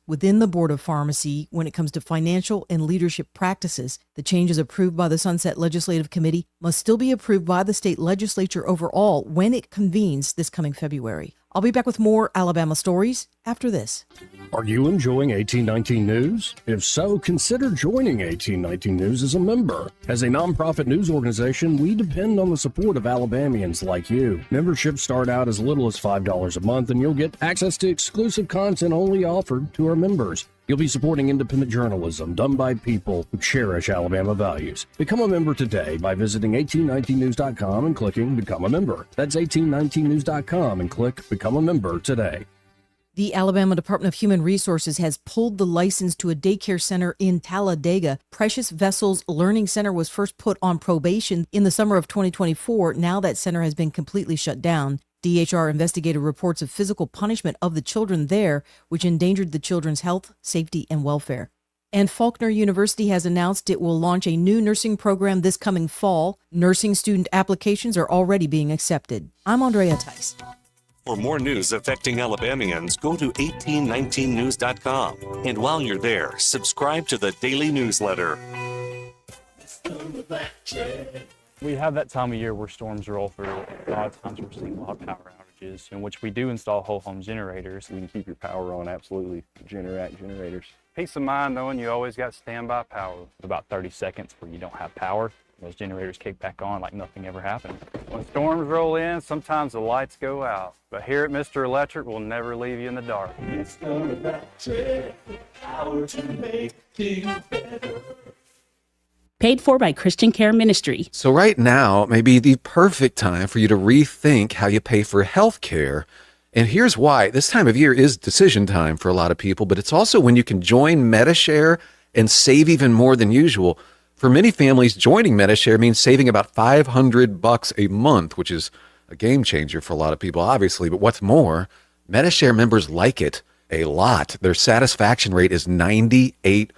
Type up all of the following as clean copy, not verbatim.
within the Board of Pharmacy when it comes to financial and leadership practices. The changes approved by the Sunset Legislative Committee must still be approved by the state legislature overall when it convenes this coming February. I'll be back with more Alabama stories after this. Are you enjoying 1819 News? If so, consider joining 1819 News as a member. As a nonprofit news organization, we depend on the support of Alabamians like you. Memberships start out as little as $5 a month, and you'll get access to exclusive content only offered to our members. You'll be supporting independent journalism done by people who cherish Alabama values. Become a member today by visiting 1819news.com and clicking Become a Member. That's 1819news.com and click Become a Member today. The Alabama Department of Human Resources has pulled the license to a daycare center in Talladega. Precious Vessels Learning Center was first put on probation in the summer of 2024. Now that center has been completely shut down. DHR investigated reports of physical punishment of the children there, which endangered the children's health, safety, and welfare. And Faulkner University has announced it will launch a new nursing program this coming fall. Nursing student applications are already being accepted. I'm Andrea Tice. For more news affecting Alabamians, go to 1819news.com. And while you're there, subscribe to the daily newsletter. We have that time of year where storms roll through. A lot of times we're seeing a lot of power outages, in which we do install whole home generators. You can keep your power on, absolutely. Generac generators. Peace of mind knowing you always got standby power. About 30 seconds where you don't have power, those generators kick back on like nothing ever happened. When storms roll in, sometimes the lights go out. But here at Mr. Electric, we'll never leave you in the dark. Mr. Electric, power to make things better. Paid for by Christian Care Ministry. So right now may be the perfect time for you to rethink how you pay for health care. And here's why. This time of year is decision time for a lot of people, but it's also when you can join MediShare and save even more than usual. For many families, joining MediShare means saving about $500 a month, which is a game changer for a lot of people, obviously. But what's more, MediShare members like it a lot. Their satisfaction rate is 98%.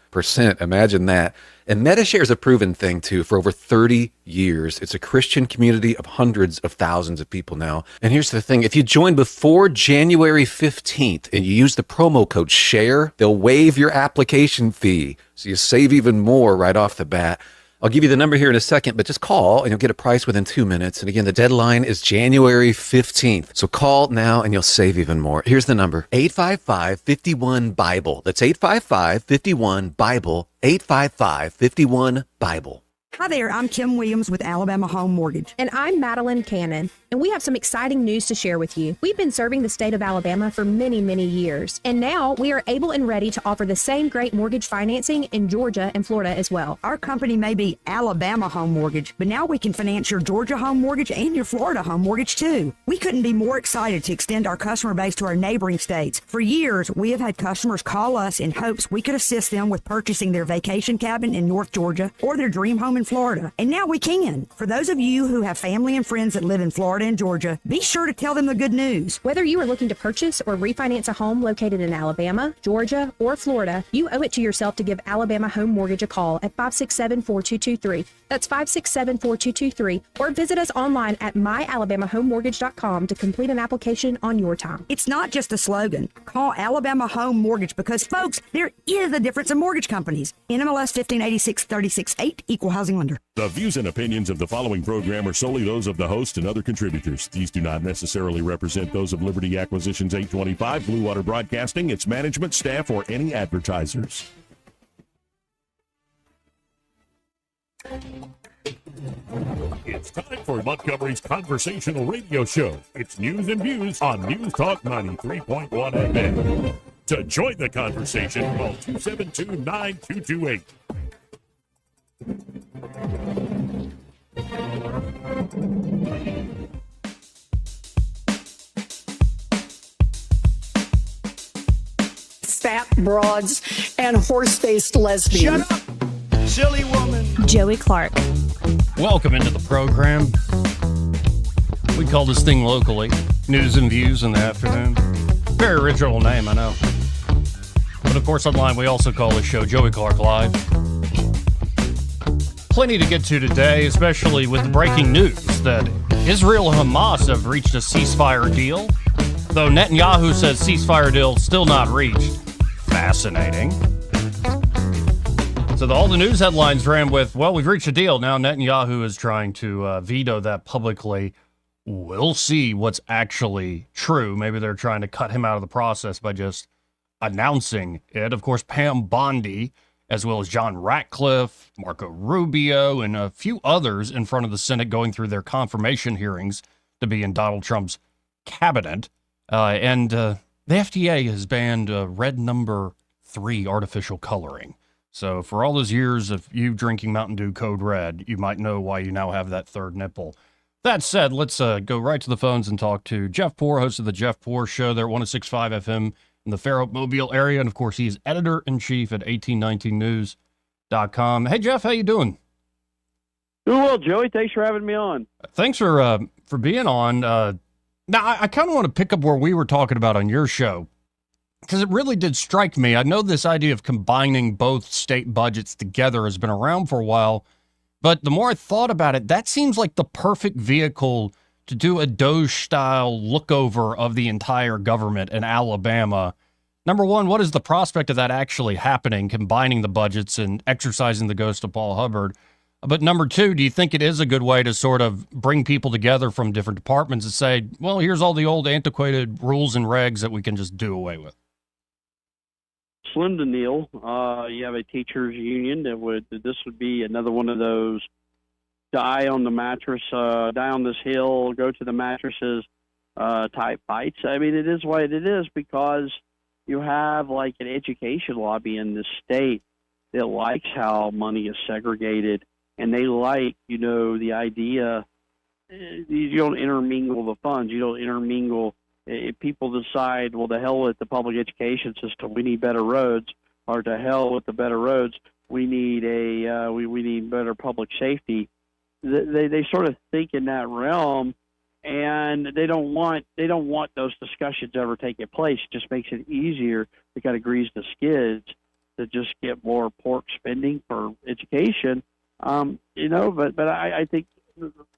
Imagine that. And MediShare is a proven thing, too, for over 30 years. It's a Christian community of hundreds of thousands of people now. And here's the thing. If you join before January 15th and you use the promo code SHARE, they'll waive your application fee. So you save even more right off the bat. I'll give you the number here in a second, but just call and you'll get a price within 2 minutes. And again, the deadline is January 15th. So call now and you'll save even more. Here's the number, 855-51-BIBLE. That's 855-51-BIBLE, 855-51-BIBLE. Hi there, I'm Kim Williams with Alabama Home Mortgage. And I'm Madeline Cannon. And we have some exciting news to share with you. We've been serving the state of Alabama for many, many years. And now we are able and ready to offer the same great mortgage financing in Georgia and Florida as well. Our company may be Alabama Home Mortgage, but now we can finance your Georgia home mortgage and your Florida home mortgage too. We couldn't be more excited to extend our customer base to our neighboring states. For years, we have had customers call us in hopes we could assist them with purchasing their vacation cabin in North Georgia or their dream home in Florida. And now we can. For those of you who have family and friends that live in Florida and Georgia, be sure to tell them the good news. Whether you are looking to purchase or refinance a home located in Alabama, Georgia, or Florida, you owe it to yourself to give Alabama Home Mortgage a call at 567-4223. That's 567-4223. Or visit us online at myalabamahomemortgage.com to complete an application on your time. It's not just a slogan. Call Alabama Home Mortgage because, folks, there is a difference in mortgage companies. NMLS 1586-36-8, Equal Housing Lender. The views and opinions of the following program are solely those of the host and other contributors. These do not necessarily represent those of Liberty Acquisitions 825, Blue Water Broadcasting, its management, staff, or any advertisers. It's time for Montgomery's conversational radio show. It's news and views on News Talk 93.1 FM. To join the conversation, call 272-9228. Fat broads and horse-faced lesbians. Shut up, silly woman. Joey Clark. Welcome into the program. We call this thing locally News and Views in the afternoon. Very original name, I know. But of course, online we also call this show Joey Clark Live. Plenty to get to today, especially with the breaking news that Israel and Hamas have reached a ceasefire deal, though Netanyahu says ceasefire deal still not reached. fascinating. So all the news headlines ran with, well, we've reached a deal. Now Netanyahu is trying to veto that publicly. We'll see what's actually true. Maybe they're trying to cut him out of the process by just announcing it. Of course, Pam Bondi, as well as John Ratcliffe, Marco Rubio, and a few others in front of the Senate going through their confirmation hearings to be in Donald Trump's cabinet. And the FDA has banned red number 3 artificial coloring. So for all those years of you drinking Mountain Dew Code Red, you might know why you now have that third nipple. That said, let's go right to the phones and talk to Jeff Poor, host of the Jeff Poor Show there at 106.5 FM in the Fair Oak Mobile area. And, of course, he's editor-in-chief at 1819news.com. Hey, Jeff, how you doing? Doing well, Joey. Thanks for having me on. Thanks for being on. Now, I kind of want to pick up where we were talking about on your show, because it really did strike me. I know this idea of combining both state budgets together has been around for a while, but the more I thought about it, that seems like the perfect vehicle to do a Doge-style lookover of the entire government in Alabama. Number one, what is the prospect of that actually happening, combining the budgets and exercising the ghost of Paul Hubbard? But number two, do you think it is a good way to sort of bring people together from different departments and say, well, here's all the old antiquated rules and regs that we can just do away with? Slim to Neil. You have a teachers union this would be another one of those die on the mattress, die on this hill, go to the mattresses type fights. I mean, it is what it is because you have like an education lobby in the state that likes how money is segregated, and they like, the idea you don't intermingle the funds. You don't intermingle. If people decide, well, to hell with the public education system, we need better roads, or to hell with the better roads, we need we need better public safety. They sort of think in that realm, and they don't want those discussions ever taking place. It just makes it easier to kind of grease the skids to just get more pork spending for education. But I think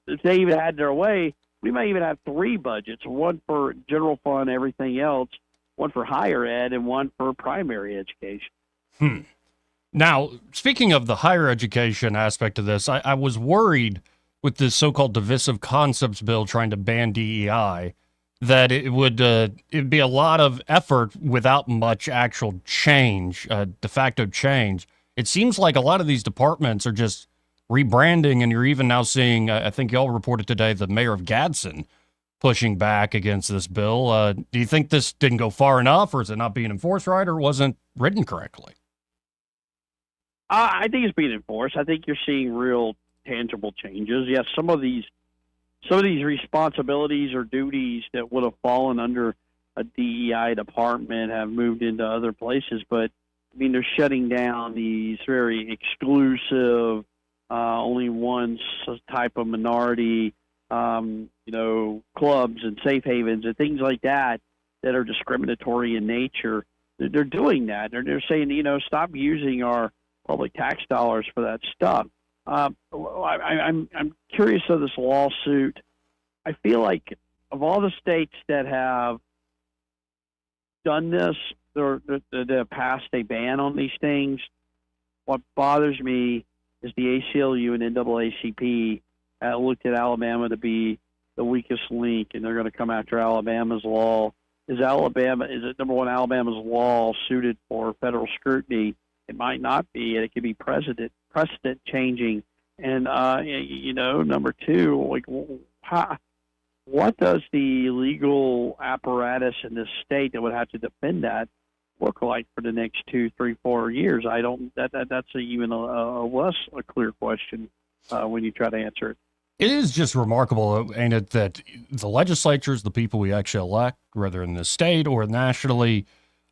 if they even had their way, we might even have 3 budgets, one for general fund, everything else, one for higher ed, and one for primary education. Now, speaking of the higher education aspect of this, I was worried with this so-called divisive concepts bill trying to ban DEI that it'd be a lot of effort without much actual change, de facto change. It seems like a lot of these departments are just rebranding, and you're even now seeing, I think y'all reported today, the mayor of Gadsden pushing back against this bill. Do you think this didn't go far enough, or is it not being enforced right, or wasn't written correctly? I think it's being enforced. I think you're seeing real tangible changes. Yes, some of these responsibilities or duties that would have fallen under a DEI department have moved into other places, but I mean, they're shutting down these very exclusive, only one type of minority, clubs and safe havens and things like that are discriminatory in nature. They're doing that. They're saying, stop using our public tax dollars for that stuff. I'm curious of this lawsuit. I feel like of all the states that have done this, that have passed a ban on these things, what bothers me is the ACLU and NAACP looked at Alabama to be the weakest link, and they're going to come after Alabama's law. Is it number one, Alabama's law suited for federal scrutiny? It might not be, and it could be precedent changing. And number two, what does the legal apparatus in this state that would have to defend that look like for the next 2, 3, 4 years? I don't. That's even a less a clear question when you try to answer it. It is just remarkable, ain't it, that the legislatures, the people we actually elect, whether in the state or nationally,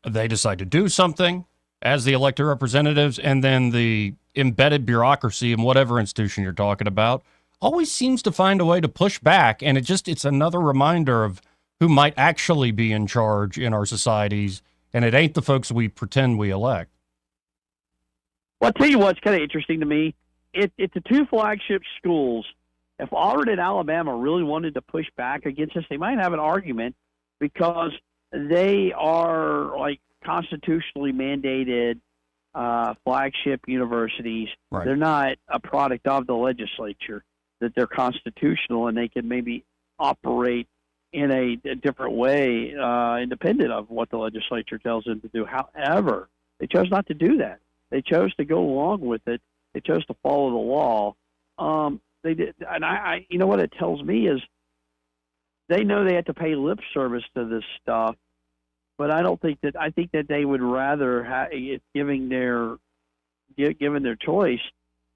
they decide to do something as the elected representatives, and then the embedded bureaucracy in whatever institution you're talking about always seems to find a way to push back. And it's another reminder of who might actually be in charge in our societies, and it ain't the folks we pretend we elect. Well, I'll tell you what's kind of interesting to me. It's the 2 flagship schools. If Auburn and Alabama really wanted to push back against this, they might have an argument because they are like constitutionally mandated flagship universities. Right. They're not a product of the legislature, that they're constitutional and they can maybe operate in a different way, independent of what the legislature tells them to do. However, they chose not to do that. They chose to go along with it. They chose to follow the law. They did, and I you know what it tells me is they know they have to pay lip service to this stuff, but I don't think that. I think that they would rather, given their choice,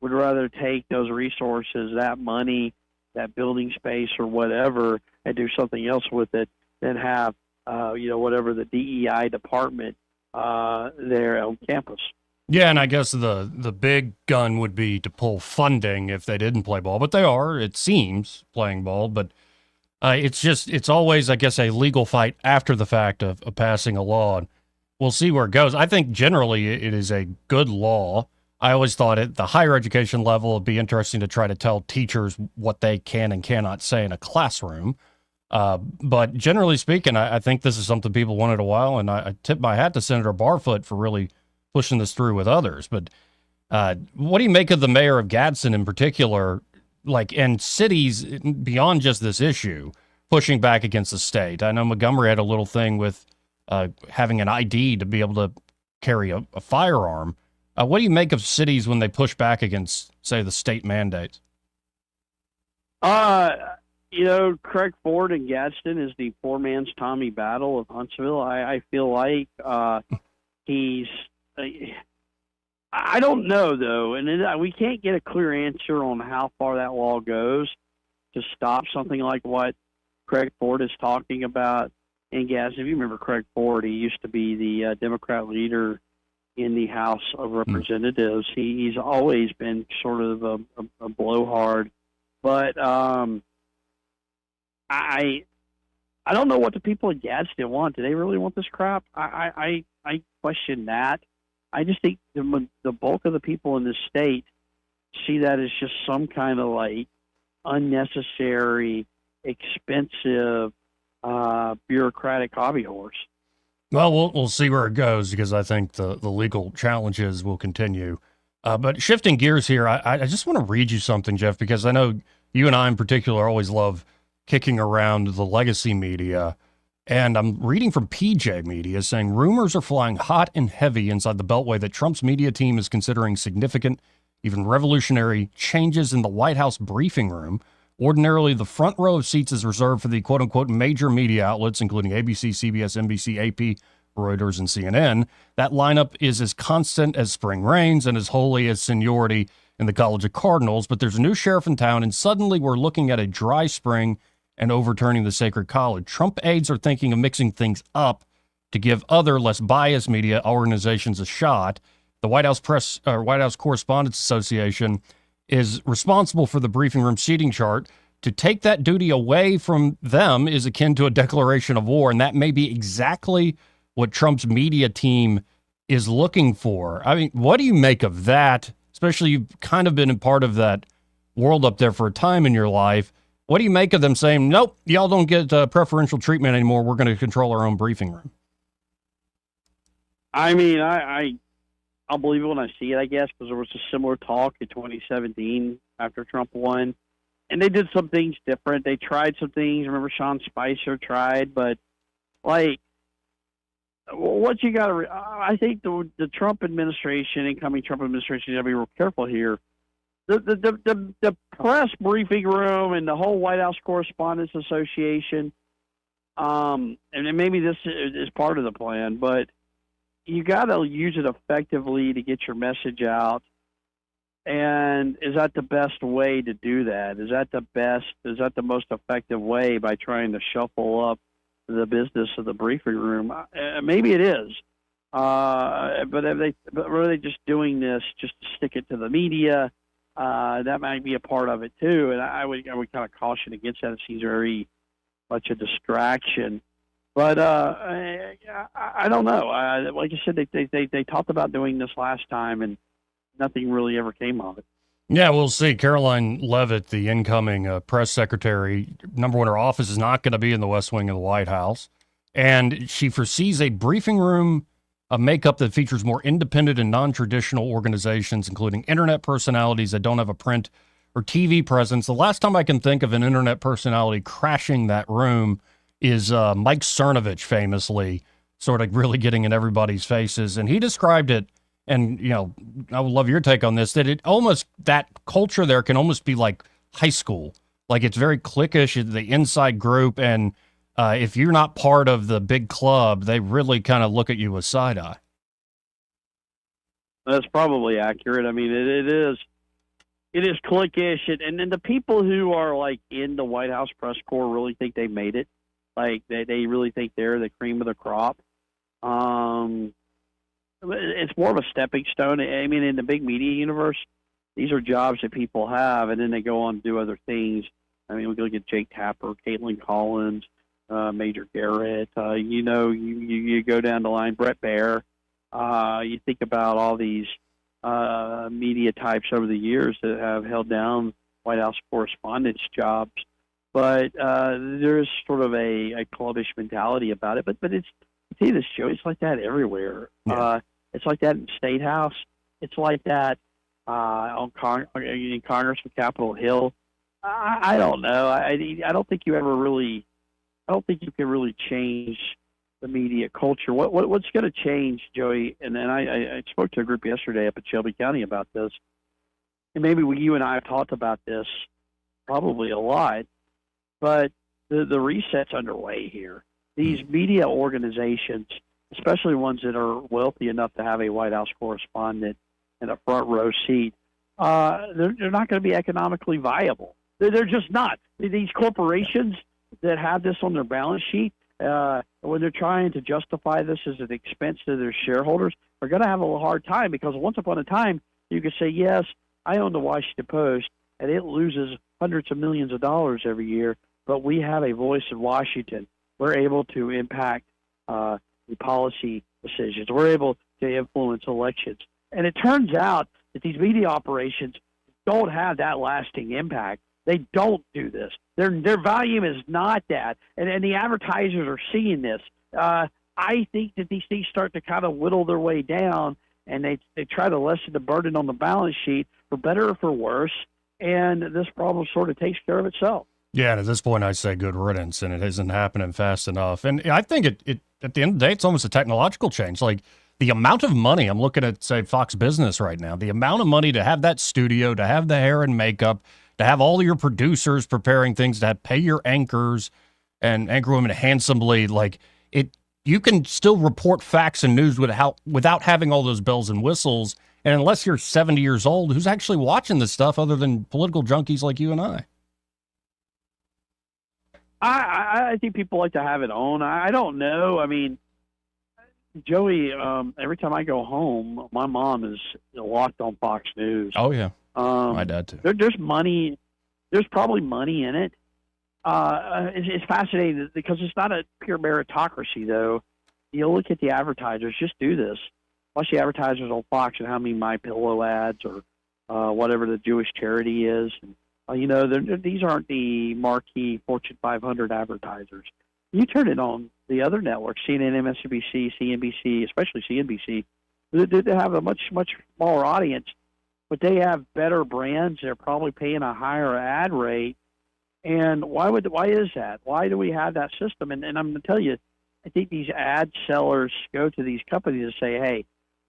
would rather take those resources, that money, that building space or whatever, and do something else with it than have, whatever the DEI department there on campus. Yeah, and I guess the big gun would be to pull funding if they didn't play ball, but they are, it seems, playing ball. But it's always, I guess, a legal fight after the fact of passing a law, and we'll see where it goes. I think generally it is a good law. I always thought at the higher education level, it'd be interesting to try to tell teachers what they can and cannot say in a classroom. But generally speaking, I think this is something people wanted a while, and I tip my hat to Senator Barfoot for really pushing this through with others. But what do you make of the mayor of Gadsden in particular, and cities beyond just this issue, pushing back against the state? I know Montgomery had a little thing with having an ID to be able to carry a firearm. What do you make of cities when they push back against, say, the state mandates? Craig Ford in Gadsden is the poor man's Tommy Battle of Huntsville. I feel like he's... I don't know, though, and we can't get a clear answer on how far that law goes to stop something like what Craig Ford is talking about in Gadsden. If you remember Craig Ford, he used to be the Democrat leader in the House of Representatives. He's always been sort of a blowhard, but I don't know what the people in Gadsden want. Do they really want this crap? I question that. I just think the bulk of the people in this state see that as just some kind of unnecessary, expensive, bureaucratic hobby horse. Well, we'll see where it goes, because I think the legal challenges will continue. But shifting gears here, I just want to read you something, Jeff, because I know you and I in particular always love kicking around the legacy media. And I'm reading from PJ Media saying rumors are flying hot and heavy inside the Beltway that Trump's media team is considering significant, even revolutionary changes in the White House briefing room. Ordinarily, the front row of seats is reserved for the quote-unquote major media outlets, including ABC, CBS, NBC, AP, Reuters, and CNN. That lineup is as constant as spring rains and as holy as seniority in the College of Cardinals. But there's a new sheriff in town, and suddenly we're looking at a dry spring and overturning the Sacred College. Trump aides are thinking of mixing things up to give other, less biased media organizations a shot. The White House Correspondents Association is responsible for the briefing room seating chart. To take that duty away from them is akin to a declaration of war, and that may be exactly what Trump's media team is looking for. I mean, what do you make of that? Especially, you've kind of been a part of that world up there for a time in your life. What do you make of them saying, nope, y'all don't get preferential treatment anymore, we're going to control our own briefing room? I mean, I'll believe it when I see it, I guess, because there was a similar talk in 2017 after Trump won. And they did some things different. They tried some things. Remember Sean Spicer tried, but, what you got to... I think the Trump administration, incoming Trump administration, got to be real careful here. The press briefing room and the whole White House Correspondents Association, and maybe this is part of the plan, but you got to use it effectively to get your message out. And is that the best way to do that? Is that the most effective way, by trying to shuffle up the business of the briefing room? Maybe it is. But are they just doing this just to stick it to the media? That might be a part of it too, and I would kind of caution against that. It seems very much a distraction. But I don't know. Like I said, they talked about doing this last time, and nothing really ever came of it. Yeah, we'll see. Caroline Leavitt, the incoming press secretary, number one, her office is not going to be in the West Wing of the White House, and she foresees a briefing room a makeup that features more independent and non-traditional organizations, including internet personalities that don't have a print or TV presence. The last time I can think of an internet personality crashing that room is Mike Cernovich, famously, sort of really getting in everybody's faces. And he described it, and, I would love your take on this, that culture there can almost be like high school. Like, it's very cliquish, the inside group, and if you're not part of the big club, they really kind of look at you with side eye. That's probably accurate. I mean, it is cliquish, and then the people who are like in the White House press corps really think they made it. Like they really think they're the cream of the crop. It's more of a stepping stone. I mean, in the big media universe, these are jobs that people have, and then they go on to do other things. I mean, we look at Jake Tapper, Caitlin Collins, Major Garrett. You go down the line, Brett Baer. You think about all these media types over the years that have held down White House correspondence jobs. But there's sort of a clubbish mentality about it. But it's, you see this, Joe, it's like that everywhere. Yeah. It's like that in the State House. It's like that in Congress with Capitol Hill. I don't know. I don't think you ever really. I don't think you can really change the media culture. What's going to change, Joey? And then I spoke to a group yesterday up at Shelby County about this, and maybe you and I have talked about this probably a lot. But the reset's underway here. These media organizations, especially ones that are wealthy enough to have a White House correspondent in a front row seat, they're not going to be economically viable. They're just not. These corporations that have this on their balance sheet, when they're trying to justify this as an expense to their shareholders, are going to have a hard time, because once upon a time, you could say, yes, I own the Washington Post, and it loses hundreds of millions of dollars every year, but we have a voice in Washington. We're able to impact the policy decisions. We're able to influence elections. And it turns out that these media operations don't have that lasting impact. They don't do this. Their volume is not that. And the advertisers are seeing this. I think that these things start to kind of whittle their way down, and they try to lessen the burden on the balance sheet, for better or for worse, and this problem sort of takes care of itself. Yeah, and at this point, I'd say good riddance, and it isn't happening fast enough. And I think it at the end of the day, it's almost a technological change. Like, the amount of money, I'm looking at, say, Fox Business right now, the amount of money to have that studio, to have the hair and makeup, to have all your producers preparing things, to pay your anchors and anchorwomen handsomely, like, you can still report facts and news without having all those bells and whistles. And unless you're 70 years old, who's actually watching this stuff other than political junkies like you and I? I think people like to have it on. I don't know. I mean, Joey, every time I go home, my mom is locked on Fox News. Oh, yeah. My dad, too. There's money. There's probably money in it. It's fascinating because it's not a pure meritocracy, though. You look at the advertisers. Just do this. Watch the advertisers on Fox and how many My Pillow ads or whatever the Jewish charity is. And, these aren't the marquee Fortune 500 advertisers. You turn it on the other networks, CNN, MSNBC, CNBC, especially CNBC, they have a much, much smaller audience, but they have better brands. They're probably paying a higher ad rate. And why is that? Why do we have that system? And I'm going to tell you, I think these ad sellers go to these companies and say, hey,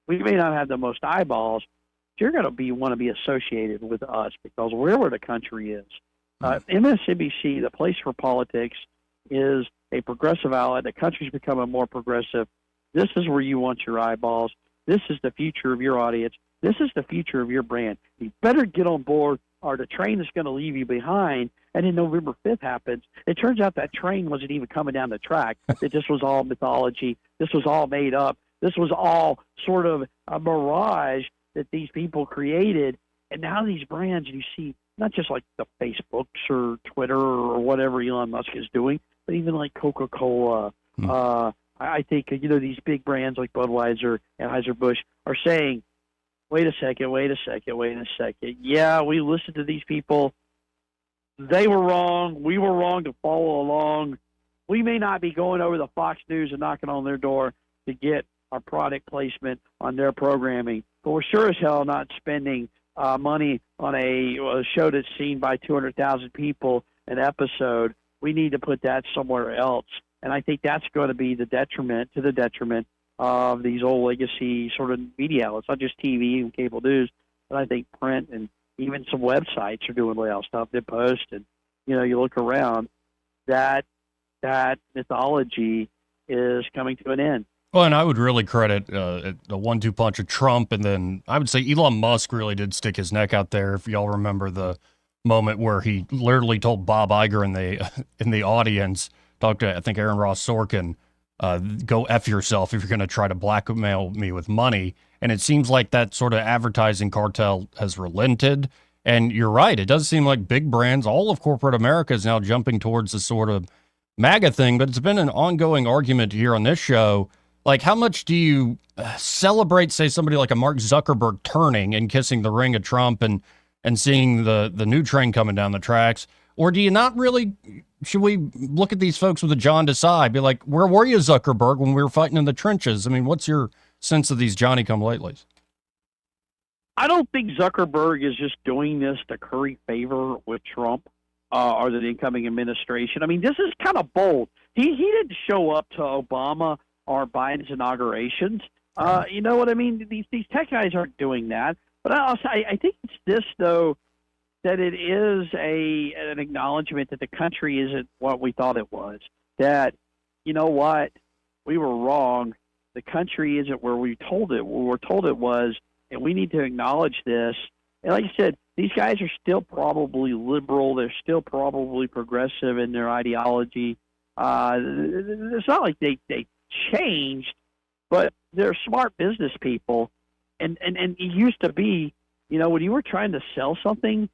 we may not have the most eyeballs, but you're going to want to be associated with us because we're where the country is. MSNBC, the place for politics, is a progressive outlet. The country's becoming more progressive. This is where you want your eyeballs. This is the future of your audience. This is the future of your brand. You better get on board, or the train is going to leave you behind. And then November 5th happens. It turns out that train wasn't even coming down the track. It just was all mythology. This was all made up. This was all sort of a mirage that these people created. And now these brands, you see, not just like the Facebooks or Twitter or whatever Elon Musk is doing, but even like Coca-Cola. I think, these big brands like Budweiser and Anheuser-Busch are saying, wait a second. Yeah, we listened to these people. They were wrong. We were wrong to follow along. We may not be going over the Fox News and knocking on their door to get our product placement on their programming. But we're sure as hell not spending money on a show that's seen by 200,000 people an episode. We need to put that somewhere else. And I think that's going to be the detriment of these old legacy sort of media outlets, not just TV and cable news, but I think print and even some websites are doing well stuff. They post, and you look around, that mythology is coming to an end. Well, and I would really credit the 1-2 punch of Trump, and then I would say Elon Musk really did stick his neck out there. If y'all remember the moment where he literally told Bob Iger in the audience, talked to I think Aaron Ross Sorkin, go F yourself if you're going to try to blackmail me with money. And it seems like that sort of advertising cartel has relented. And you're right. It does seem like big brands, all of corporate America is now jumping towards the sort of MAGA thing. But it's been an ongoing argument here on this show. Like, how much do you celebrate, say, somebody like a Mark Zuckerberg turning and kissing the ring of Trump and seeing the new train coming down the tracks? Or do you not really? Should we look at these folks with a jaundiced eye, be like, where were you, Zuckerberg, when we were fighting in the trenches? I mean, what's your sense of these Johnny-come-latelys? I don't think Zuckerberg is just doing this to curry favor with Trump or the incoming administration. I mean, this is kind of bold. He didn't show up to Obama or Biden's inaugurations. You know what I mean? These tech guys aren't doing that. But I think it's this, though, that it is an acknowledgement that the country isn't what we thought it was. That, you know what, we were wrong. The country isn't where we were told it was, and we need to acknowledge this. And like I said, these guys are still probably liberal. They're still probably progressive in their ideology. It's not like they changed, but they're smart business people. And it used to be, when you were trying to sell something,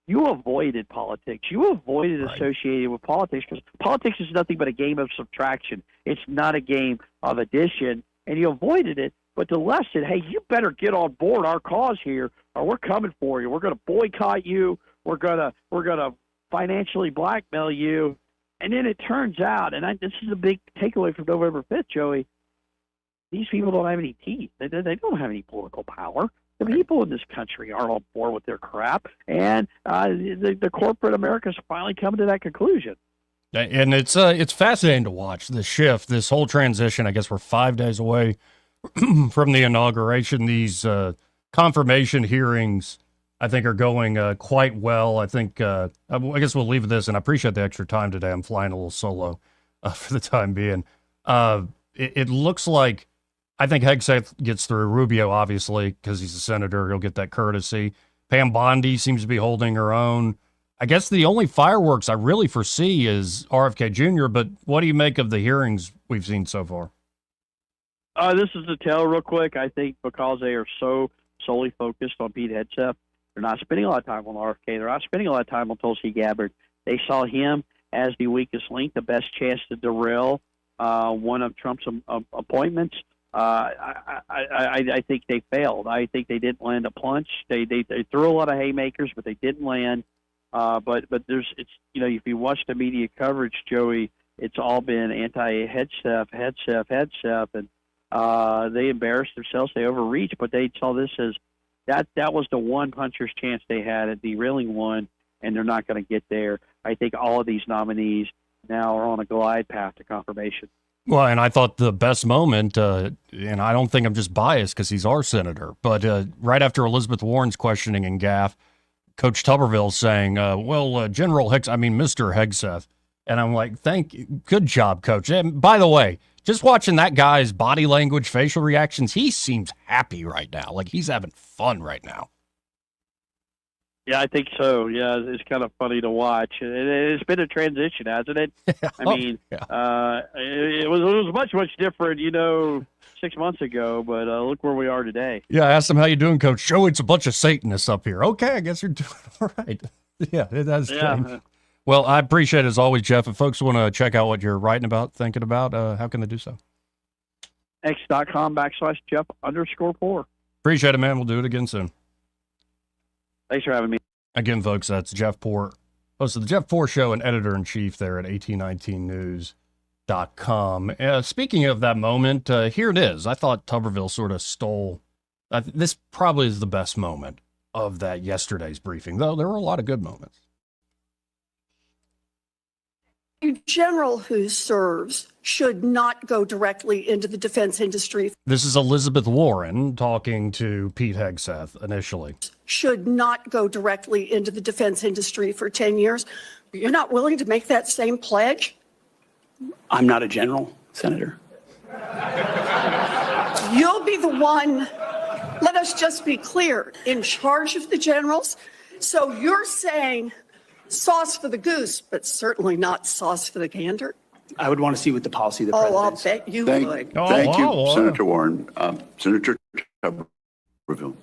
you avoided politics. You avoided associating with politics because politics is nothing but a game of subtraction. It's not a game of addition, and you avoided it. But the lesson, hey, you better get on board our cause here, or we're coming for you. We're going to boycott you. We're gonna financially blackmail you. And then it turns out, and this is a big takeaway from November 5th, Joey. These people don't have any teeth. They don't have any political power. The people in this country are on board with their crap, and the corporate America is finally coming to that conclusion. And it's fascinating to watch the shift, this whole transition. I guess we're 5 days away from the inauguration. These confirmation hearings, I think, are going quite well. I think I guess we'll leave it this, and I appreciate the extra time today. I'm flying a little solo for the time being. It looks like I think Hegseth gets through. Rubio, obviously, because he's a senator, he'll get that courtesy. Pam Bondi seems to be holding her own. I guess the only fireworks I really foresee is RFK Jr., but what do you make of the hearings we've seen so far? This is the tell real quick. I think because they are so solely focused on Pete Hegseth, they're not spending a lot of time on RFK. They're not spending a lot of time on Tulsi Gabbard. They saw him as the weakest link, the best chance to derail one of Trump's appointments. I think they failed. I think they didn't land a punch. They threw a lot of haymakers, but they didn't land. But if you watch the media coverage, Joey, it's all been anti-Hegseth, and they embarrassed themselves. They overreached, but they saw this as that was the one puncher's chance they had at derailing one, and they're not going to get there. I think all of these nominees now are on a glide path to confirmation. Well, and I thought the best moment, and I don't think I'm just biased because he's our senator, but right after Elizabeth Warren's questioning in GAF, Coach Tuberville saying, General Mr. Hegseth. And I'm like, good job, Coach. And by the way, just watching that guy's body language, facial reactions, he seems happy right now. Like he's having fun right now. Yeah, I think so. Yeah, it's kind of funny to watch. It's been a transition, hasn't it? It was much different, 6 months ago, but look where we are today. Yeah, I asked him, how you doing, Coach? Joe, it's a bunch of Satanists up here. Okay, I guess you're doing all right. Yeah, it has changed. Well, I appreciate it as always, Jeff. If folks want to check out what you're writing about, thinking about, how can they do so? X.com/Jeff_Poor. Appreciate it, man. We'll do it again soon. Thanks for having me. Again, folks, that's Jeff Poor, host of the Jeff Poor Show and editor-in-chief there at 1819 News. Speaking of that moment, here it is. I thought Tuberville sort of stole. This probably is the best moment of that yesterday's briefing, though there were a lot of good moments. A general who serves should not go directly into the defense industry. This is Elizabeth Warren talking to Pete Hegseth initially. Should not go directly into the defense industry for 10 years. You're not willing to make that same pledge? I'm not a general, Senator. You'll be the one, let us just be clear, in charge of the generals. So you're saying sauce for the goose, but certainly not sauce for the gander? I would want to see what the policy of the president I'll is. bet you would. Thank you, Senator Warren. Senator Tuberville.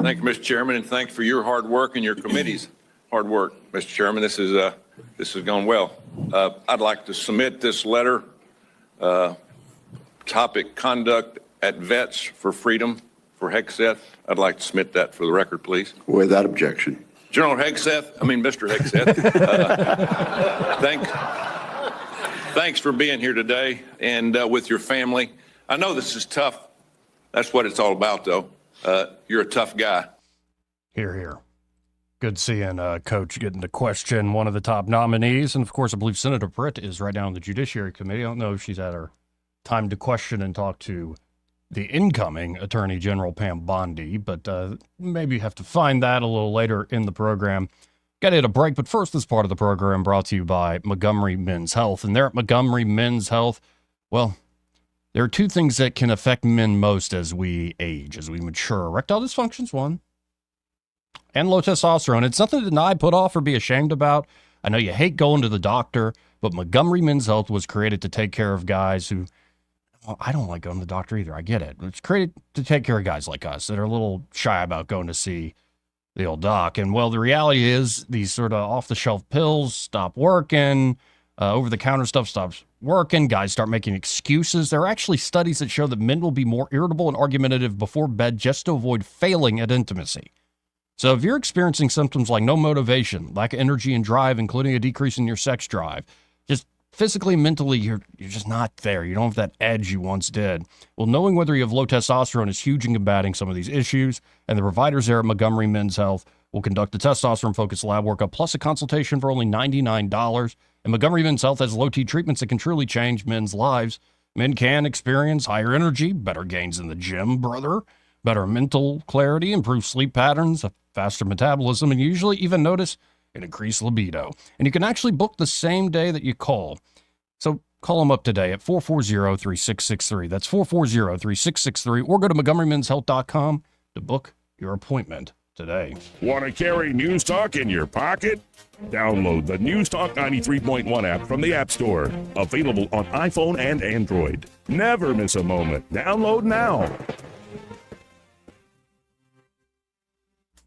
Thank you, Mr. Chairman, and thanks for your hard work and your committee's hard work, Mr. Chairman. This has gone well. I'd like to submit this letter, topic conduct at Vets for Freedom for Hegseth. I'd like to submit that for the record, please. Without objection. General Mr. Hegseth, thanks for being here today and with your family. I know this is tough. That's what it's all about, though. You're a tough guy. Hear, hear. Good seeing Coach getting to question one of the top nominees. And, of course, I believe Senator Britt is right now on the Judiciary Committee. I don't know if she's had her time to question and talk to the incoming Attorney General Pam Bondi, but maybe you have to find that a little later in the program. Got to hit a break, but first, this part of the program brought to you by Montgomery Men's Health. And there at Montgomery Men's Health, well, there are two things that can affect men most as we age, as we mature. Erectile dysfunction's one, and low testosterone. It's nothing to deny, put off, or be ashamed about. I know you hate going to the doctor, but Montgomery Men's Health was created to take care of guys who, well, I don't like going to the doctor either. I get it. It's created to take care of guys like us that are a little shy about going to see the old doc. And, well, the reality is these sort of off-the-shelf pills stop working. Over-the-counter stuff stops working. Guys start making excuses. There are actually studies that show that men will be more irritable and argumentative before bed just to avoid failing at intimacy. So if you're experiencing symptoms like no motivation, lack of energy and drive, including a decrease in your sex drive, just physically, mentally, you're just not there. You don't have that edge you once did. Well, knowing whether you have low testosterone is huge in combating some of these issues, and the providers there at Montgomery Men's Health will conduct a testosterone-focused lab workup plus a consultation for only $99. And Montgomery Men's Health has low-T treatments that can truly change men's lives. Men can experience higher energy, better gains in the gym, brother, better mental clarity, improved sleep patterns, a faster metabolism, and usually even notice an increased libido. And you can actually book the same day that you call. So call them up today at 440-3663. That's 440-3663, or go to MontgomeryMen'sHealth.com to book your appointment today. Want to carry News Talk in your pocket? Download the News Talk 93.1 app from the App Store. Available on iPhone and Android. Never miss a moment. Download now.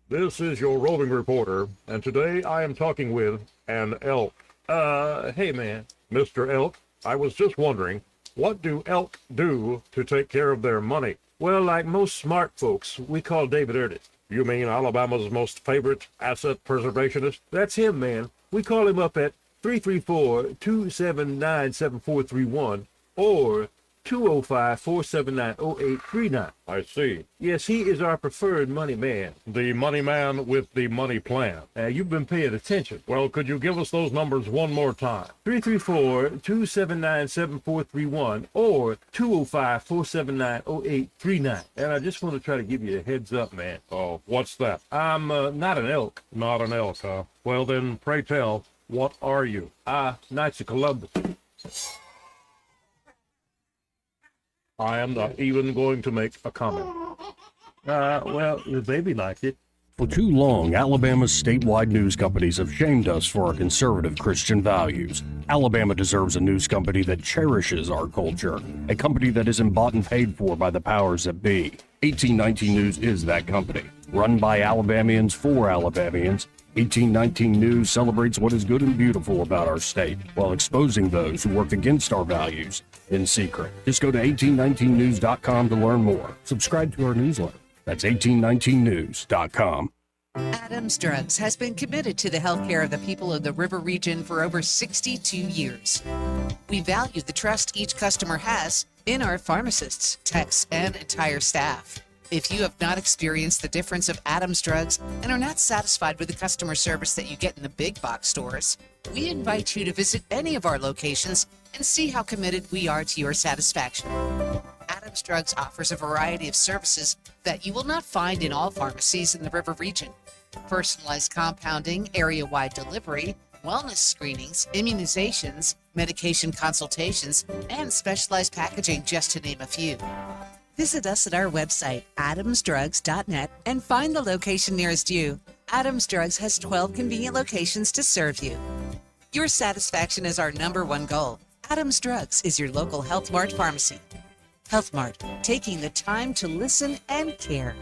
This is your roving reporter, and today I am talking with an elk. Hey man, Mr. Elk, I was just wondering, what do elk do to take care of their money? Well, like most smart folks, we call David Erdit. You mean Alabama's most favorite asset preservationist? That's him, man. We call him up at 334-279-7431 or 205-479-0839. I see. Yes, he is our preferred money man. The money man with the money plan. You've been paying attention. Well, could you give us those numbers one more time? 334-279-7431 or 205-479-0839. And I just want to try to give you a heads up, man. Oh, what's that? I'm not an elk. Not an elk, huh? Well, then, pray tell, what are you? Knights of Columbus. I am not even going to make a comment. Well, the baby liked it. For too long, Alabama's statewide news companies have shamed us for our conservative Christian values. Alabama deserves a news company that cherishes our culture, a company that isn't bought and paid for by the powers that be. 1819 News is that company. Run by Alabamians for Alabamians, 1819 News celebrates what is good and beautiful about our state, while exposing those who work against our values in secret. Just go to 1819news.com to learn more. Subscribe to our newsletter. That's 1819news.com. Adams Drugs has been committed to the health care of the people of the River region for over 62 years. We value the trust each customer has in our pharmacists, techs, and entire staff. If you have not experienced the difference of Adams Drugs and are not satisfied with the customer service that you get in the big box stores, we invite you to visit any of our locations and see how committed we are to your satisfaction. Adams Drugs offers a variety of services that you will not find in all pharmacies in the River region. Personalized compounding, area-wide delivery, wellness screenings, immunizations, medication consultations, and specialized packaging, just to name a few. Visit us at our website, adamsdrugs.net, and find the location nearest you. Adams Drugs has 12 convenient locations to serve you. Your satisfaction is our #1 goal. Adams Drugs is your local Health Mart pharmacy. Health Mart, taking the time to listen and care.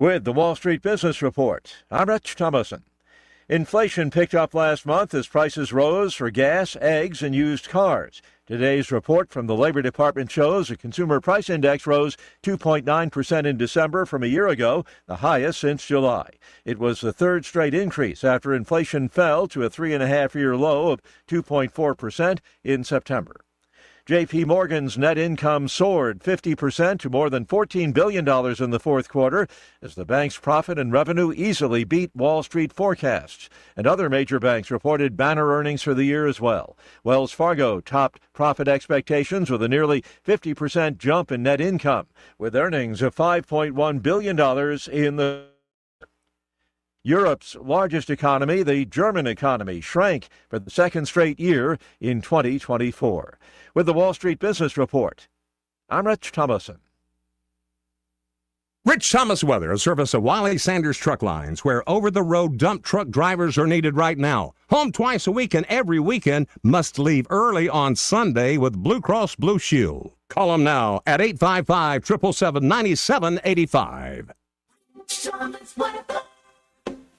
With the Wall Street Business Report, I'm Rich Thomason. Inflation picked up last month as prices rose for gas, eggs, and used cars. Today's report from the Labor Department shows the Consumer Price Index rose 2.9% in December from a year ago, the highest since July. It was the third straight increase after inflation fell to a 3.5-year low of 2.4% in September. J.P. Morgan's net income soared 50% to more than $14 billion in the fourth quarter as the bank's profit and revenue easily beat Wall Street forecasts. And other major banks reported banner earnings for the year as well. Wells Fargo topped profit expectations with a nearly 50% jump in net income, with earnings of $5.1 billion in the Europe's largest economy, the German economy, shrank for the second straight year in 2024. With the Wall Street Business Report, I'm Rich Thomason. Rich Thomas Weather, a service of Wiley Sanders Truck Lines, where over-the-road dump truck drivers are needed right now. Home twice a week and every weekend, must leave early on Sunday with Blue Cross Blue Shield. Call them now at 855-777-9785.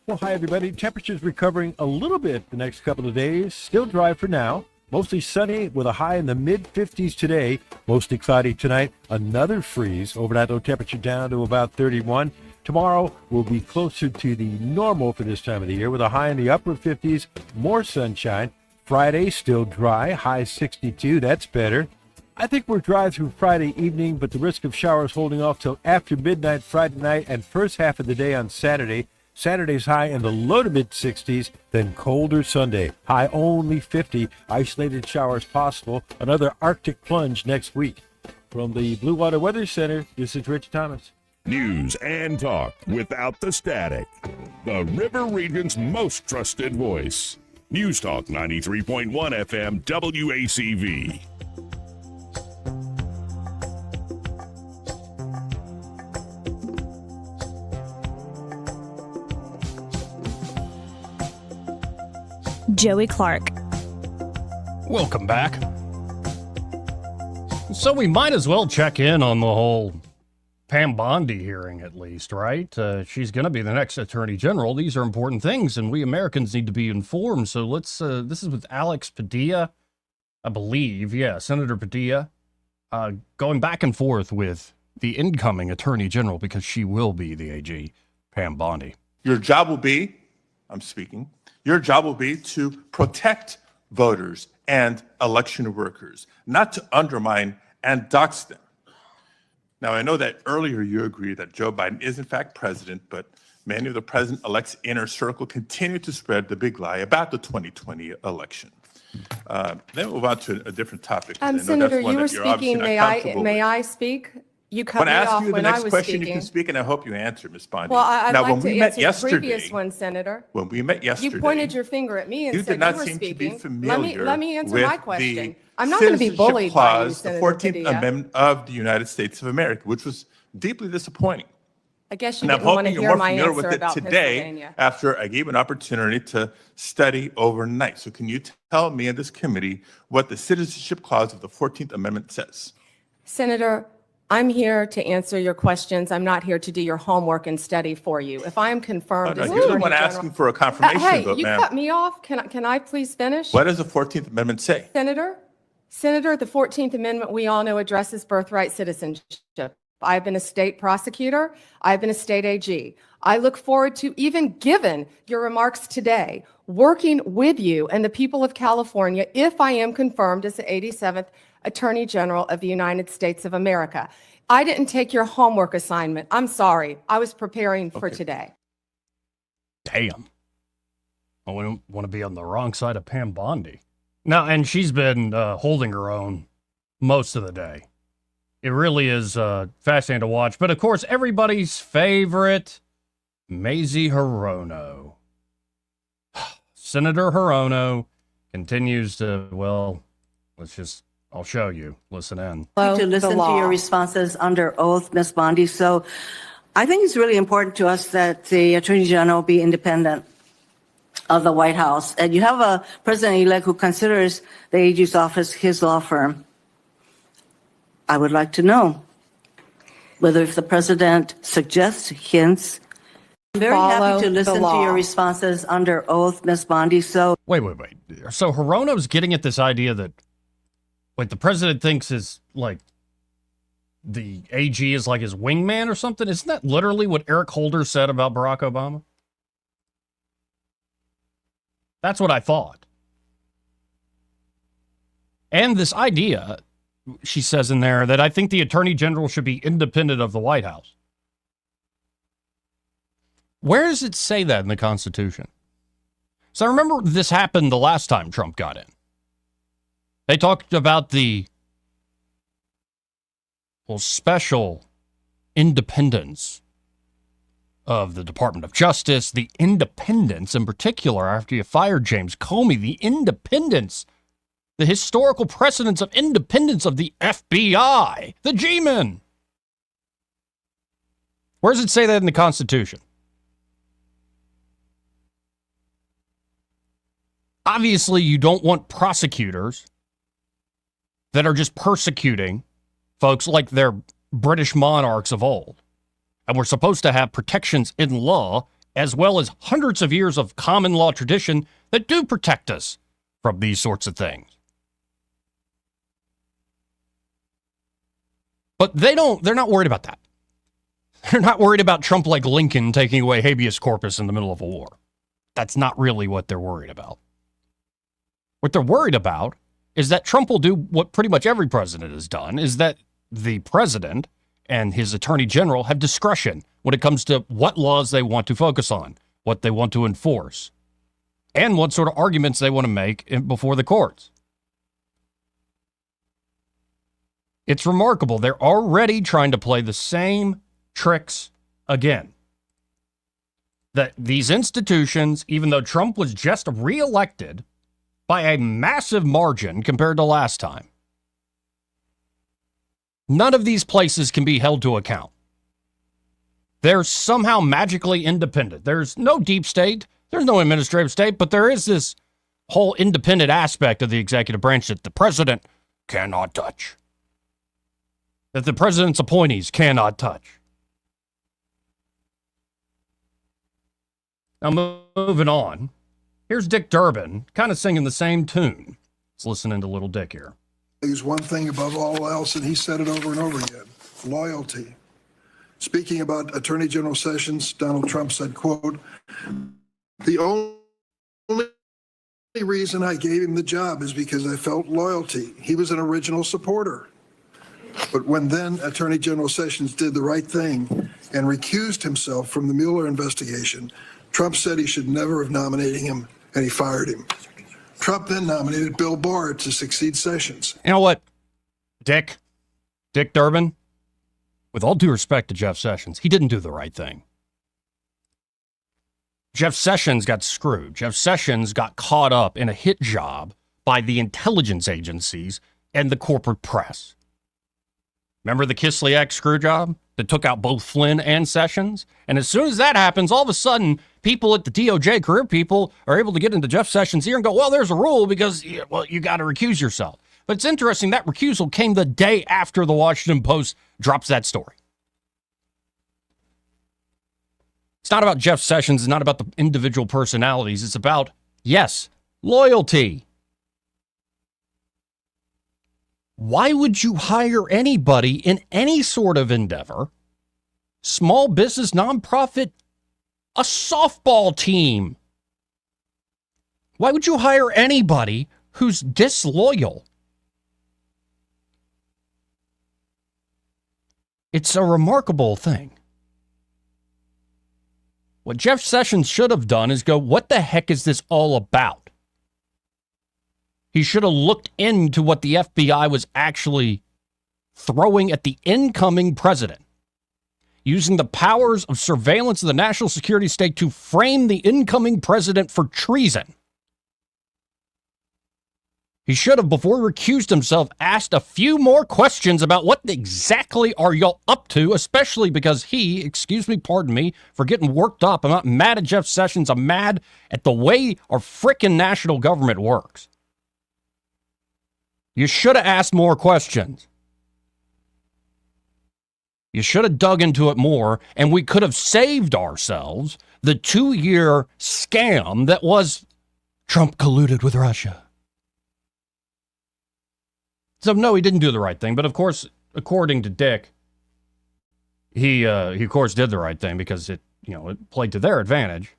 Well, hi, everybody. Temperatures recovering a little bit the next couple of days. Still dry for now. Mostly sunny with a high in the mid-50s today. Mostly cloudy tonight. Another freeze. Overnight low temperature down to about 31. Tomorrow will be closer to the normal for this time of the year with a high in the upper 50s. More sunshine. Friday still dry. High 62. That's better. I think we're dry through Friday evening, but the risk of showers holding off till after midnight Friday night and first half of the day on Saturday. Saturday's high in the low to mid-60s, then colder Sunday. High only 50. Isolated showers possible. Another Arctic plunge next week. From the Blue Water Weather Center, this is Rich Thomas. News and talk without the static. The River Region's most trusted voice. News Talk 93.1 FM WACV. Joey Clark. Welcome back. So we might as well check in on the whole Pam Bondi hearing at least, right? She's going to be the next Attorney General. These are important things, and we Americans need to be informed. So let's, this is with Alex Padilla, I believe. Yeah, Senator Padilla, going back and forth with the incoming Attorney General because she will be the AG, Pam Bondi. Your job will be, I'm speaking, your job will be to protect voters and election workers, not to undermine and dox them. Now, I know that earlier you agreed that Joe Biden is in fact president, but many of the president-elect's inner circle continue to spread the big lie about the 2020 election. Then we'll move on to a different topic. Senator, you were speaking. May I speak? You cut me off when I was speaking. When I ask you the next question, you can speak, and I hope you answer, Ms. Bondi. Well, I'd now, like when to we met answer yesterday, the previous one, Senator. When we met yesterday, You pointed your finger at me and you said did not you were seem speaking. to be familiar Let me answer with my question. the I'm not going to be Citizenship bullied by you, Clause, the Senator 14th Padilla. Amendment of the United States of America, which was deeply disappointing. I guess you And I'm didn't want to hoping hear you're more my familiar answer with it about today Pennsylvania. after I gave an opportunity to study overnight. So can you tell me and this committee what the Citizenship Clause of the 14th Amendment says? Senator, I'm here to answer your questions. I'm not here to do your homework and study for you. If I am confirmed as You're the Attorney one General- asking for a confirmation Hey, vote, you ma'am. cut me off. Can I please finish? What does the 14th Amendment say? Senator, the 14th Amendment, we all know, addresses birthright citizenship. I've been a state prosecutor. I've been a state AG. I look forward to, even given your remarks today, working with you and the people of California if I am confirmed as the 87th Attorney General of the United States of America. I didn't take your homework assignment. I'm sorry. I was preparing for today. Damn. I wouldn't want to be on the wrong side of Pam Bondi. Now, and she's been holding her own most of the day. It really is fascinating to watch. But, of course, everybody's favorite, Mazie Hirono. Senator Hirono continues to, well, I'll show you. Listen in. To listen to your responses under oath, Ms. Bondi. So I think it's really important to us that the Attorney General be independent of the White House. And you have a president-elect who considers the AG's office his law firm. I would like to know whether if the president suggests, hints. I'm very happy to listen to your responses under oath, Ms. Bondi. So Wait. So Hirono's getting at this idea that the president thinks is like the AG is like his wingman or something. Isn't that literally what Eric Holder said about Barack Obama? That's what I thought. And this idea, she says in there, that I think the Attorney General should be independent of the White House. Where does it say that in the Constitution? So I remember this happened the last time Trump got in. They talked about the special independence of the Department of Justice, the independence in particular after you fired James Comey, the independence, the historical precedence of independence of the FBI, the G-men. Where does it say that in the Constitution? Obviously, you don't want prosecutors that are just persecuting folks like they're British monarchs of old. And we're supposed to have protections in law, as well as hundreds of years of common law tradition that do protect us from these sorts of things. But they're not worried about that. They're not worried about Trump like Lincoln taking away habeas corpus in the middle of a war. That's not really what they're worried about. What they're worried about is that Trump will do what pretty much every president has done, is that the president and his attorney general have discretion when it comes to what laws they want to focus on, what they want to enforce, and what sort of arguments they want to make before the courts. It's remarkable. They're already trying to play the same tricks again. That these institutions, even though Trump was just reelected by a massive margin compared to last time, none of these places can be held to account. They're somehow magically independent. There's no deep state. There's no administrative state, but there is this whole independent aspect of the executive branch that the president cannot touch. That the president's appointees cannot touch. Now, moving on. Here's Dick Durbin, kind of singing the same tune. Let's listen into Little Dick here. There's one thing above all else, and he said it over and over again: loyalty. Speaking about Attorney General Sessions, Donald Trump said, quote, "The only reason I gave him the job is because I felt loyalty. He was an original supporter. But when then Attorney General Sessions did the right thing and recused himself from the Mueller investigation, Trump said he should never have nominated him, and he fired him. Trump then nominated Bill Barr to succeed Sessions." You know what, Dick Durbin, with all due respect to Jeff Sessions, he didn't do the right thing. Jeff Sessions got screwed. Jeff Sessions got caught up in a hit job by the intelligence agencies and the corporate press. Remember the Kislyak screw job that took out both Flynn and Sessions? And as soon as that happens, all of a sudden, people at the DOJ, career people, are able to get into Jeff Sessions' ear and go, well, there's a rule because, well, you got to recuse yourself. But it's interesting, that recusal came the day after the Washington Post drops that story. It's not about Jeff Sessions. It's not about the individual personalities. It's about, yes, loyalty. Why would you hire anybody in any sort of endeavor, small business, nonprofit, a softball team? Why would you hire anybody who's disloyal? It's a remarkable thing. What Jeff Sessions should have done is go, what the heck is this all about? He should have looked into what the FBI was actually throwing at the incoming president, using the powers of surveillance of the national security state to frame the incoming president for treason. He should have, before he recused himself, asked a few more questions about what exactly are y'all up to, especially because he, excuse me, pardon me, for getting worked up. I'm not mad at Jeff Sessions. I'm mad at the way our frickin' national government works. You should have asked more questions. You should have dug into it more, and we could have saved ourselves the 2-year scam that was Trump colluded with Russia. So, no, he didn't do the right thing. But, of course, according to Dick, he of course, did the right thing because it played to their advantage.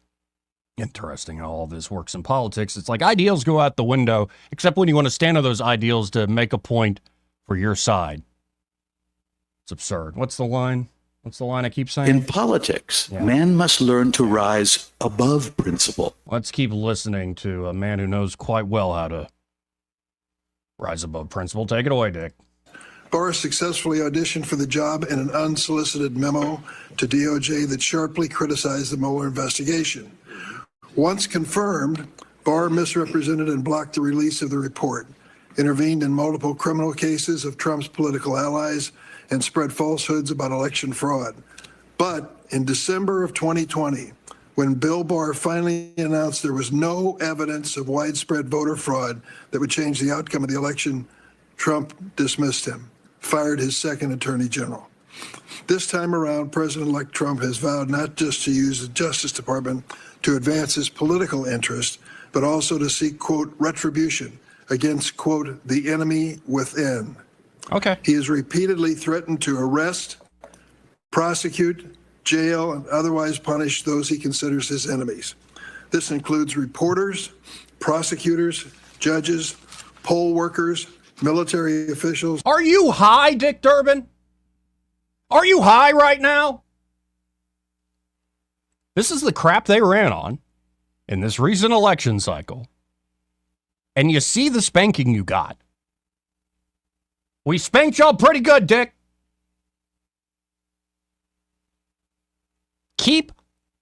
Interesting how all this works in politics. It's like ideals go out the window, except when you want to stand on those ideals to make a point for your side. It's absurd. What's the line? What's the line I keep saying? In politics, man must learn to rise above principle. Let's keep listening to a man who knows quite well how to rise above principle. Take it away, Dick. Barr successfully auditioned for the job in an unsolicited memo to DOJ that sharply criticized the Mueller investigation. Once confirmed, Barr misrepresented and blocked the release of the report, intervened in multiple criminal cases of Trump's political allies, and spread falsehoods about election fraud. But in December of 2020, when Bill Barr finally announced there was no evidence of widespread voter fraud that would change the outcome of the election, Trump dismissed him, fired his second attorney general. This time around, President-elect Trump has vowed not just to use the Justice Department to advance his political interest, but also to seek, quote, retribution against, quote, the enemy within. Okay. He has repeatedly threatened to arrest, prosecute, jail, and otherwise punish those he considers his enemies. This includes reporters, prosecutors, judges, poll workers, military officials. Are you high, Dick Durbin? Are you high right now? This is the crap they ran on in this recent election cycle. And you see the spanking you got. We spanked y'all pretty good, Dick. Keep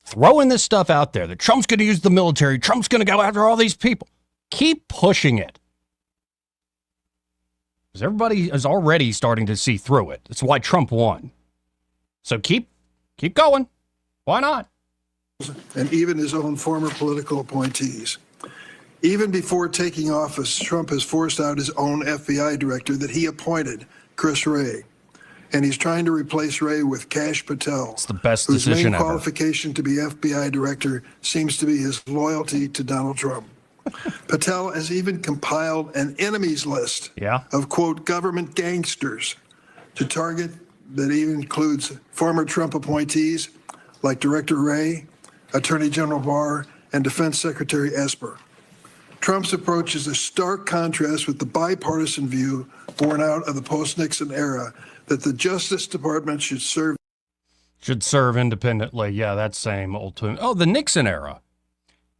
throwing this stuff out there that Trump's going to use the military. Trump's going to go after all these people. Keep pushing it. Because everybody is already starting to see through it. That's why Trump won. So keep going. Why not? And even his own former political appointees. Even before taking office, Trump has forced out his own FBI director that he appointed, Chris Wray. And he's trying to replace Wray with Kash Patel. It's the best whose decision main ever. qualification to be FBI director seems to be his loyalty to Donald Trump. Patel has even compiled an enemies list of, quote, government gangsters to target that even includes former Trump appointees like Director Wray, Attorney General Barr, and Defense Secretary Esper. Trump's approach is a stark contrast with the bipartisan view born out of the post-Nixon era that the Justice Department should serve independently. Yeah, that same old tune. Oh, the Nixon era.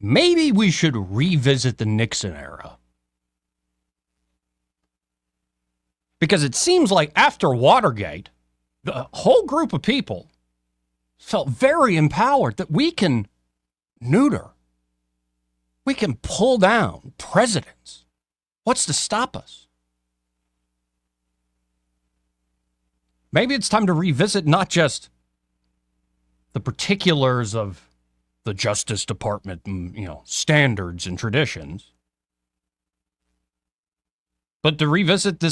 Maybe we should revisit the Nixon era. Because it seems like after Watergate, the whole group of people felt very empowered that we can neuter. We can pull down presidents. What's to stop us? Maybe it's time to revisit not just the particulars of the Justice Department and, standards and traditions, but to revisit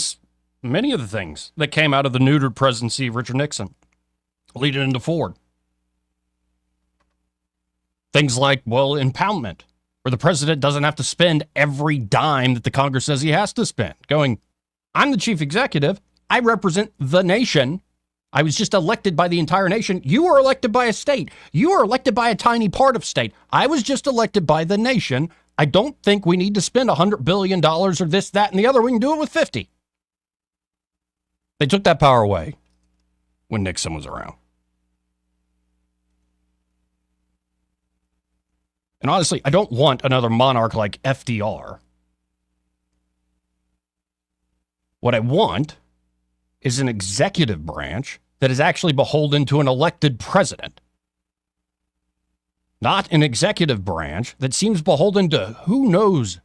many of the things that came out of the neutered presidency of Richard Nixon, leading into Ford. Things like, impoundment, where the president doesn't have to spend every dime that the Congress says he has to spend. Going, I'm the chief executive. I represent the nation. I was just elected by the entire nation. You were elected by a state. You were elected by a tiny part of state. I was just elected by the nation. I don't think we need to spend $100 billion or this, that, and the other. We can do it with 50. They took that power away when Nixon was around. And honestly, I don't want another monarch like FDR. What I want is an executive branch that is actually beholden to an elected president. Not an executive branch that seems beholden to who knows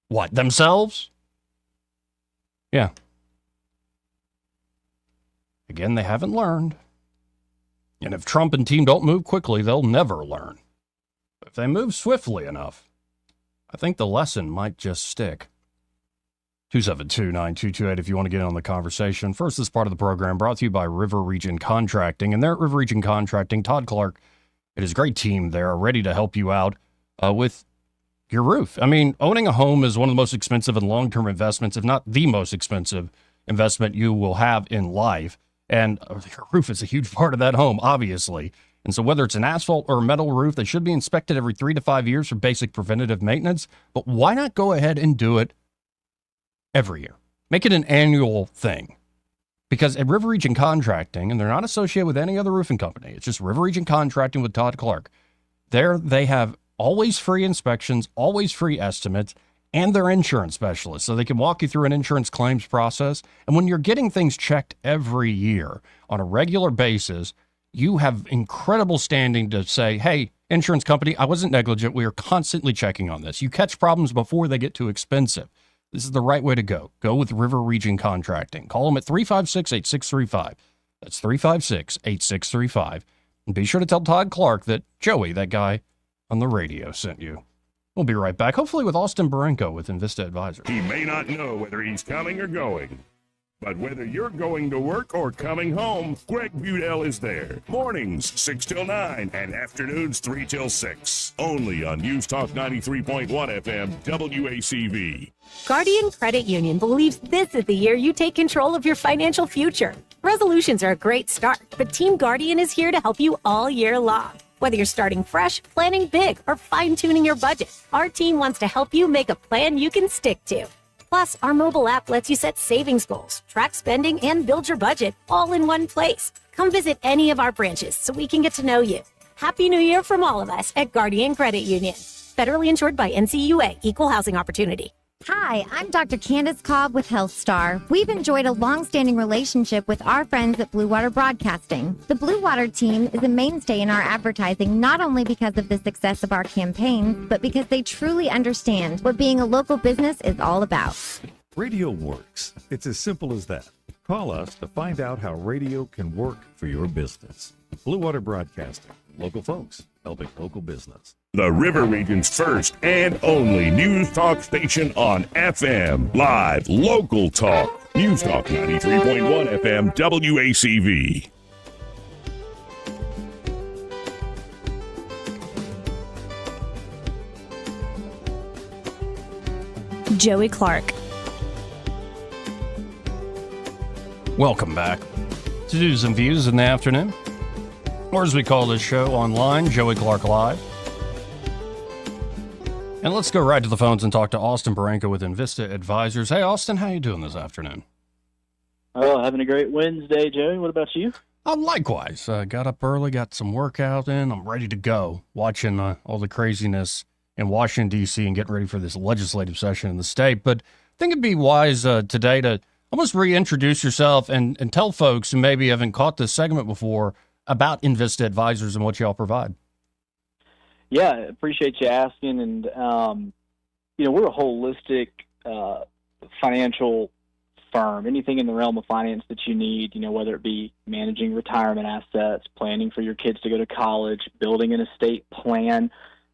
what, themselves? Yeah. Again, they haven't learned. And if Trump and team don't move quickly, they'll never learn. But if they move swiftly enough, I think the lesson might just stick. 272-9228 if you want to get in on the conversation. First, this part of the program brought to you by River Region Contracting. And there at River Region Contracting, Todd Clark and his great team there are ready to help you out with your roof. I mean, owning a home is one of the most expensive and long-term investments, if not the most expensive investment you will have in life. And your roof is a huge part of that home, obviously. And so whether it's an asphalt or a metal roof, they should be inspected every 3 to 5 years for basic preventative maintenance. But why not go ahead and do it every year? Make it an annual thing. Because at River Region Contracting, and they're not associated with any other roofing company, it's just River Region Contracting with Todd Clark. There they have always free inspections, always free estimates, and their insurance specialists, so they can walk you through an insurance claims process. And when you're getting things checked every year on a regular basis, you have incredible standing to say, hey, insurance company, I wasn't negligent. We are constantly checking on this. You catch problems before they get too expensive. This is the right way to go. Go with River Region Contracting. Call them at 356-8635. That's 356-8635. And be sure to tell Todd Clark that Joey, that guy on the radio, sent you. We'll be right back, hopefully with Austin Barenko with Invista Advisors. He may not know whether he's coming or going, but whether you're going to work or coming home, Greg Budell is there. Mornings 6 till 9 and afternoons 3 till 6. Only on News Talk 93.1 FM WACV. Guardian Credit Union believes this is the year you take control of your financial future. Resolutions are a great start, but Team Guardian is here to help you all year long. Whether you're starting fresh, planning big, or fine-tuning your budget, our team wants to help you make a plan you can stick to. Plus, our mobile app lets you set savings goals, track spending, and build your budget all in one place. Come visit any of our branches so we can get to know you. Happy New Year from all of us at Guardian Credit Union. Federally insured by NCUA, Equal Housing Opportunity. Hi, I'm Dr. Candace Cobb with HealthStar. We've enjoyed a long-standing relationship with our friends at Blue Water Broadcasting. The Blue Water team is a mainstay in our advertising, not only because of the success of our campaigns, but because they truly understand what being a local business is all about. Radio works. It's as simple as that. Call us to find out how radio can work for your business. Blue Water Broadcasting. Local folks helping local business. The River Region's first and only news talk station on FM. Live, local talk. News Talk 93.1 FM WACV. Joey Clark. Welcome back to News and Views in the afternoon, or as we call this show online, Joey Clark Live. And let's go right to the phones and talk to Austin Barenko with Invista Advisors. Hey, Austin, how you doing this afternoon? Oh, having a great Wednesday, Joey. What about you? Likewise. Got up early, got some workout in. I'm ready to go, watching all the craziness in Washington, D.C. and getting ready for this legislative session in the state. But I think it'd be wise today to almost reintroduce yourself and tell folks who maybe haven't caught this segment before about Invista Advisors and what y'all provide. Yeah, appreciate you asking. And, we're a holistic financial firm. Anything in the realm of finance that you need, whether it be managing retirement assets, planning for your kids to go to college, building an estate plan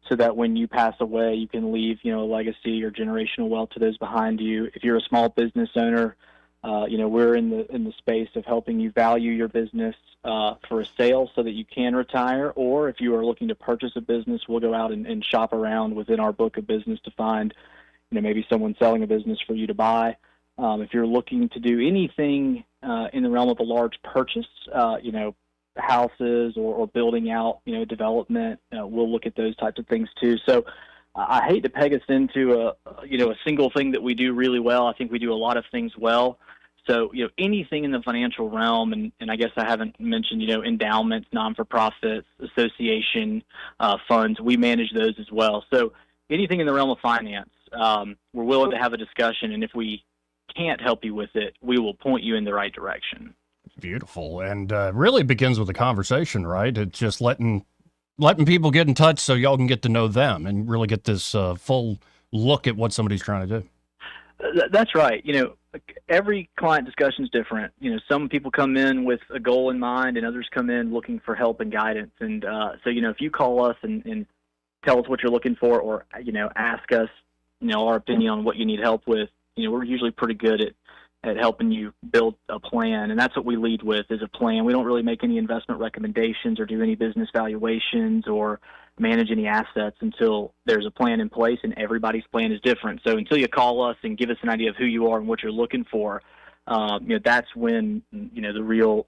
so that when you pass away, you can leave, a legacy or generational wealth to those behind you. If you're a small business owner, we're in the space of helping you value your business for a sale so that you can retire. Or if you are looking to purchase a business, we'll go out and shop around within our book of business to find, maybe someone selling a business for you to buy. If you're looking to do anything in the realm of a large purchase, houses or building out, development, we'll look at those types of things too. So I hate to peg us into a single thing that we do really well. I think we do a lot of things well. So, anything in the financial realm, and I guess I haven't mentioned, endowments, non-for-profits, association funds, we manage those as well. So anything in the realm of finance, we're willing to have a discussion, and if we can't help you with it, we will point you in the right direction. Beautiful. And really begins with a conversation, right? It's just letting people get in touch so y'all can get to know them and really get this full look at what somebody's trying to do. That's right. Every client discussion is different. Some people come in with a goal in mind, and others come in looking for help and guidance. And so, if you call us and tell us what you're looking for, or ask us, our opinion on what you need help with, we're usually pretty good at helping you build a plan, and that's what we lead with, is a plan. We don't really make any investment recommendations or do any business valuations or manage any assets until there's a plan in place, and everybody's plan is different. So until you call us and give us an idea of who you are and what you're looking for, that's when the real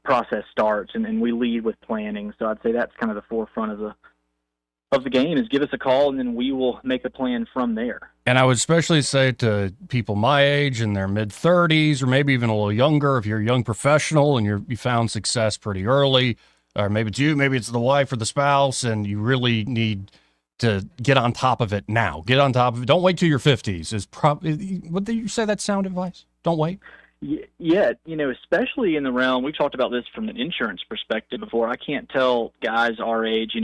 process starts, and we lead with planning. So I'd say that's kind of the forefront of the game, is give us a call, and then we will make a plan from there. And I would especially say to people my age, in their mid-30s, or maybe even a little younger, if you're a young professional and you found success pretty early, or maybe it's you, maybe it's the wife or the spouse, and you really need to get on top of it now. Get on top of it. Don't wait till your 50s. Is probably, what did you say, that sound advice? Don't wait. Yeah, especially in the realm, we've talked about this from an insurance perspective before. I can't tell guys our age,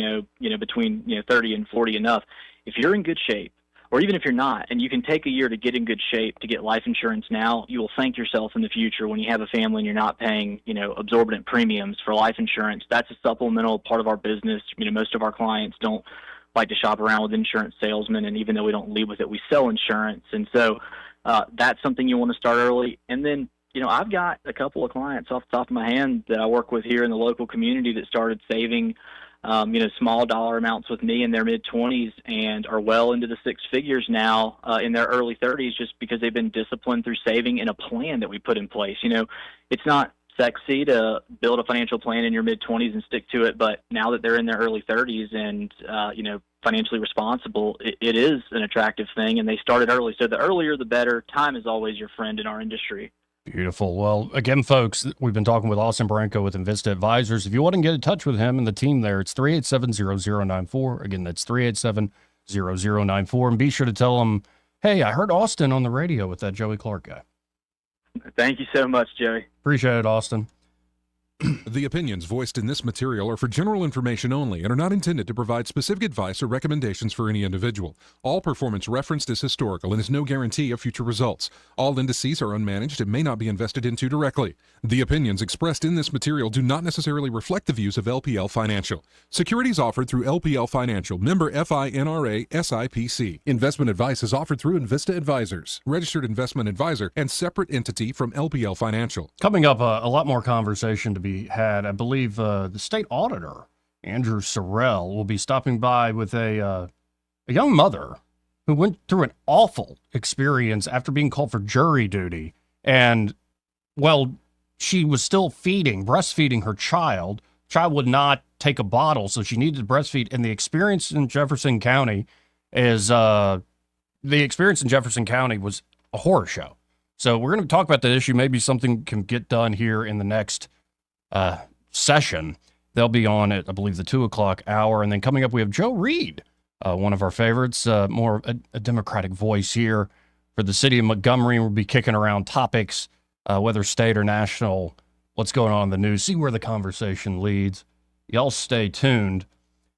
between 30 and 40 enough. If you're in good shape, or even if you're not, and you can take a year to get in good shape to get life insurance now, you will thank yourself in the future when you have a family and you're not paying, exorbitant premiums for life insurance. That's a supplemental part of our business. Most of our clients don't like to shop around with insurance salesmen, and even though we don't lead with it, we sell insurance. And so that's something you want to start early. And then, I've got a couple of clients off the top of my hand that I work with here in the local community that started saving small dollar amounts with me in their mid-20s and are well into the six figures now in their early 30s, just because they've been disciplined through saving in a plan that we put in place. It's not sexy to build a financial plan in your mid-20s and stick to it, but now that they're in their early 30s and, financially responsible, it is an attractive thing, and they started early. So the earlier, the better. Time is always your friend in our industry. Beautiful. Well, again, folks, we've been talking with Austin Branco with Invista Advisors. If you want to get in touch with him and the team there, it's 387-0094. Again, that's 387-0094. And be sure to tell them, hey, I heard Austin on the radio with that Joey Clark guy. Thank you so much, Joey. Appreciate it, Austin. The opinions voiced in this material are for general information only and are not intended to provide specific advice or recommendations for any individual. All performance referenced is historical and is no guarantee of future results. All indices are unmanaged and may not be invested into directly. The opinions expressed in this material do not necessarily reflect the views of LPL Financial. Securities offered through LPL Financial, member FINRA SIPC. Investment advice is offered through Invista Advisors, registered investment advisor and separate entity from LPL Financial. Coming up, a lot more conversation to be had. I believe the state auditor, Andrew Sorrell, will be stopping by with a young mother who went through an awful experience after being called for jury duty. And, well, she was still breastfeeding her child. Child would not take a bottle, so she needed to breastfeed. And the experience in Jefferson County was a horror show. So we're going to talk about that issue. Maybe something can get done here in the next session. They'll be on at, I believe, the 2:00 hour. And then coming up, we have Joe Reed, one of our favorites, more a Democratic voice here for the city of Montgomery. We'll be kicking around topics, whether state or national, what's going on in the news, see where the conversation leads. Y'all stay tuned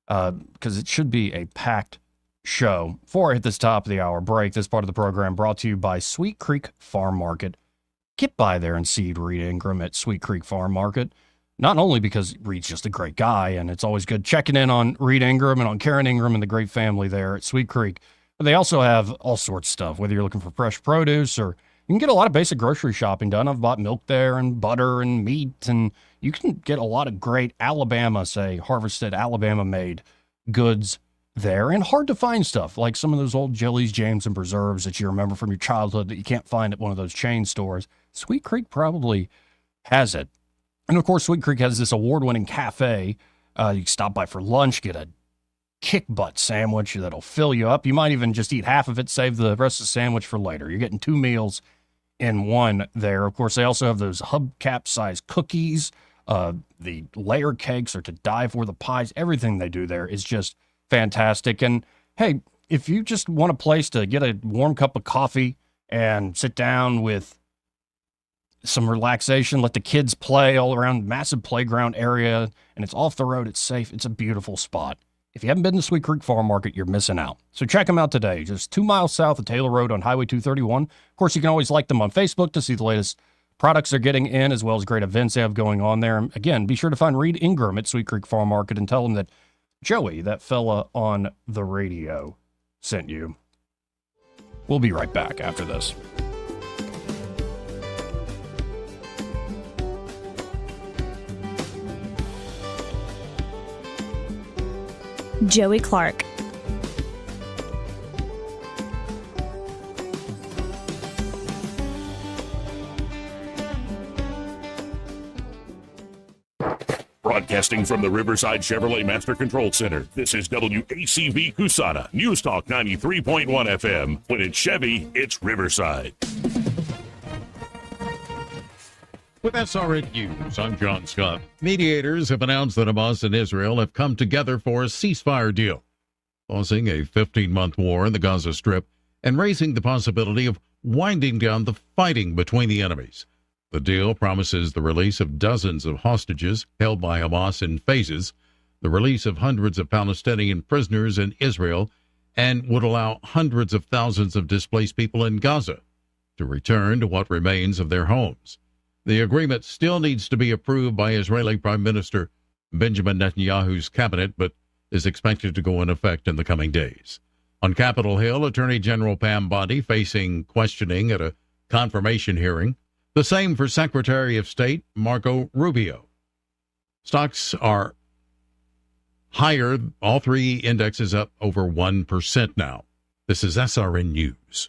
because it should be a packed show. Before I hit this top of the hour break, this part of the program brought to you by Sweet Creek Farm Market. Get by there and see Reed Ingram at Sweet Creek Farm Market. Not only because Reed's just a great guy, and it's always good checking in on Reed Ingram and on Karen Ingram and the great family there at Sweet Creek. But they also have all sorts of stuff, whether you're looking for fresh produce or you can get a lot of basic grocery shopping done. I've bought milk there and butter and meat, and you can get a lot of great harvested Alabama-made goods there, and hard to find stuff like some of those old jellies, jams, and preserves that you remember from your childhood that you can't find at one of those chain stores. Sweet Creek probably has it. And of course, Sweet Creek has this award-winning cafe. You can stop by for lunch, get a kick butt sandwich that'll fill you up. You might even just eat half of it, save the rest of the sandwich for later. You're getting 2 meals in one there. Of course, they also have those hubcap-sized cookies. The layer cakes are to die for. The pies, everything they do there is just fantastic. And hey, if you just want a place to get a warm cup of coffee and sit down with some relaxation, let the kids play all around, massive playground area, and it's off the road, it's safe, it's a beautiful spot. If you haven't been to Sweet Creek Farm Market, you're missing out. So check them out today, just 2 miles south of Taylor Road on Highway 231. Of course, you can always like them on Facebook to see the latest products they're getting in, as well as great events they have going on there. And again, be sure to find Reed Ingram at Sweet Creek Farm Market and tell him that Joey, that fella on the radio, sent you. We'll be right back after this. Joey Clark. Broadcasting from the Riverside Chevrolet Master Control Center, this is WACV Cusana, News Talk 93.1 FM. When it's Chevy, it's Riverside. With SRN News, I'm John Scott. Mediators have announced that Hamas and Israel have come together for a ceasefire deal, pausing a 15-month war in the Gaza Strip and raising the possibility of winding down the fighting between the enemies. The deal promises the release of dozens of hostages held by Hamas in phases, the release of hundreds of Palestinian prisoners in Israel, and would allow hundreds of thousands of displaced people in Gaza to return to what remains of their homes. The agreement still needs to be approved by Israeli Prime Minister Benjamin Netanyahu's cabinet, but is expected to go in effect in the coming days. On Capitol Hill, Attorney General Pam Bondi facing questioning at a confirmation hearing. The same for Secretary of State Marco Rubio. Stocks are higher, all three indexes up over 1% now. This is SRN News.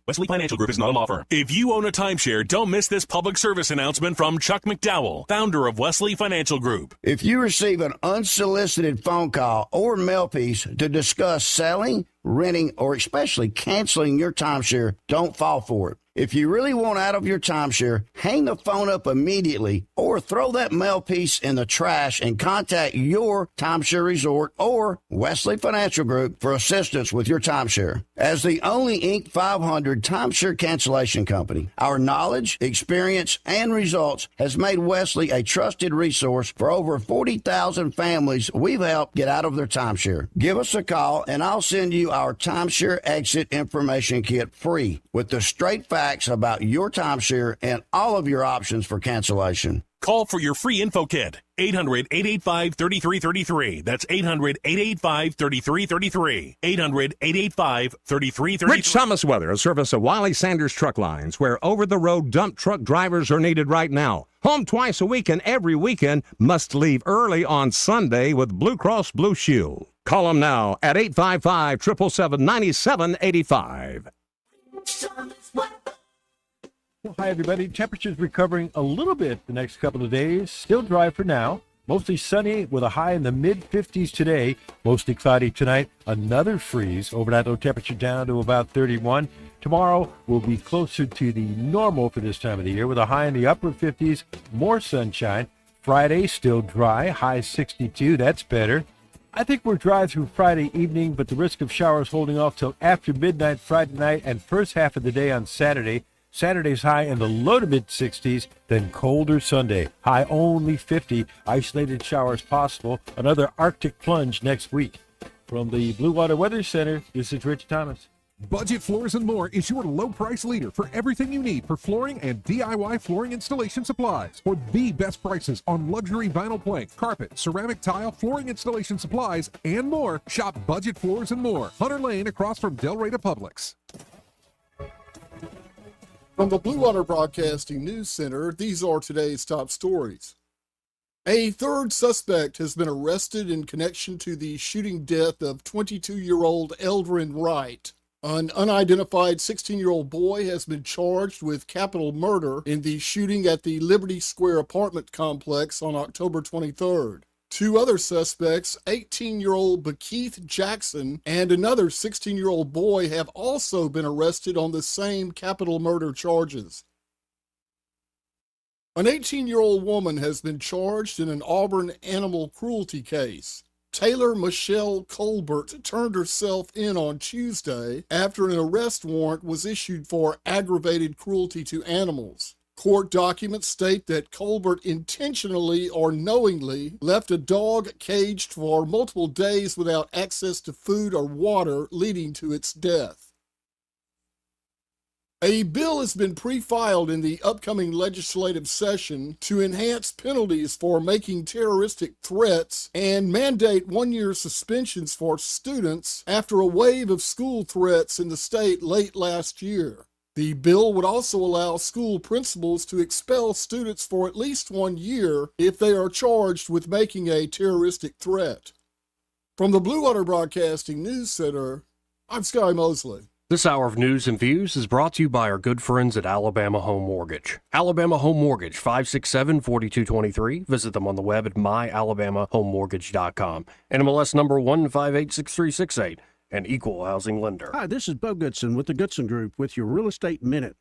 Wesley Financial Group is not a law firm. If you own a timeshare, don't miss this public service announcement from Chuck McDowell, founder of Wesley Financial Group. If you receive an unsolicited phone call or mail piece to discuss selling, renting, or especially canceling your timeshare, don't fall for it. If you really want out of your timeshare, hang the phone up immediately or throw that mail piece in the trash and contact your timeshare resort or Wesley Financial Group for assistance with your timeshare. As the only Inc. 500 timeshare cancellation company, our knowledge, experience, and results has made Wesley a trusted resource for over 40,000 families we've helped get out of their timeshare. Give us a call and I'll send you our timeshare exit information kit free with the straight facts about your timeshare and all of your options for cancellation. Call for your free info kit. 800-885-3333. That's 800-885-3333. 800-885-3333. Rich Thomas Weather, a service of Wiley Sanders Truck Lines, where over-the-road dump truck drivers are needed right now. Home twice a week and every weekend, must leave early on Sunday with Blue Cross Blue Shield. Call them now at 855-777-9785. Well, hi, everybody. Temperatures recovering a little bit the next couple of days. Still dry for now. Mostly sunny with a high in the mid-50s today. Mostly cloudy tonight. Another freeze. Overnight low temperature down to about 31. Tomorrow will be closer to the normal for this time of the year with a high in the upper 50s. More sunshine. Friday still dry. High 62. That's better. I think we're dry through Friday evening, but the risk of showers holding off till after midnight Friday night and first half of the day on Saturday. Saturday's high in the low to mid-60s, then colder Sunday. High only 50. Isolated showers possible. Another Arctic plunge next week. From the Blue Water Weather Center, this is Rich Thomas. Budget Floors and More is your low price leader for everything you need for flooring and DIY flooring installation supplies. For the best prices on luxury vinyl plank, carpet, ceramic tile, flooring installation supplies, and more, shop Budget Floors and More, Hunter Lane across from Del Rey to Publix. From the Blue Water Broadcasting News Center, these are today's top stories. A third suspect has been arrested in connection to the shooting death of 22-year-old Eldrin Wright. An unidentified 16-year-old boy has been charged with capital murder in the shooting at the Liberty Square apartment complex on October 23rd. Two other suspects, 18-year-old Bekeith Jackson and another 16-year-old boy, have also been arrested on the same capital murder charges. An 18-year-old woman has been charged in an Auburn animal cruelty case. Taylor Michelle Colbert turned herself in on Tuesday after an arrest warrant was issued for aggravated cruelty to animals. Court documents state that Colbert intentionally or knowingly left a dog caged for multiple days without access to food or water, leading to its death. A bill has been pre-filed in the upcoming legislative session to enhance penalties for making terroristic threats and mandate one-year suspensions for students after a wave of school threats in the state late last year. The bill would also allow school principals to expel students for at least 1 year if they are charged with making a terroristic threat. From the Blue Water Broadcasting News Center, I'm Sky Mosley. This hour of news and views is brought to you by our good friends at Alabama Home Mortgage. Alabama Home Mortgage, 567-4223. Visit them on the web at myalabamahomemortgage.com. NMLS number 1586368, an equal housing lender. Hi, this is Bo Goodson with the Goodson Group with your Real Estate Minute.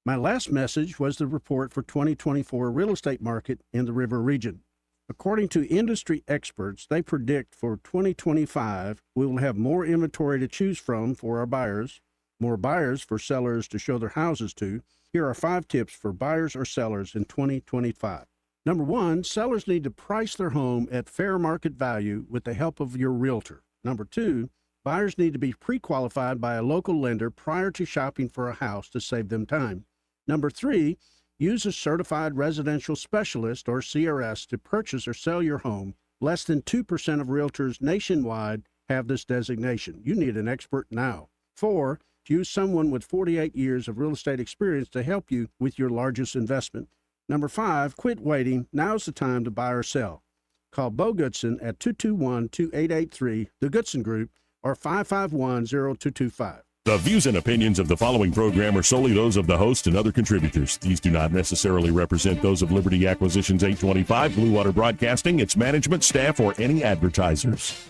My last message was the report for 2024 real estate market in the River region. According to industry experts, they predict for 2025 we will have more inventory to choose from for our buyers, more buyers for sellers to show their houses to. Here are 5 tips for buyers or sellers in 2025. Number 1, sellers need to price their home at fair market value with the help of your realtor. Number 2, buyers need to be pre-qualified by a local lender prior to shopping for a house to save them time. Number 3, use a certified residential specialist or CRS to purchase or sell your home. Less than 2% of realtors nationwide have this designation. You need an expert now. 4, use someone with 48 years of real estate experience to help you with your largest investment. Number 5, quit waiting. Now's the time to buy or sell. Call Bo Goodson at 221-2883, the Goodson Group, or 551-0225. The views and opinions of the following program are solely those of the host and other contributors. These do not necessarily represent those of Liberty Acquisitions 825, Blue Water Broadcasting, its management, staff, or any advertisers.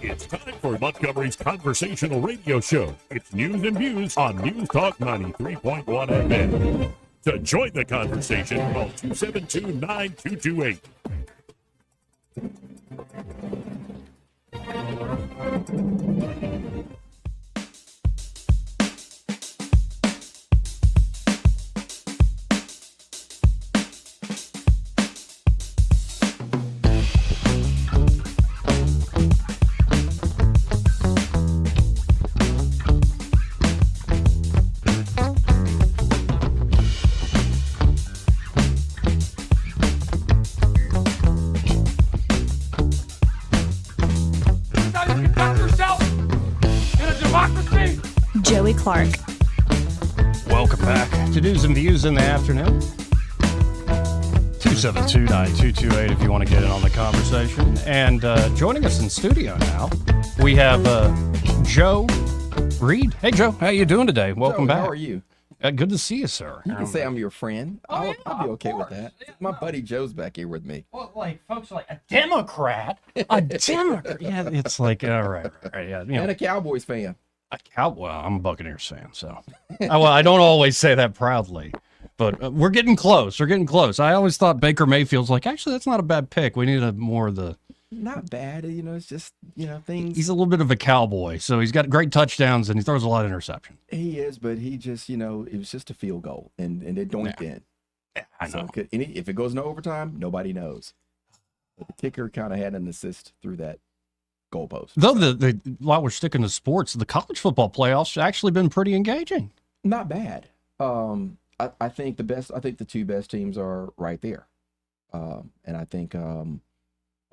It's time for Montgomery's conversational radio show. It's news and views on News Talk 93.1 FM. To join the conversation, call 272-9228. Joey Clark. Welcome back to News and Views in the afternoon. 272-9228 if you want to get in on the conversation. And joining us in studio now, we have Joe Reed. Hey, Joe. How you doing today? Welcome back. How are you? Good to see you, sir. You can say I'm your friend. I'll be okay with that. My buddy Joe's back here with me. Well, like, folks are like, a Democrat? A Democrat? Yeah, it's like, all right. Yeah, you know. And a Cowboys fan. Well, I'm a Buccaneers fan, so. Well, I don't always say that proudly, but we're getting close. We're getting close. I always thought Baker Mayfield's like, actually, that's not a bad pick. We need more of the. Not bad, it's just, things. He's a little bit of a cowboy, so he's got great touchdowns and he throws a lot of interception. He is, but he just, it was just a field goal, and it doinked in. Yeah, I know. So, if it goes into overtime, nobody knows. But the kicker kind of had an assist through that goalpost. Though while we're sticking to sports, the college football playoffs have actually been pretty engaging. Not bad. I think the 2 best teams are right there, and I think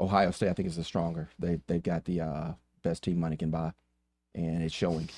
Ohio State, I think, is the stronger. They've got the best team money can buy, and it's showing.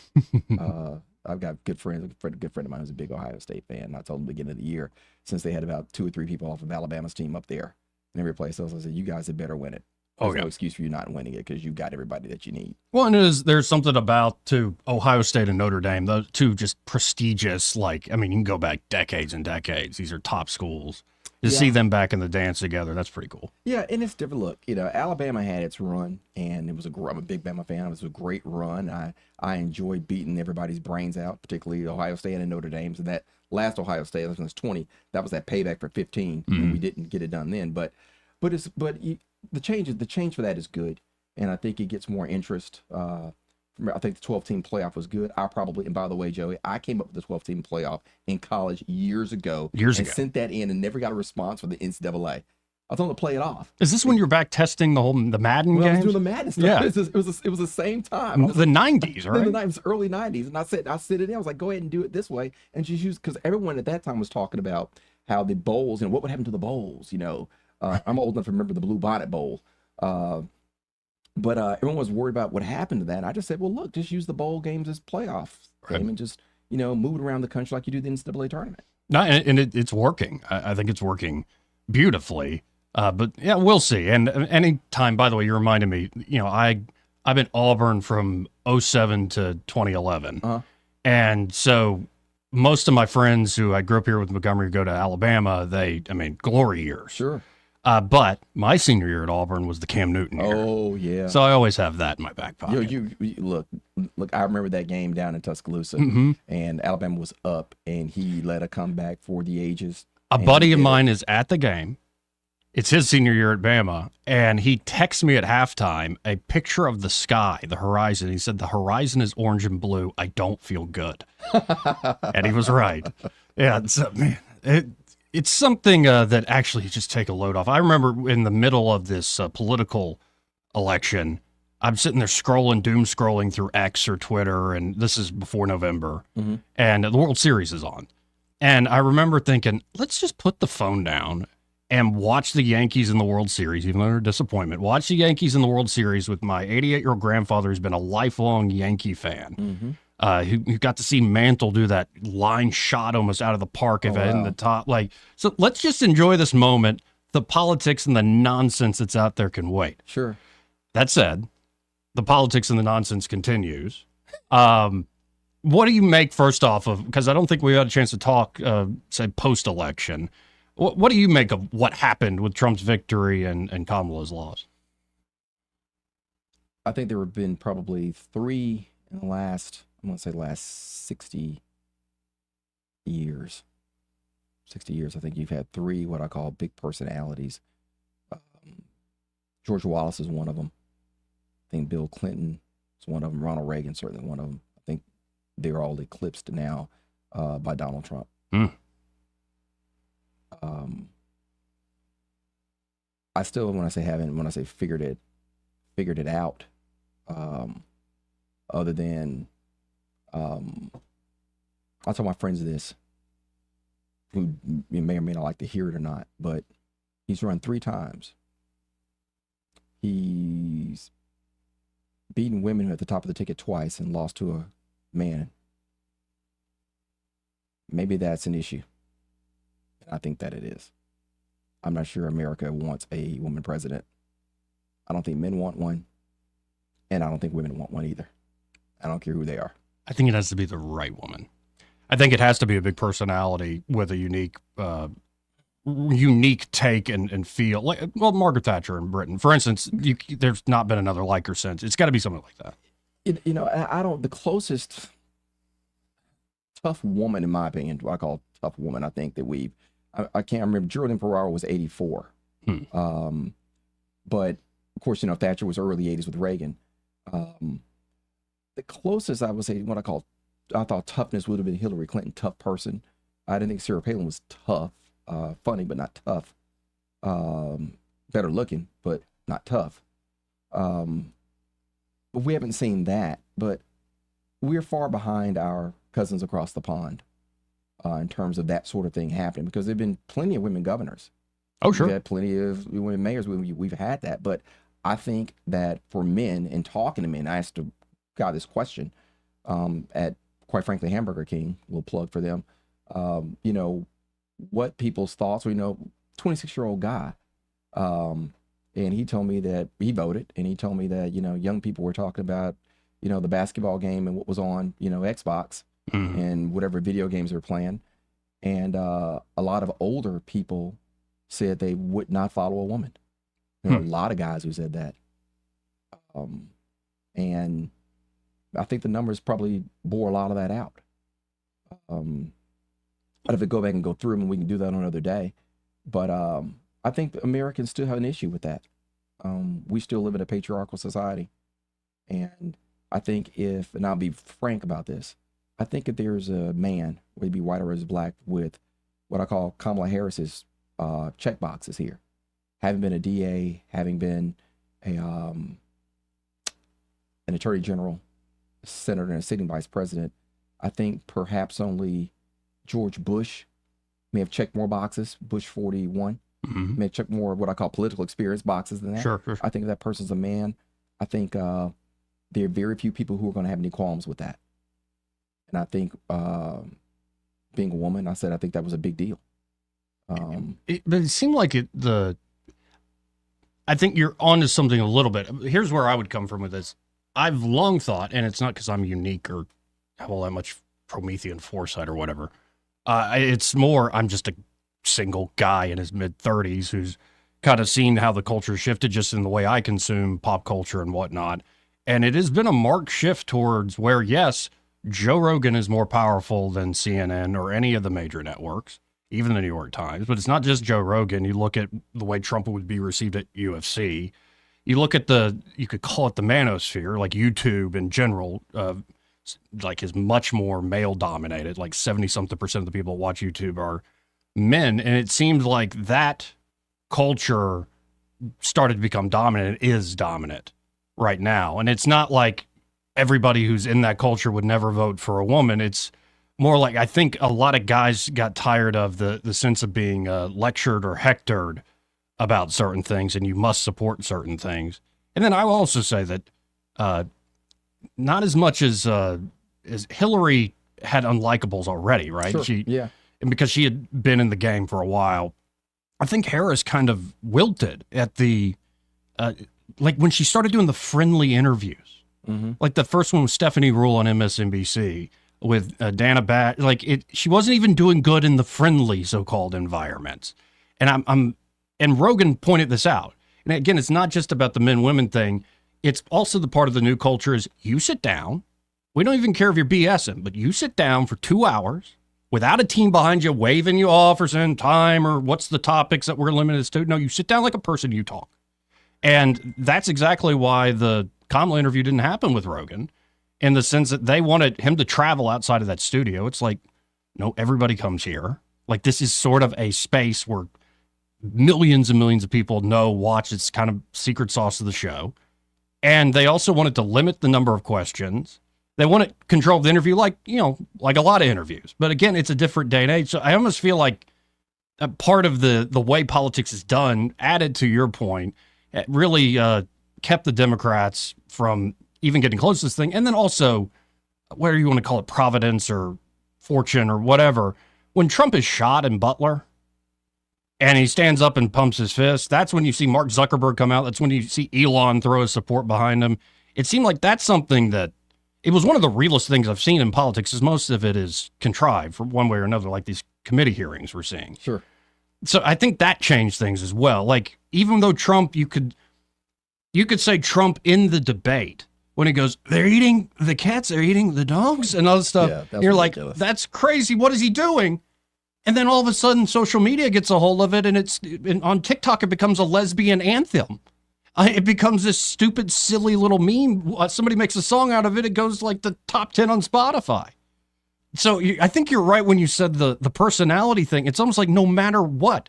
I've got good friends, a good friend of mine who's a big Ohio State fan. And I told him at the beginning of the year, since they had about 2 or 3 people off of Alabama's team up there and every place else, I said, you guys had better win it. There's no excuse for you not winning it because you've got everybody that you need. Well, and there's something about to Ohio State and Notre Dame, those two just prestigious, like, I mean, you can go back decades and decades. These are top schools. To see them back in the dance together, that's pretty cool. Yeah, and it's different. Look, Alabama had its run, and it was I'm a big Bama fan. It was a great run. I enjoyed beating everybody's brains out, particularly Ohio State and Notre Dame's. And that last Ohio State, that was 20. That was that payback for 15, and we didn't get it done then. But the change for that is good, and I think it gets more interest. I think the 12-team playoff was good. And by the way, Joey, I came up with the 12-team playoff in college years ago. Sent that in and never got a response from the NCAA. I told them to play it off. Is this when you're back testing the Madden games? I was doing the Madden stuff. Yeah. It was the same time. The 90s, right? It was early 90s. And I said it in. I was like, go ahead and do it this way. And just use, because everyone at that time was talking about how the bowls, what would happen to the bowls, I'm old enough to remember the Blue Bonnet Bowl. But everyone was worried about what happened to that. And I just said, well, look, just use the bowl games as playoff game and just, move it around the country like you do the NCAA tournament. No, and it's working. I think it's working beautifully. But yeah, we'll see. And anytime, by the way, you reminded me, I've been Auburn from 2007 to 2011. And so most of my friends who I grew up here with Montgomery go to Alabama, glory years. Sure. But my senior year at Auburn was the Cam Newton year. Oh, yeah. So I always have that in my back pocket. You look, I remember that game down in Tuscaloosa, and Alabama was up, and he led a comeback for the ages. A buddy of mine is at the game. It's his senior year at Bama, and he texts me at halftime a picture of the sky, the horizon. He said, the horizon is orange and blue. I don't feel good. And he was right. Yeah, it's something that actually just take a load off. I remember in the middle of this political election, I'm sitting there doom scrolling through X or Twitter, and this is before November, and the World Series is on. And I remember thinking, let's just put the phone down and watch the Yankees in the World Series, even though they're a disappointment. Watch the Yankees in the World Series with my 88-year-old grandfather who's been a lifelong Yankee fan. Who got to see Mantle do that line shot almost out of the park in the top. So let's just enjoy this moment. The politics and the nonsense that's out there can wait. Sure. That said, the politics and the nonsense continues. What do you make first off of, because I don't think we had a chance to talk, say, post-election. What do you make of what happened with Trump's victory and Kamala's loss? I think there have been probably 3 in the last 60 years. 60 years, I think you've had 3 what I call big personalities. George Wallace is one of them. I think Bill Clinton is one of them. Ronald Reagan certainly one of them. I think they're all eclipsed now by Donald Trump. I still, when I say figured it out, other than I'll tell my friends this, who may or may not like to hear it or not, but he's run 3 times. He's beaten women who are at the top of the ticket twice and lost to a man. Maybe that's an issue. I think that it is. I'm not sure America wants a woman president. I don't think men want one, and I don't think women want one either. I don't care who they are. I think it has to be the right woman. I think it has to be a big personality with a unique take and feel. Like, well, Margaret Thatcher in Britain, for instance, there's not been another like her since. It's got to be something like that. The closest tough woman, in my opinion, what I call tough woman, I think that I can't remember. Geraldine Ferraro was 84. But of course, Thatcher was early 80s with Reagan. The closest I would say, I thought toughness would have been Hillary Clinton, tough person. I didn't think Sarah Palin was tough, funny, but not tough. Better looking, but not tough. But we haven't seen that, but we're far behind our cousins across the pond in terms of that sort of thing happening, because there have been plenty of women governors. Oh, sure. We've had plenty of women mayors. We've had that. But I think that for men, and talking to men, I asked God this question at quite frankly, Hamburger King, will plug for them. You know, what people's thoughts were, 26-year-old guy. And he told me that he voted, and he told me that, young people were talking about, the basketball game and what was on, Xbox and whatever video games they're playing. And a lot of older people said they would not follow a woman. There are a lot of guys who said that. And I think the numbers probably bore a lot of that out. I'd have to go back and go through them, and we can do that on another day. But I think Americans still have an issue with that. We still live in a patriarchal society. And I think and I'll be frank about this, I think if there's a man, whether he be white or is black, with what I call Kamala Harris's check boxes here, having been a DA, having been an attorney general, a senator, and a sitting vice president, I think perhaps only George Bush may have checked more boxes, Bush 41, may have checked more what I call political experience boxes than that. Sure. I think if that person's a man, I think there are very few people who are going to have any qualms with that. And I think being a woman, I think that was a big deal. But it seemed like I think you're onto something a little bit. Here's where I would come from with this. I've long thought, and it's not because I'm unique or have all that much Promethean foresight or whatever. It's more, I'm just a single guy in his mid-30s who's kind of seen how the culture shifted just in the way I consume pop culture and whatnot. And it has been a marked shift towards where, yes, Joe Rogan is more powerful than CNN or any of the major networks, even the New York Times. But it's not just Joe Rogan. You look at the way Trump would be received at UFC. You look at you could call it the manosphere, like YouTube in general, like is much more male dominated. Like 70-something% of the people that watch YouTube are men. And it seems like that culture started to become dominant, is dominant right now. And it's not like everybody who's in that culture would never vote for a woman. It's more like, I think a lot of guys got tired of the sense of being lectured or hectored about certain things, and you must support certain things. And then I will also say that not as much as Hillary had unlikables already, right? Sure. And because she had been in the game for a while, I think Harris kind of wilted at the like when she started doing the friendly interviews. Like the first one was Stephanie Rule on MSNBC with Dana Bash. She wasn't even doing good in the friendly so-called environments. And and Rogan pointed this out. And again, it's not just about the men-women thing. It's also the part of the new culture is you sit down. We don't even care if you're BSing, but you sit down for 2 hours without a team behind you waving you off or saying time or what's the topics that we're limited to. No, you sit down like a person, you talk. And that's exactly why the Kamala interview didn't happen with Rogan, in the sense that they wanted him to travel outside of that studio. It's like, no, everybody comes here. Like, this is sort of a space where millions and millions of people watch. It's kind of secret sauce of the show. And they also wanted to limit the number of questions. They want to control the interview like a lot of interviews. But again, it's a different day and age. So I almost feel like a part of the way politics is done, added to your point, it really kept the Democrats from even getting close to this thing. And then also, whether you want to call it providence or fortune or whatever, when Trump is shot in Butler and he stands up and pumps his fist, that's when you see Mark Zuckerberg come out. That's when you see Elon throw his support behind him. It seemed like that's something that, it was one of the realest things I've seen in politics, is most of it is contrived for one way or another, like these committee hearings we're seeing. Sure. So I think that changed things as well. Like, even though Trump, you could say Trump in the debate when he goes, the cats are eating the dogs and all this stuff. Yeah, you're ridiculous. Like, that's crazy. What is he doing? And then all of a sudden social media gets a hold of it, and on TikTok, it becomes a lesbian anthem. It becomes this stupid, silly little meme. Somebody makes a song out of it. It goes like the top 10 on Spotify. So I think you're right when you said the personality thing. It's almost like no matter what,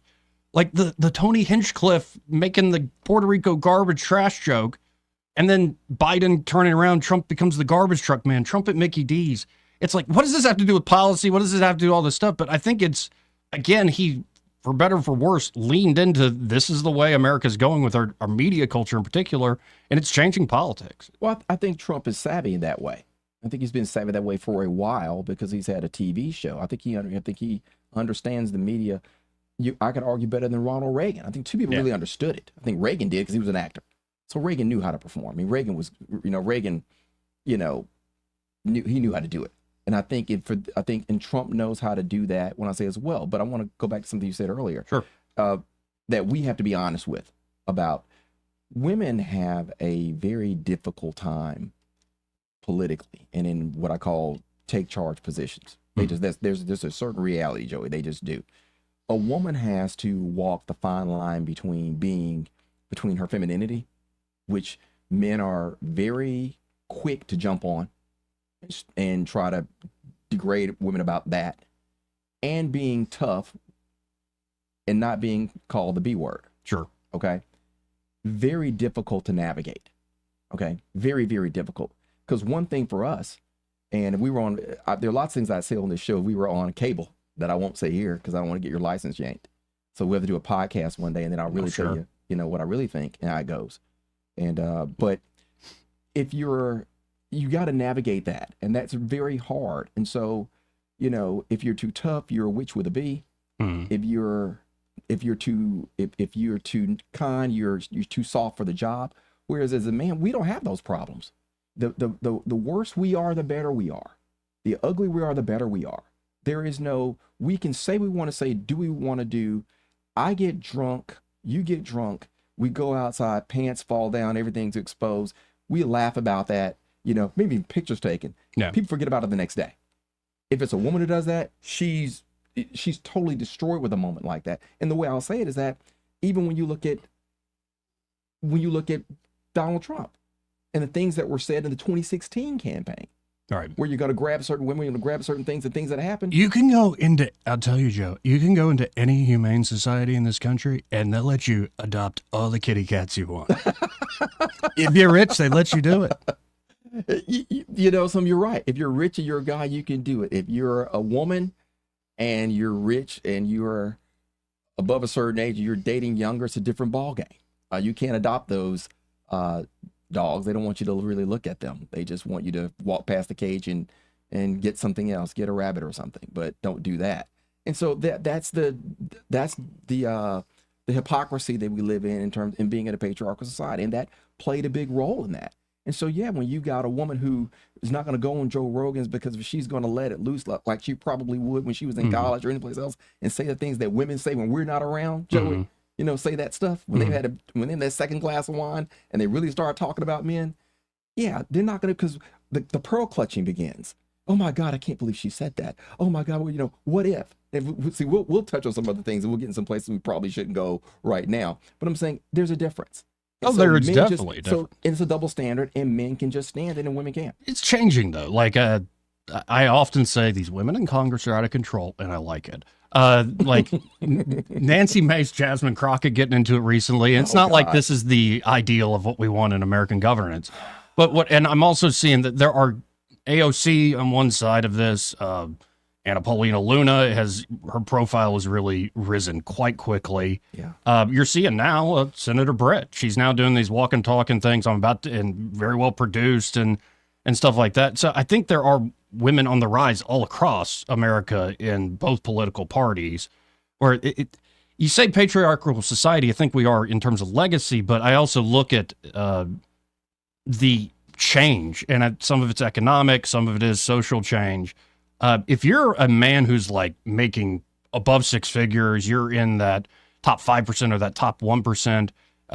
like the Tony Hinchcliffe making the Puerto Rico garbage trash joke, and then Biden turning around, Trump becomes the garbage truck man, Trump at Mickey D's. It's like, what does this have to do with policy? What does this have to do with all this stuff? But I think it's, again, he, for better or for worse, leaned into this is the way America's going with our media culture in particular, and it's changing politics. Well, I think Trump is savvy in that way. I think he's been savvy that way for a while because he's had a TV show. I think he understands the media. I could argue better than Ronald Reagan. I think two people really understood it. I think Reagan did because he was an actor. So Reagan knew how to perform. I mean, Reagan knew how to do it. And I think and Trump knows how to do that when I say as well. But I want to go back to something you said earlier. Sure. That we have to be honest with about women have a very difficult time politically and in what I call take charge positions. They just there's a certain reality, Joey. They just do. A woman has to walk the fine line between her femininity, which men are very quick to jump on and try to degrade women about that, and being tough and not being called the B word. Sure. Okay. Very difficult to navigate. Okay. Very, very difficult. Because one thing for us, and we were on, there are lots of things I say on this show. We were on cable that I won't say here because I don't want to get your license yanked. So we have to do a podcast one day and then I'll really tell you, what I really think and how it goes. And, but if you got to navigate that, and that's very hard. And so, if you're too tough, you're a witch with a B. If you're too kind, you're too soft for the job. Whereas as a man, we don't have those problems. The worse we are, the better we are. The uglier we are, the better we are. There is no, we can say we want to say, do we want to do, I get drunk, you get drunk, we go outside, pants fall down, everything's exposed. We laugh about that, maybe pictures taken. Yeah. People forget about it the next day. If it's a woman who does that, she's totally destroyed with a moment like that. And the way I'll say it is that even when you look at Donald Trump and the things that were said in the 2016 campaign, all right, where you're going to grab certain women, you're going to grab certain things and things that happen. You can go into, I'll tell you, Joe, you can go into any humane society in this country and they'll let you adopt all the kitty cats you want. If you're rich, they let you do it. So you're right. If you're rich and you're a guy, you can do it. If you're a woman and you're rich and you're above a certain age, you're dating younger, it's a different ballgame. You can't adopt those dogs. They don't want you to really look at them. They just want you to walk past the cage and get something else, get a rabbit or something, but don't do that. And so that's the hypocrisy that we live in terms in being in a patriarchal society, and that played a big role in that. And so, when you got a woman who is not going to go on Joe Rogan's because she's going to let it loose like she probably would when she was in college or anyplace else and say the things that women say when we're not around, Joey, say that stuff when when they're in that second glass of wine and they really start talking about men. Yeah, they're not going to, because the pearl clutching begins. Oh my God, I can't believe she said that. Oh my God, well, what if? See, we'll touch on some other things and we'll get in some places we probably shouldn't go right now. But I'm saying there's a difference. Oh, there is definitely a difference. So it's a double standard, and men can just stand it, and women can't. It's changing though. Like I often say, these women in Congress are out of control, and I like it. Like Nancy Mace, Jasmine Crockett getting into it recently. And it's not like this is the ideal of what we want in American governance. But and I'm also seeing that there are AOC on one side of this. Anna Paulina Luna her profile has really risen quite quickly. Yeah. You're seeing now Senator Brett. She's now doing these walk and talking things. And very well produced and stuff like that. So I think there are women on the rise all across America in both political parties. Where you say patriarchal society, I think we are in terms of legacy, but I also look at the change, and some of it's economic, some of it is social change. If you're a man who's like making above six figures, you're in that top 5% or that top 1%,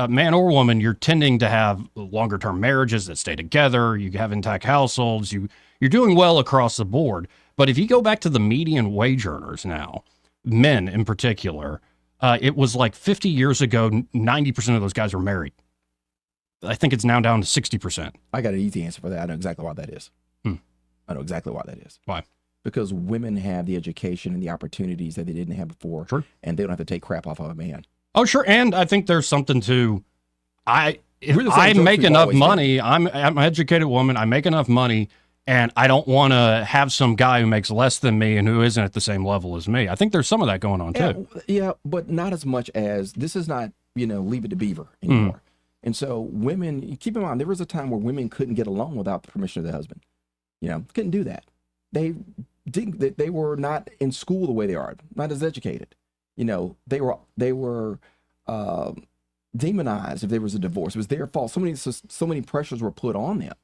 man or woman, you're tending to have longer term marriages that stay together. You have intact households. You're doing well across the board. But if you go back to the median wage earners now, men in particular, it was like 50 years ago, 90% of those guys were married. I think it's now down to 60%. I got an easy answer for that. I know exactly why that is. I know exactly why that is. Why? Because women have the education and the opportunities that they didn't have before. Sure. And they don't have to take crap off of a man. Oh, sure. And I think there's something to, if I make enough money, I'm an educated woman, I make enough money, and I don't want to have some guy who makes less than me and who isn't at the same level as me. I think there's some of that going on too. Yeah, but not as much as, this is not, Leave It to Beaver anymore. And so women, keep in mind, there was a time where women couldn't get along without the permission of their husband. couldn't do that. They didn't. They were not in school the way they are, not as educated. They were demonized if there was a divorce. It was their fault. So many pressures were put on them.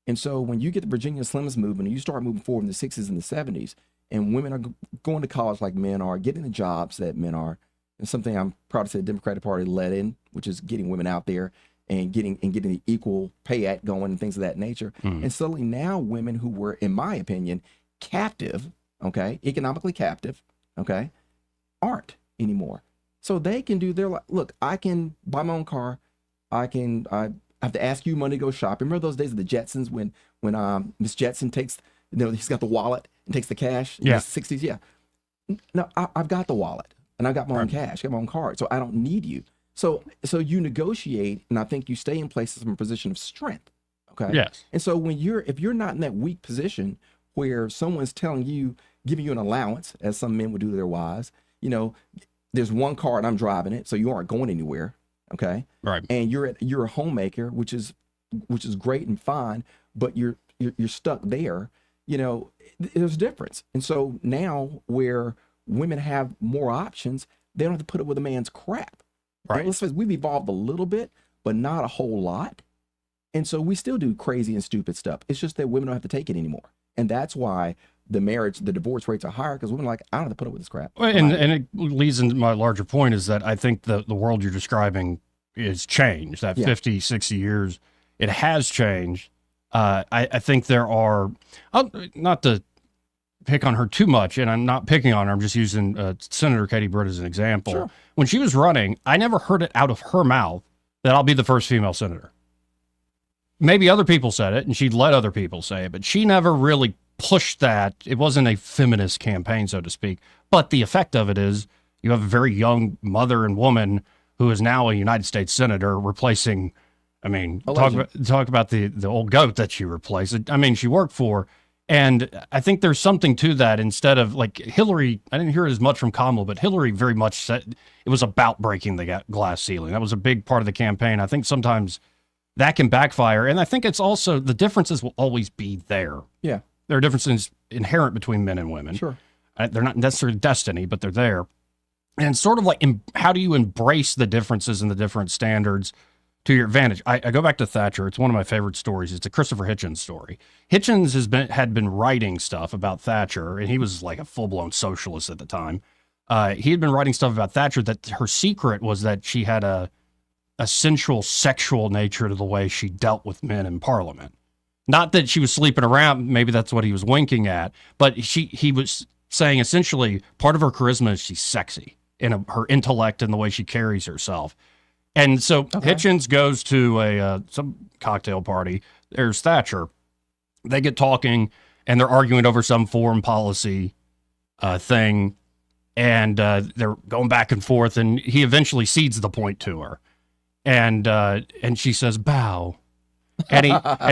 And so when you get the Virginia Slims movement and you start moving forward in the 60s and the 70s, and women are going to college like men are, getting the jobs that men are, and something I'm proud to say the Democratic Party led in, which is getting women out there and getting the Equal Pay Act going and things of that nature. And suddenly now women who were, in my opinion, captive, economically captive, aren't anymore. So they can do their life. Look, I can buy my own car. I have to ask you money to go shopping. Remember those days of the Jetsons when Miss Jetson takes, he's got the wallet and takes the cash in the 60s? Yeah. No, I've got the wallet and I've got my own cash, got my own card. So I don't need you. So you negotiate, and I think you stay in places from a position of strength. Okay. Yes. And so if you're not in that weak position where someone's telling you, giving you an allowance, as some men would do to their wives, there's one car and I'm driving it, so you aren't going anywhere. Okay. Right. And you're a homemaker, which is great and fine, but you're stuck there. There's a difference. And so now where women have more options, they don't have to put up with a man's crap. Right. Let's face it, we've evolved a little bit, but not a whole lot. And so we still do crazy and stupid stuff. It's just that women don't have to take it anymore. And that's why the divorce rates are higher, because women are like, I don't have to put up with this crap. Well, and it leads into my larger point is that I think the world you're describing is changed. That 50, 60 years, it has changed. I think there are, not to pick on her too much, and I'm not picking on her, I'm just using Senator Katie Britt as an example. Sure. When she was running, I never heard it out of her mouth that I'll be the first female senator. Maybe other people said it, and she'd let other people say it, but she never really pushed that. It wasn't a feminist campaign, so to speak. But the effect of it is you have a very young mother and woman who is now a United States senator replacing, talk about the old goat that she replaced. She worked for. And I think there's something to that. Instead of like Hillary, I didn't hear it as much from Kamala, but Hillary very much said it was about breaking the glass ceiling. That was a big part of the campaign. I think sometimes that can backfire. And I think it's also the differences will always be there. Yeah. There are differences inherent between men and women. Sure. They're not necessarily destiny, but they're there. And it's sort of like, how do you embrace the differences and the different standards to your advantage? I go back to Thatcher. It's one of my favorite stories. It's a Christopher Hitchens story. Hitchens had been writing stuff about Thatcher, and he was like a full-blown socialist at the time. He had been writing stuff about Thatcher that her secret was that she had a sensual, sexual nature to the way she dealt with men in Parliament. Not that she was sleeping around. Maybe that's what he was winking at. But he was saying essentially part of her charisma is she's sexy in her intellect and the way she carries herself. And so Hitchens goes to some cocktail party. There's Thatcher. They get talking, and they're arguing over some foreign policy thing, and they're going back and forth. And he eventually cedes the point to her, and she says, "Bow," and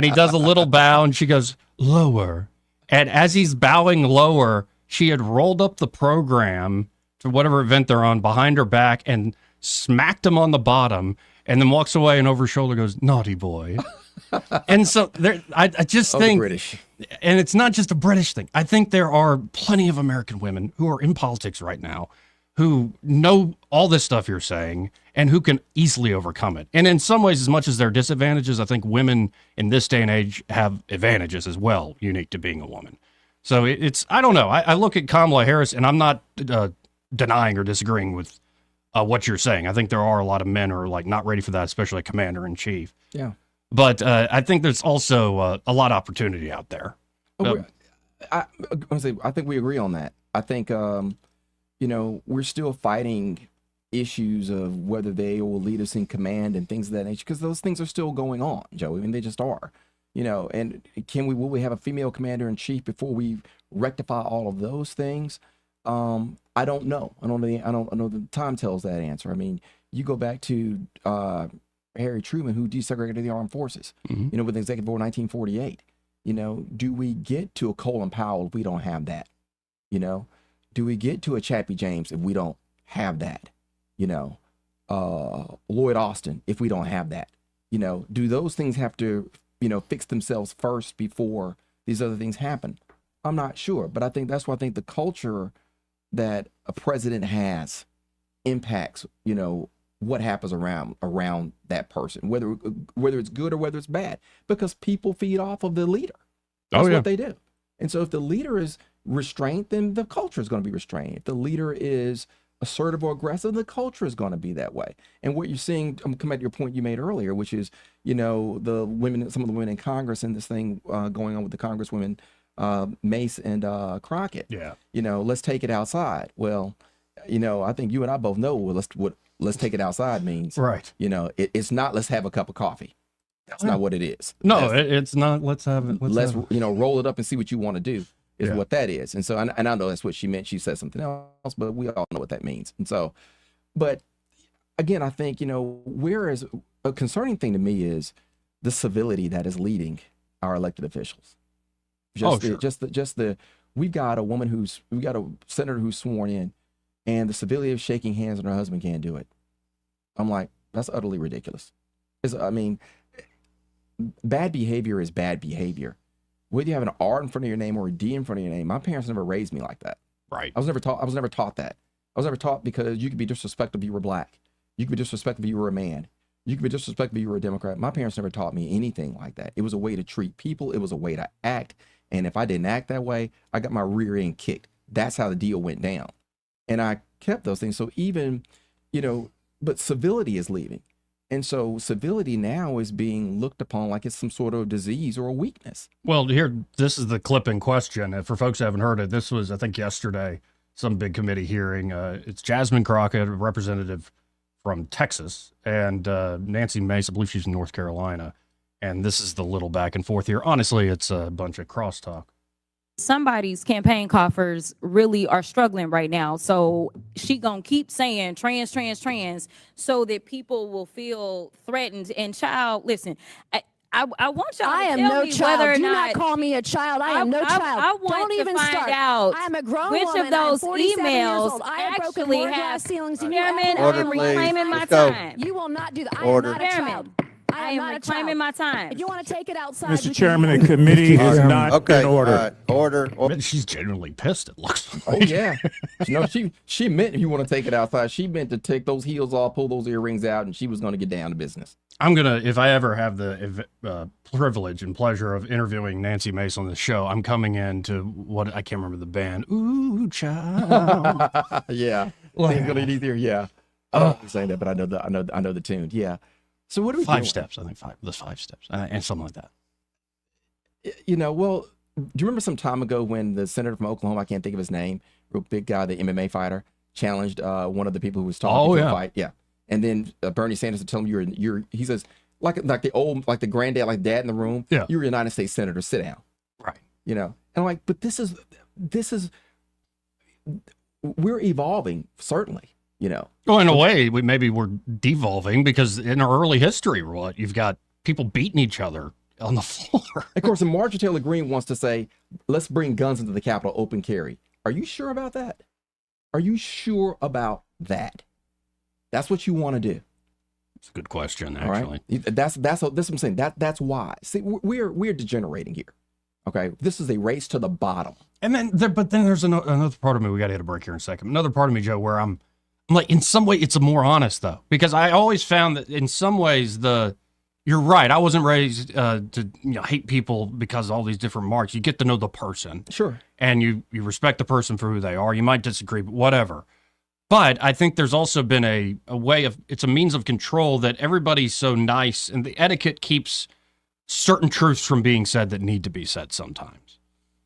he does a little bow, and she goes, "Lower." And as he's bowing lower, she had rolled up the program to whatever event they're on behind her back and smacked him on the bottom, and then walks away and over her shoulder goes, "Naughty boy." And so I just think, British. And it's not just a British thing. I think there are plenty of American women who are in politics right now who know all this stuff you're saying and who can easily overcome it. And in some ways, as much as there are disadvantages, I think women in this day and age have advantages as well, unique to being a woman. So it's, I don't know. I look at Kamala Harris, and I'm not denying or disagreeing with what you're saying. I think there are a lot of men who are like not ready for that, especially a commander in chief. Yeah. But I think there's also a lot of opportunity out there. I think we agree on that. I think, we're still fighting issues of whether they will lead us in command and things of that nature, because those things are still going on, Joe. I mean, they just are. And will we have a female commander in chief before we rectify all of those things? I don't know. I don't know. The time tells that answer. I mean, you go back to Harry Truman, who desegregated the armed forces, with the Executive Order 1948. Do we get to a Colin Powell if we don't have that? Do we get to a Chappie James if we don't have that? Lloyd Austin if we don't have that? Do those things have to, fix themselves first before these other things happen? I'm not sure, but I think that's why I think the culture that a president has impacts, what happens around that person, whether it's good or whether it's bad, because people feed off of the leader. That's what they do. And so if the leader is restrained, then the culture is going to be restrained. If the leader is assertive or aggressive, the culture is going to be that way. And what you're seeing, I'm coming back to your point you made earlier, which is, some of the women in Congress and this thing going on with the Congresswomen, Mace and Crockett. Yeah. Let's take it outside. Well, I think you and I both know what let's take it outside means. Right. It's not let's have a cup of coffee. That's not what it is. No, it's not. Let's have it. Let's roll it up and see what you want to do is what that is. And so, and I know that's what she meant. She said something else, but we all know what that means. And so, but again, I think, whereas a concerning thing to me is the civility that is leading our elected officials. We've got a senator who's sworn in, and the civility of shaking hands with her husband can't do it. I'm like, that's utterly ridiculous. Bad behavior is bad behavior. Whether you have an R in front of your name or a D in front of your name, my parents never raised me like that. Right. I was never taught that. I was never taught because you could be disrespectful if you were black. You could be disrespectful if you were a man. You could be disrespectful if you were a Democrat. My parents never taught me anything like that. It was a way to treat people. It was a way to act. And if I didn't act that way, I got my rear end kicked. That's how the deal went down. And I kept those things. So even, but civility is leaving. And so civility now is being looked upon like it's some sort of disease or a weakness. Well, this is the clip in question. For folks who haven't heard it, this was, I think, yesterday, some big committee hearing. It's Jasmine Crockett, a representative from Texas, and Nancy Mace, I believe she's in North Carolina. And this is the little back and forth here. Honestly, it's a bunch of crosstalk. Somebody's campaign coffers really are struggling right now. So she gonna keep saying trans, so that people will feel threatened. And child, listen, I want y'all to am tell no me child. whether or Do not call me a child. I am no child. I want Don't to even find start. out I am a grown which woman. of those I am 47 years emails old. I have broken actually more have. glass ceilings than you Chairman, ever I will. am reclaiming my Let's go. time. You will not do that. I Order. am not a child. I am reclaiming my time. If you want to take it outside, Mr. Chairman, the committee is not in order. Order. She's genuinely pissed, it looks like. Oh, yeah. She meant if you want to take it outside, she meant to take those heels off, pull those earrings out, and she was going to get down to business. I'm going to, if I ever have the privilege and pleasure of interviewing Nancy Mace on the show, I'm coming in to what, I can't remember the band. Ooh, child. Yeah. Things going to get easier. Yeah. I don't know saying that, but I know the tune. Yeah. So what are we doing? 5 steps, I think. There's 5 steps, and something like that. Well, do you remember some time ago when the senator from Oklahoma, I can't think of his name, real big guy, the MMA fighter, challenged one of the people who was talking to a fight? Yeah. And then Bernie Sanders would tell him he says, like the granddad, like dad in the room, you're a United States senator, sit down. Right. And I'm like, but this is, we're evolving, certainly. Well, in a way, we're devolving because in our early history, you've got people beating each other on the floor. Of course, and Marjorie Taylor Greene wants to say, let's bring guns into the Capitol, open carry. Are you sure about that? Are you sure about that? That's what you want to do. It's a good question, actually. Right? That's what I'm saying. That's why. See, we're degenerating here. Okay, this is a race to the bottom. And then there's another part of me. We got to hit a break here in a second. Another part of me, Joe, where I'm like, in some way, it's more honest though, because I always found that in some ways you're right. I wasn't raised to hate people because of all these different marks. You get to know the person, sure, and you respect the person for who they are. You might disagree, but whatever. But I think there's also been a way of, it's a means of control that everybody's so nice, and the etiquette keeps certain truths from being said that need to be said sometimes.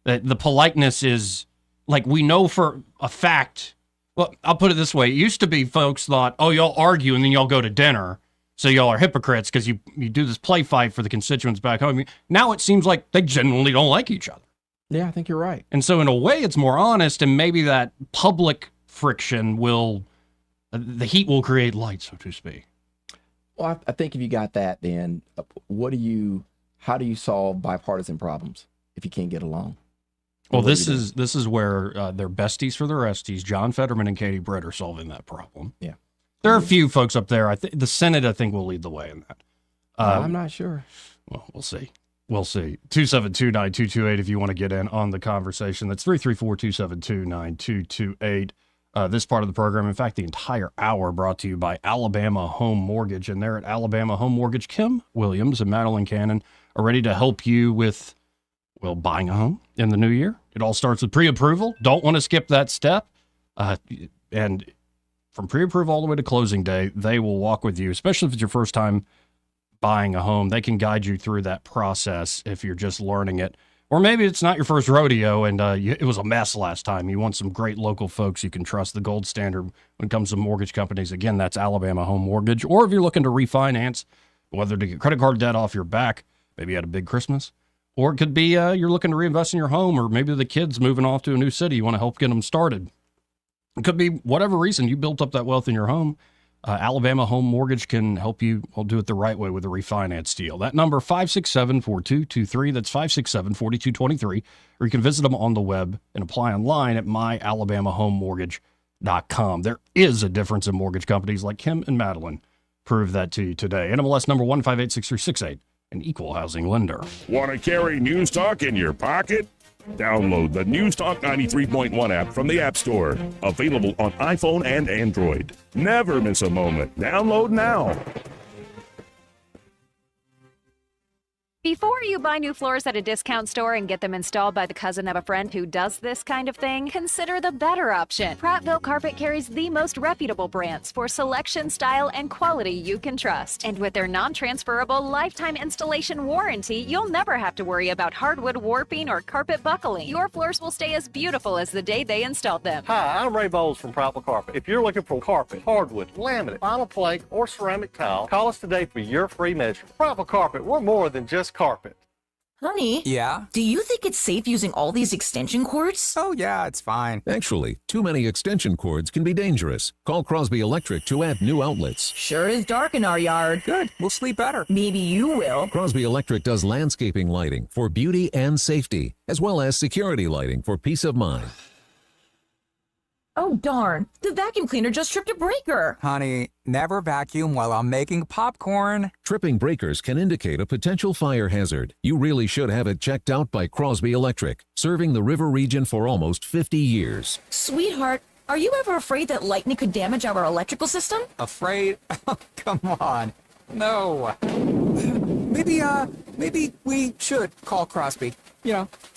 That the politeness is like, we know for a fact. Well, I'll put it this way. It used to be folks thought, oh, y'all argue and then y'all go to dinner. So y'all are hypocrites because you do this play fight for the constituents back home. Now it seems like they genuinely don't like each other. Yeah, I think you're right. And so in a way, it's more honest, and maybe that public friction the heat will create light, so to speak. Well, I think if you got that, then how do you solve bipartisan problems if you can't get along? Well, this is where they're besties for the resties. John Fetterman and Katie Britt are solving that problem. Yeah. There are a few folks up there. The Senate, I think, will lead the way in that. I'm not sure. Well, we'll see. We'll see. 272-9228 if you want to get in on the conversation. That's 334-272-9228. This part of the program, in fact, the entire hour, brought to you by Alabama Home Mortgage. And there at Alabama Home Mortgage, Kim Williams and Madeline Cannon are ready to help you with, well, buying a home in the new year. It all starts with pre-approval. Don't want to skip that step. And from pre-approval all the way to closing day, they will walk with you, especially if it's your first time buying a home. They can guide you through that process if you're just learning it. Or maybe it's not your first rodeo and it was a mess last time. You want some great local folks you can trust, the gold standard when it comes to mortgage companies. Again, that's Alabama Home Mortgage. Or if you're looking to refinance, whether to get credit card debt off your back, maybe you had a big Christmas, or it could be you're looking to reinvest in your home, or maybe the kid's moving off to a new city. You want to help get them started. It could be whatever reason you built up that wealth in your home. Alabama Home Mortgage can help you do it the right way with a refinance deal. That number, 567-4223. That's 567-4223. Or you can visit them on the web and apply online at myalabamahomemortgage.com. There is a difference in mortgage companies like Kim and Madeline. Prove that to you today. NMLS number 1586368, an equal housing lender. Want to carry News Talk in your pocket? Download the News Talk 93.1 app from the App Store. Available on iPhone and Android. Never miss a moment. Download now. Before you buy new floors at a discount store and get them installed by the cousin of a friend who does this kind of thing, consider the better option. Prattville Carpet carries the most reputable brands for selection, style, and quality you can trust. And with their non-transferable lifetime installation warranty, you'll never have to worry about hardwood warping or carpet buckling. Your floors will stay as beautiful as the day they installed them. Hi, I'm Ray Bowles from Prattville Carpet. If you're looking for carpet, hardwood, laminate, vinyl plank, or ceramic tile, call us today for your free measure. Prattville Carpet, we're more than just carpet. Honey? Yeah? Do you think it's safe using all these extension cords? Oh, yeah, it's fine. Actually, too many extension cords can be dangerous. Call Crosby Electric to add new outlets. Sure is dark in our yard. Good. We'll sleep better. Maybe you will. Crosby Electric does landscaping lighting for beauty and safety, as well as security lighting for peace of mind. Oh, darn. The vacuum cleaner just tripped a breaker. Honey, never vacuum while I'm making popcorn. Tripping breakers can indicate a potential fire hazard. You really should have it checked out by Crosby Electric, serving the river region for almost 50 years. Sweetheart, are you ever afraid that lightning could damage our electrical system? Afraid? Come on. No. Maybe we should call Crosby.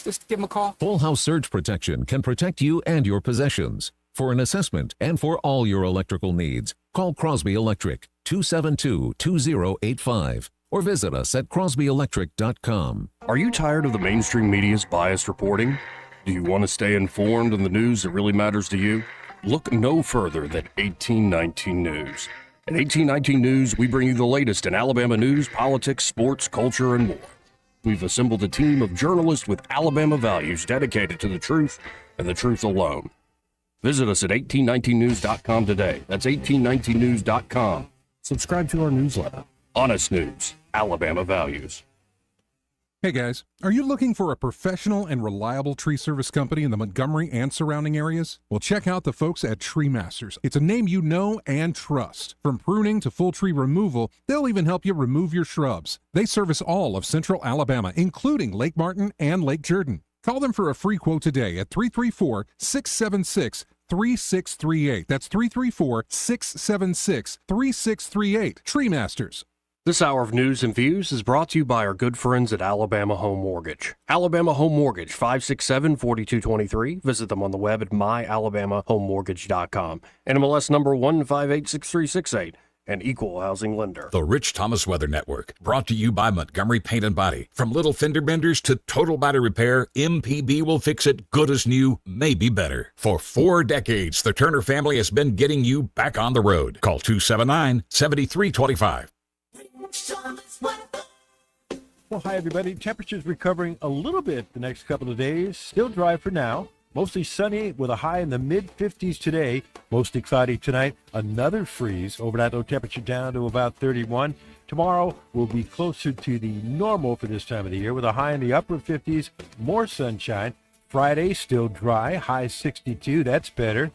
Just give him a call. Whole house surge protection can protect you and your possessions. For an assessment and for all your electrical needs, call Crosby Electric 272-2085 or visit us at crosbyelectric.com. Are you tired of the mainstream media's biased reporting? Do you want to stay informed on the news that really matters to you? Look no further than 1819 News. At 1819 News, we bring you the latest in Alabama news, politics, sports, culture, and more. We've assembled a team of journalists with Alabama values dedicated to the truth and the truth alone. Visit us at 1819news.com today. That's 1819news.com. Subscribe to our newsletter. Honest News, Alabama Values. Hey guys, are you looking for a professional and reliable tree service company in the Montgomery and surrounding areas? Well, check out the folks at Tree Masters. It's a name you know and trust. From pruning to full tree removal, they'll even help you remove your shrubs. They service all of Central Alabama, including Lake Martin and Lake Jordan. Call them for a free quote today at 334-676-3638. That's 334-676-3638. Tree Masters. This hour of news and views is brought to you by our good friends at Alabama Home Mortgage. Alabama Home Mortgage, 567-4223. Visit them on the web at myalabamahomemortgage.com. NMLS number 1586368. An equal housing lender. The Rich Thomas Weather Network, brought to you by Montgomery Paint and Body. From little fender benders to total body repair, MPB will fix it good as new, maybe better. For 4 decades, the Turner family has been getting you back on the road. Call 279-7325. Well, hi, everybody. Temperatures recovering a little bit the next couple of days. Still dry for now. Mostly sunny with a high in the mid-50s today. Mostly cloudy tonight. Another freeze. Overnight low temperature down to about 31. Tomorrow will be closer to the normal for this time of the year with a high in the upper 50s. More sunshine. Friday still dry. High 62. That's better.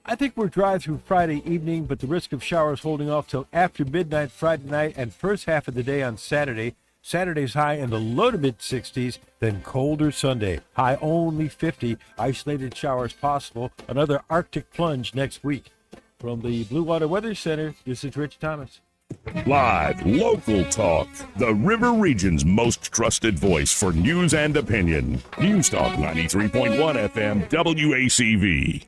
I think we're dry through Friday evening, but the risk of showers holding off till after midnight Friday night and first half of the day on Saturday. Saturday's high in the low to mid 60s, then colder Sunday. High only 50. Isolated showers possible. Another Arctic plunge next week. From the Blue Water Weather Center, this is Rich Thomas. Live, local talk. The River Region's most trusted voice for news and opinion. News Talk 93.1 FM WACV.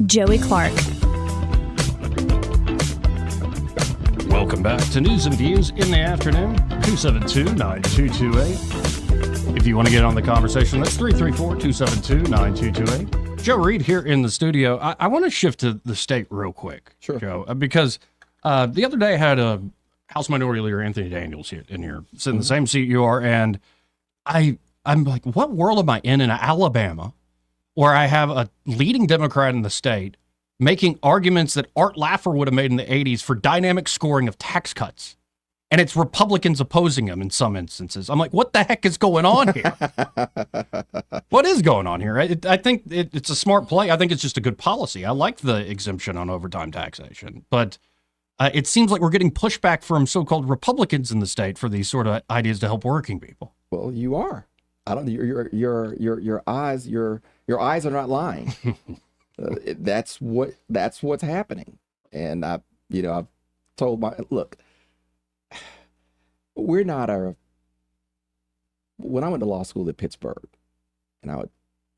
Joey Clark. Welcome back to News and Views in the afternoon, 272-9228. If you want to get on the conversation, that's 334-272-9228. Joe Reed here in the studio. I want to shift to the state real quick, sure, Joe, because the other day I had a House Minority Leader Anthony Daniels here in here, sitting in the same seat you are, and I'm like, what world am I in Alabama, where I have a leading Democrat in the state making arguments that Art Laffer would have made in the 80s for dynamic scoring of tax cuts. And it's Republicans opposing them in some instances. I'm like, what the heck is going on here? What is going on here? I think it's a smart play. I think it's just a good policy. I like the exemption on overtime taxation. But it seems like we're getting pushback from so-called Republicans in the state for these sort of ideas to help working people. Well, you are. I don't. Your eyes are not lying. That's what's happening. And I've told look. We're not when I went to law school at Pittsburgh, and I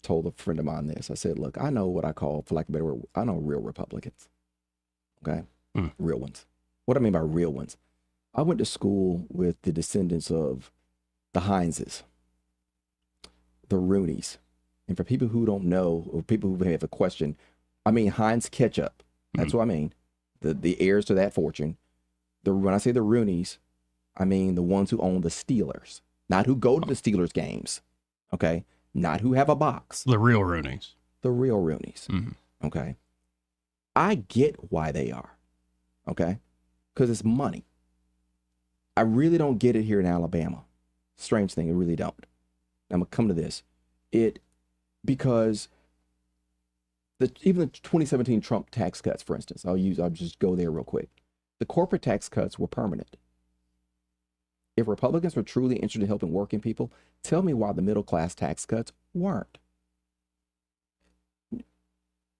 told a friend of mine this. I said, look, I know what I call, for lack of a better word, I know real Republicans. Okay, real ones. What do I mean by real ones? I went to school with the descendants of the Hineses, the Rooneys. And for people who don't know, or people who have a question, I mean Heinz ketchup. That's what I mean. The heirs to that fortune. When I say the Rooneys, I mean the ones who own the Steelers, not who go to the Steelers games. Okay, not who have a box. The real Rooneys. The real Rooneys. Okay. I get why they are. Okay, because it's money. I really don't get it here in Alabama. Strange thing, I really don't. I'm gonna come to this. Because even the 2017 Trump tax cuts, for instance, I'll just go there real quick. The corporate tax cuts were permanent. If Republicans were truly interested in helping working people, tell me why the middle class tax cuts weren't.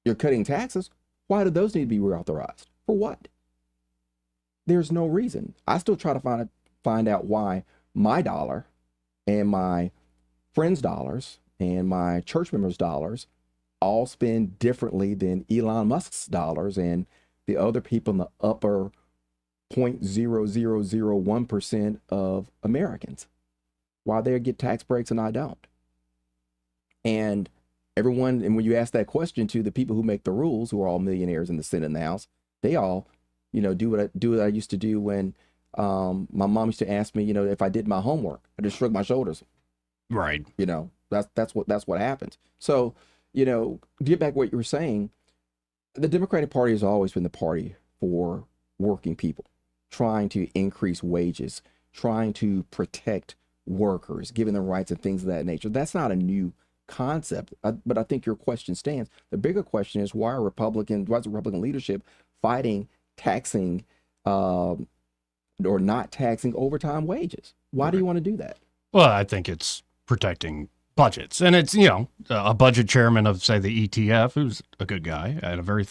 You're cutting taxes. Why do those need to be reauthorized? For what? There's no reason. I still try to find out why my dollar and my friends' dollars and my church members' dollars all spend differently than Elon Musk's dollars and the other people in the upper 0.0001% of Americans. Why they get tax breaks and I don't. And when you ask that question to the people who make the rules, who are all millionaires in the Senate and the House, they all, do what I used to do when my mom used to ask me, if I did my homework. I just shrugged my shoulders. Right. That's what happens. So, to get back to what you were saying, the Democratic Party has always been the party for working people, trying to increase wages, trying to protect workers, giving them rights and things of that nature. That's not a new concept, but I think your question stands. The bigger question is why is the Republican leadership fighting taxing or not taxing overtime wages? Why do you want to do that? Well, I think it's protecting budgets. And it's, a budget chairman of, say, the ETF, who's a good guy and a very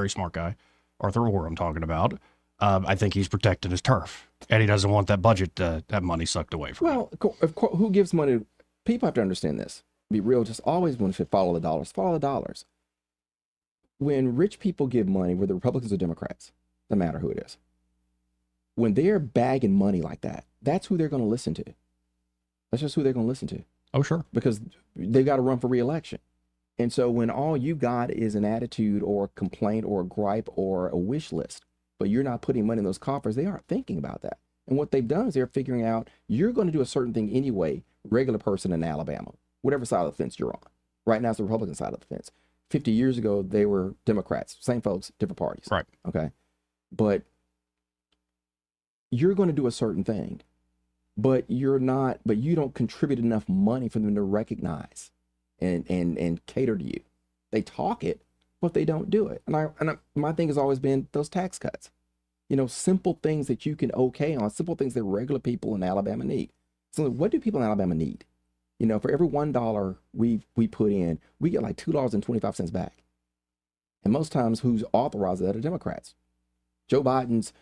smart guy, Arthur Orr I'm talking about. I think he's protecting his turf, and he doesn't want that budget, that money sucked away from him. Well, of course, who gives money? People have to understand this. Be real, just always want to follow the dollars. When rich people give money, whether Republicans or Democrats, no matter who it is, when they're bagging money like that, that's who they're going to listen to. That's just who they're going to listen to. Oh, sure. Because they've got to run for re-election. And so when all you got is an attitude or a complaint or a gripe or a wish list, but you're not putting money in those coffers, they aren't thinking about that. And what they've done is they're figuring out you're going to do a certain thing anyway, regular person in Alabama, whatever side of the fence you're on. Right now it's the Republican side of the fence. 50 years ago, they were Democrats, same folks, different parties. Right. Okay. But you're going to do a certain thing, but you don't contribute enough money for them to recognize and cater to you. They talk it, but they don't do it. My thing has always been those tax cuts. Simple things that you can okay on, simple things that regular people in Alabama need. So what do people in Alabama need? For every $1 we put in, we get like $2.25 back. And most times who's authorized that are Democrats. Joe Biden's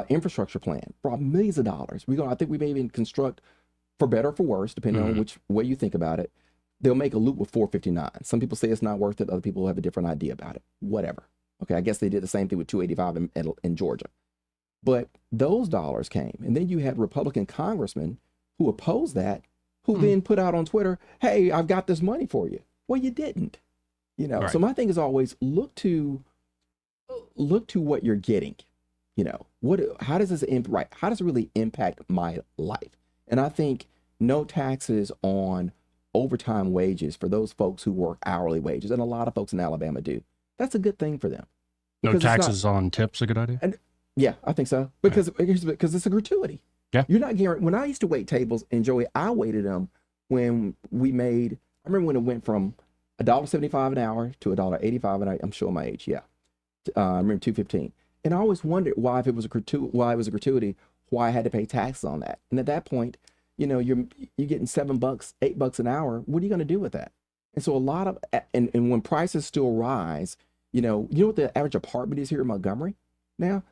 infrastructure plan brought millions of dollars. I think we may even construct, for better or for worse, depending on which way you think about it, they'll make a loop with 459. Some people say it's not worth it. Other people have a different idea about it. Whatever. Okay, I guess they did the same thing with 285 in Georgia. But those dollars came. And then you had Republican congressmen who opposed that, who then put out on Twitter, hey, I've got this money for you. Well, you didn't. Right. So my thing is always look to what you're getting. How does this how does it really impact my life? And I think no taxes on overtime wages for those folks who work hourly wages, and a lot of folks in Alabama do. That's a good thing for them. No taxes on tips, a good idea? And yeah, I think so. Because it's a gratuity. Yeah. You're not guaranteed. When I used to wait tables, and Joey, I waited them when I remember when it went from $1.75 an hour to $1.85 an hour. I'm showing my age. Yeah. I remember $2.15. And I always wondered why it was a gratuity, why I had to pay taxes on that. And at that point, you're getting $7, $8 an hour. What are you going to do with that? And so a lot of, and when prices still rise, you know what the average apartment is here in Montgomery now?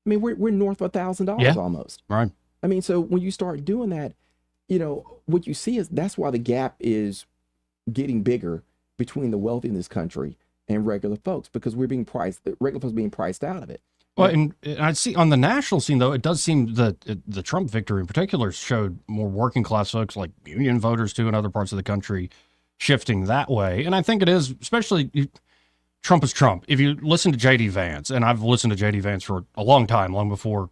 I mean, we're north of $1,000 almost. Right. I mean, so when you start doing that, what you see is that's why the gap is getting bigger between the wealthy in this country and regular folks, because regular folks being priced out of it. Well, and I see on the national scene, though, it does seem that the Trump victory in particular showed more working class folks like union voters too in other parts of the country shifting that way. And I think it is, especially Trump is Trump. If you listen to J.D. Vance, and I've listened to J.D. Vance for a long time, long before,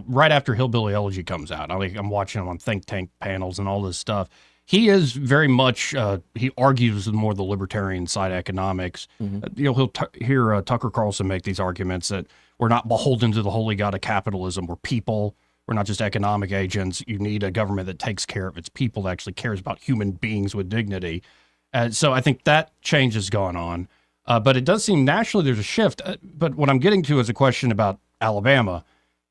right after Hillbilly Elegy comes out, I'm watching him on think tank panels and all this stuff. He is very much, he argues with more the libertarian side of economics. Mm-hmm. He'll hear Tucker Carlson make these arguments that we're not beholden to the holy god of capitalism. We're people. We're not just economic agents. You need a government that takes care of its people, that actually cares about human beings with dignity. So I think that change has gone on. But it does seem nationally there's a shift. But what I'm getting to is a question about Alabama.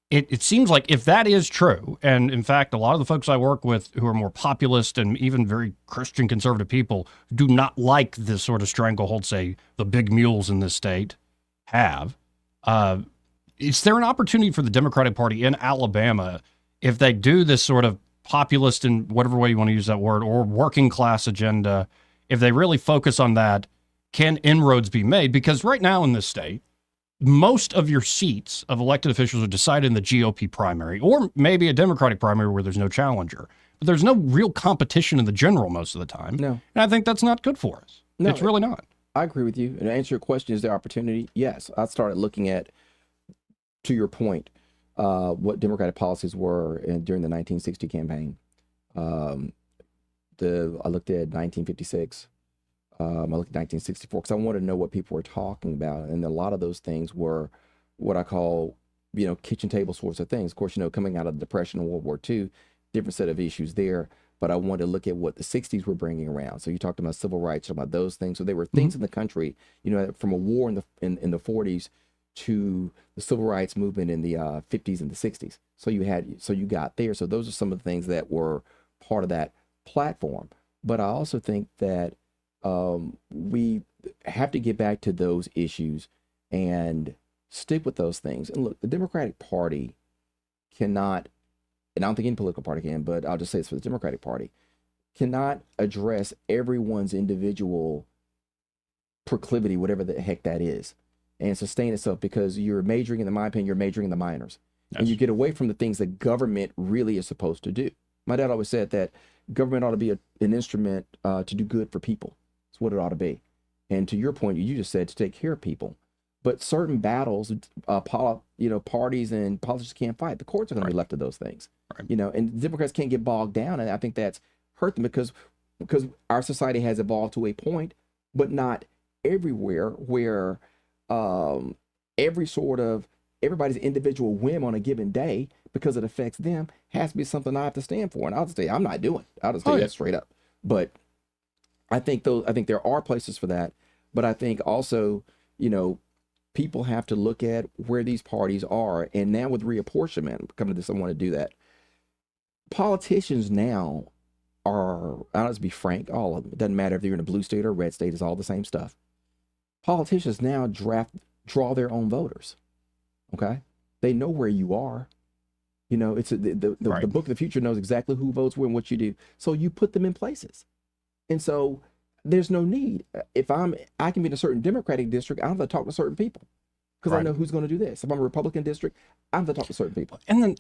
It seems like if that is true, and in fact, a lot of the folks I work with who are more populist and even very Christian conservative people do not like this sort of stranglehold, say, the big mules in this state have. Is there an opportunity for the Democratic Party in Alabama, if they do this sort of populist, in whatever way you want to use that word, or working class agenda, if they really focus on that, can inroads be made? Because right now in this state, most of your seats of elected officials are decided in the GOP primary, or maybe a Democratic primary where there's no challenger. But there's no real competition in the general most of the time. No. And I think that's not good for us. No, it's really not. I agree with you. And to answer your question, is there opportunity? Yes. I started looking at, to your point, what Democratic policies were during the 1960 campaign. I looked at 1956. I looked at 1964 because I wanted to know what people were talking about. And a lot of those things were what I call, kitchen table sorts of things. Of course, coming out of the Depression and World War II, different set of issues there. But I wanted to look at what the 60s were bringing around. So you talked about civil rights, about those things. So there were things in the country, from a war in the 40s to the civil rights movement in the 50s and the 60s. So you got there. So those are some of the things that were part of that platform. But I also think that we have to get back to those issues and stick with those things. And look, the Democratic Party cannot, and I don't think any political party can, but I'll just say this for the Democratic Party, cannot address everyone's individual proclivity, whatever the heck that is, and sustain itself, because you're majoring in my opinion, you're majoring in the minors. Yes. And you get away from the things that government really is supposed to do. My dad always said that government ought to be an instrument to do good for people. That's what it ought to be. And to your point, you just said to take care of people. But certain battles, parties and politicians can't fight. The courts are going to be left to those things. And Democrats can't get bogged down, and I think that's hurt them because our society has evolved to a point, but not everywhere, where everybody's individual whim on a given day, because it affects them, has to be something I have to stand for. And I'll just say I'm not doing it. I'll just tell you that straight up. But I think there are places for that. But I think also, people have to look at where these parties are. And now with reapportionment, coming to this, I want to do that. Politicians now are, I'll just be frank, all of them. It doesn't matter if they're in a blue state or a red state, it's all the same stuff. Politicians now draw their own voters. Okay? They know where you are. It's the book of the future knows exactly who votes where and what you do. So you put them in places. And so there's no need. If I can be in a certain Democratic district, I don't have to talk to certain people because I know who's going to do this. If I'm a Republican district, I have to talk to certain people. And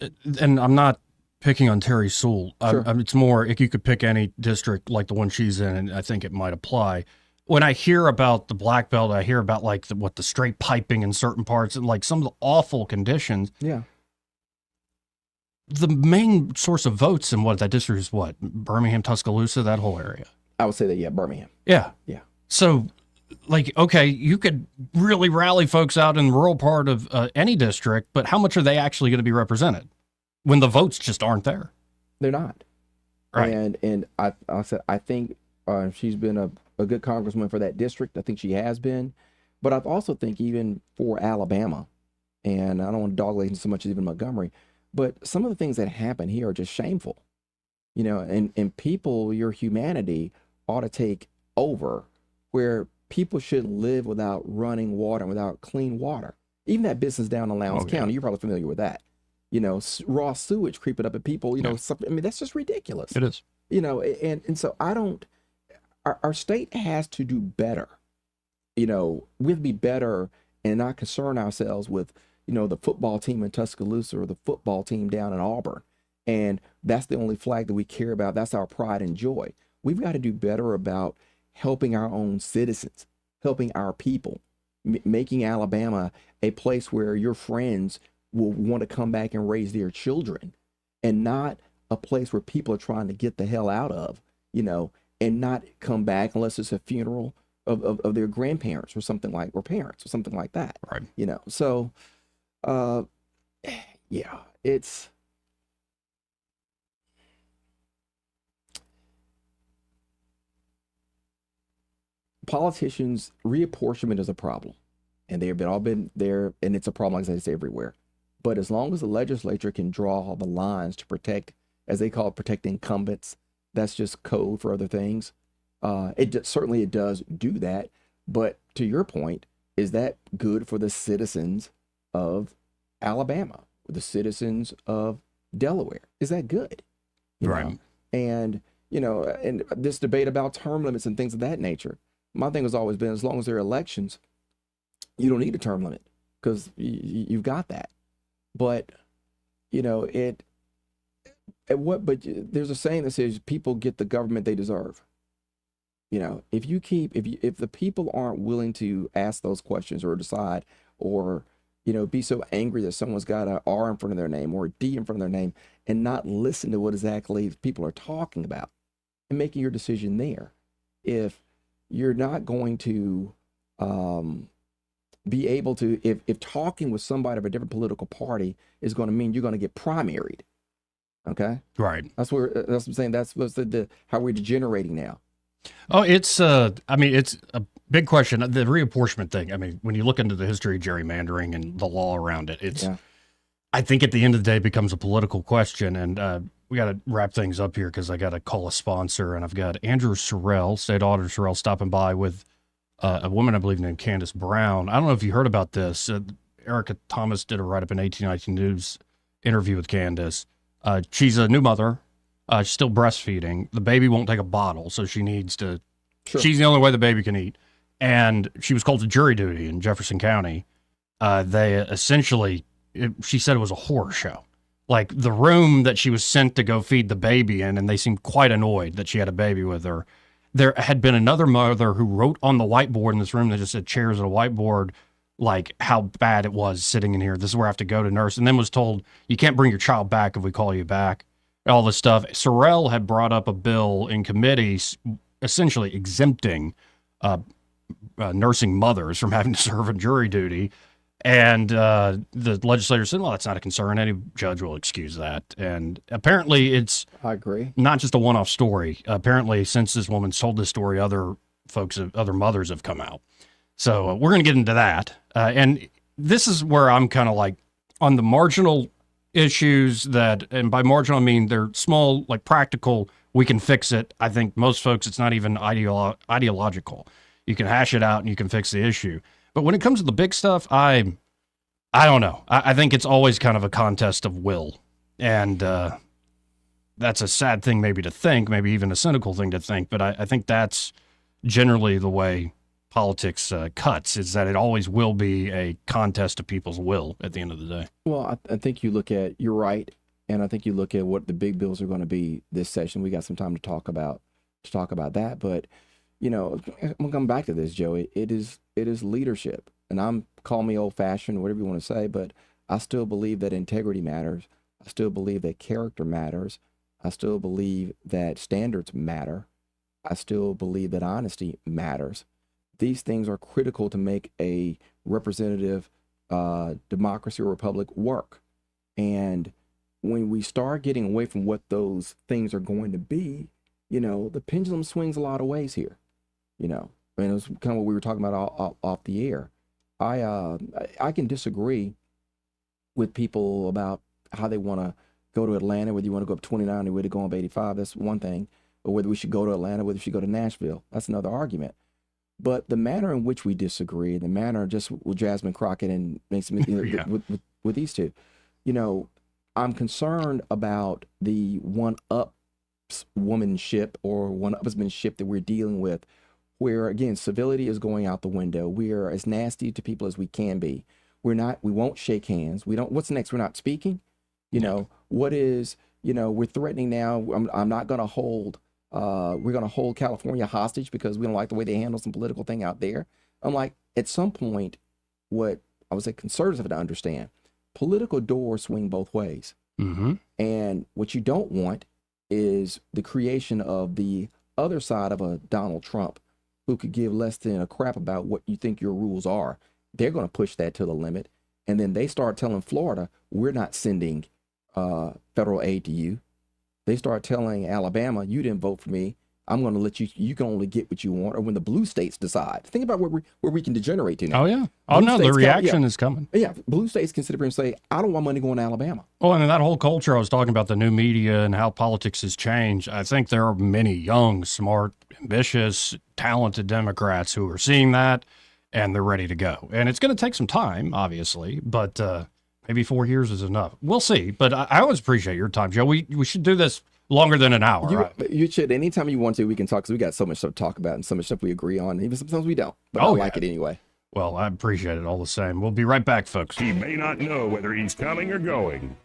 I'm not picking on Terry Sewell. Sure. It's more, if you could pick any district like the one she's in, and I think it might apply. When I hear about the black belt, I hear about the straight piping in certain parts and some of the awful conditions. Yeah. The main source of votes in that district is what? Birmingham, Tuscaloosa, that whole area. I would say that, yeah, Birmingham. Yeah. Yeah. So, okay, you could really rally folks out in the rural part of any district, but how much are they actually going to be represented when the votes just aren't there? They're not. Right. And I think she's been a good congresswoman for that district. I think she has been. But I also think even for Alabama, and I don't want to dogleg so much as even Montgomery, but some of the things that happen here are just shameful. And people, your humanity ought to take over, where people shouldn't live without running water and without clean water. Even that business down in Lowndes County, you're probably familiar with that. Raw sewage creeping up at people, that's just ridiculous. It is. And so our state has to do better. We'll be better and not concern ourselves with, the football team in Tuscaloosa or the football team down in Auburn. And that's the only flag that we care about. That's our pride and joy. We've got to do better about helping our own citizens, helping our people, making Alabama a place where your friends will want to come back and raise their children, and not a place where people are trying to get the hell out of, and not come back unless it's a funeral of their grandparents or something or parents or something like that. Right. So, yeah, it's. Politicians, reapportionment is a problem, and they've all been there, and it's a problem, like I say, everywhere. But as long as the legislature can draw the lines to protect, as they call it, protect incumbents, that's just code for other things. Certainly it does do that. But to your point, is that good for the citizens of Alabama, or the citizens of Delaware? Is that good? Right. And and this debate about term limits and things of that nature. My thing has always been, as long as there are elections, you don't need a term limit, because you've got that. But, but there's a saying that says people get the government they deserve. If the people aren't willing to ask those questions or decide, or, be so angry that someone's got an R in front of their name or a D in front of their name, and not listen to what exactly people are talking about and making your decision there. If you're not going to be able to, if talking with somebody of a different political party is going to mean you're going to get primaried, okay? Right. That's what I'm saying. That's what's how we're degenerating now. Oh, it's it's a big question. The reapportionment thing. When you look into the history of gerrymandering and the law around it, I think at the end of the day it becomes a political question. And we got to wrap things up here because I got to call a sponsor, and I've got Andrew Sorrell, State Auditor Sorrell, stopping by with a woman I believe named Candace Brown. I don't know if you heard about this. Erica Thomas did a write-up in 1819 News interview with Candace. She's a new mother. She's still breastfeeding. The baby won't take a bottle, so she needs to. Sure. She's the only way the baby can eat. And she was called to jury duty in Jefferson County. They essentially, she said it was a horror show. Like the room that she was sent to go feed the baby in, and they seemed quite annoyed that she had a baby with her. There had been another mother who wrote on the whiteboard in this room that just said chairs and a whiteboard, like how bad it was sitting in here. This is where I have to go to nurse. And then was told, you can't bring your child back if we call you back. All this stuff. Sorrell had brought up a bill in committee essentially exempting nursing mothers from having to serve a jury duty. And the legislators said, well, that's not a concern. Any judge will excuse that. And apparently it's I agree. Not just a one-off story. Apparently, since this woman's told this story, other mothers have come out. So we're going to get into that. And this is where I'm kind of like on the marginal issues that, and by marginal, I mean they're small, like practical, we can fix it. I think most folks, it's not even ideological. You can hash it out and you can fix the issue. But when it comes to the big stuff, I don't know. I think it's always kind of a contest of will. And that's a sad thing maybe to think, maybe even a cynical thing to think. But I think that's generally the way politics cuts, is that it always will be a contest of people's will at the end of the day. Well, I think you look at, you're right. And I think you look at what the big bills are going to be this session. We got some time to talk about that. But, you know, I'm going to come back to this, Joe. It is leadership. And call me old fashioned, whatever you want to say, but I still believe that integrity matters. I still believe that character matters. I still believe that standards matter. I still believe that honesty matters. These things are critical to make a representative democracy or republic work. And when we start getting away from what those things are going to be, you know, the pendulum swings a lot of ways here. You know, I mean, it was kind of what we were talking about off the air. I can disagree with people about how they want to go to Atlanta, whether you want to go up 29 or whether to go up 85. That's one thing. Or whether we should go to Atlanta, whether we should go to Nashville. That's another argument. But the manner in which we disagree, the manner just with Jasmine Crockett and makes me, you know, with these two, you know, I'm concerned about the one-upswomanship or one-upsmanship that we're dealing with, where again civility is going out the window. We are as nasty to people as we can be. We won't shake hands. We don't. What's next? We're not speaking. You know, what is? You know, we're threatening now. I'm not going to hold. We're going to hold California hostage because we don't like the way they handle some political thing out there. I'm like, at some point, what I would say conservatives have to understand, political doors swing both ways. Mm-hmm. And what you don't want is the creation of the other side of a Donald Trump who could give less than a crap about what you think your rules are. They're going to push that to the limit. And then they start telling Florida, we're not sending federal aid to you. They start telling Alabama, you didn't vote for me. I'm going to let you can only get what you want. Or when the blue states decide. Think about where we can degenerate to now. Oh, yeah. Oh, no, the reaction is coming. Yeah, blue states can sit up here and say, I don't want money going to Alabama. Oh, and that whole culture I was talking about, the new media and how politics has changed, I think there are many young, smart, ambitious, talented Democrats who are seeing that, and they're ready to go. And it's going to take some time, obviously, but maybe 4 years is enough. We'll see. But I always appreciate your time, Joe. We should do this longer than an hour. Right? You should. Anytime you want to, we can talk, because we got so much stuff to talk about and so much stuff we agree on. Even sometimes we don't. But I like it anyway. Well, I appreciate it all the same. We'll be right back, folks. He may not know whether he's coming or going,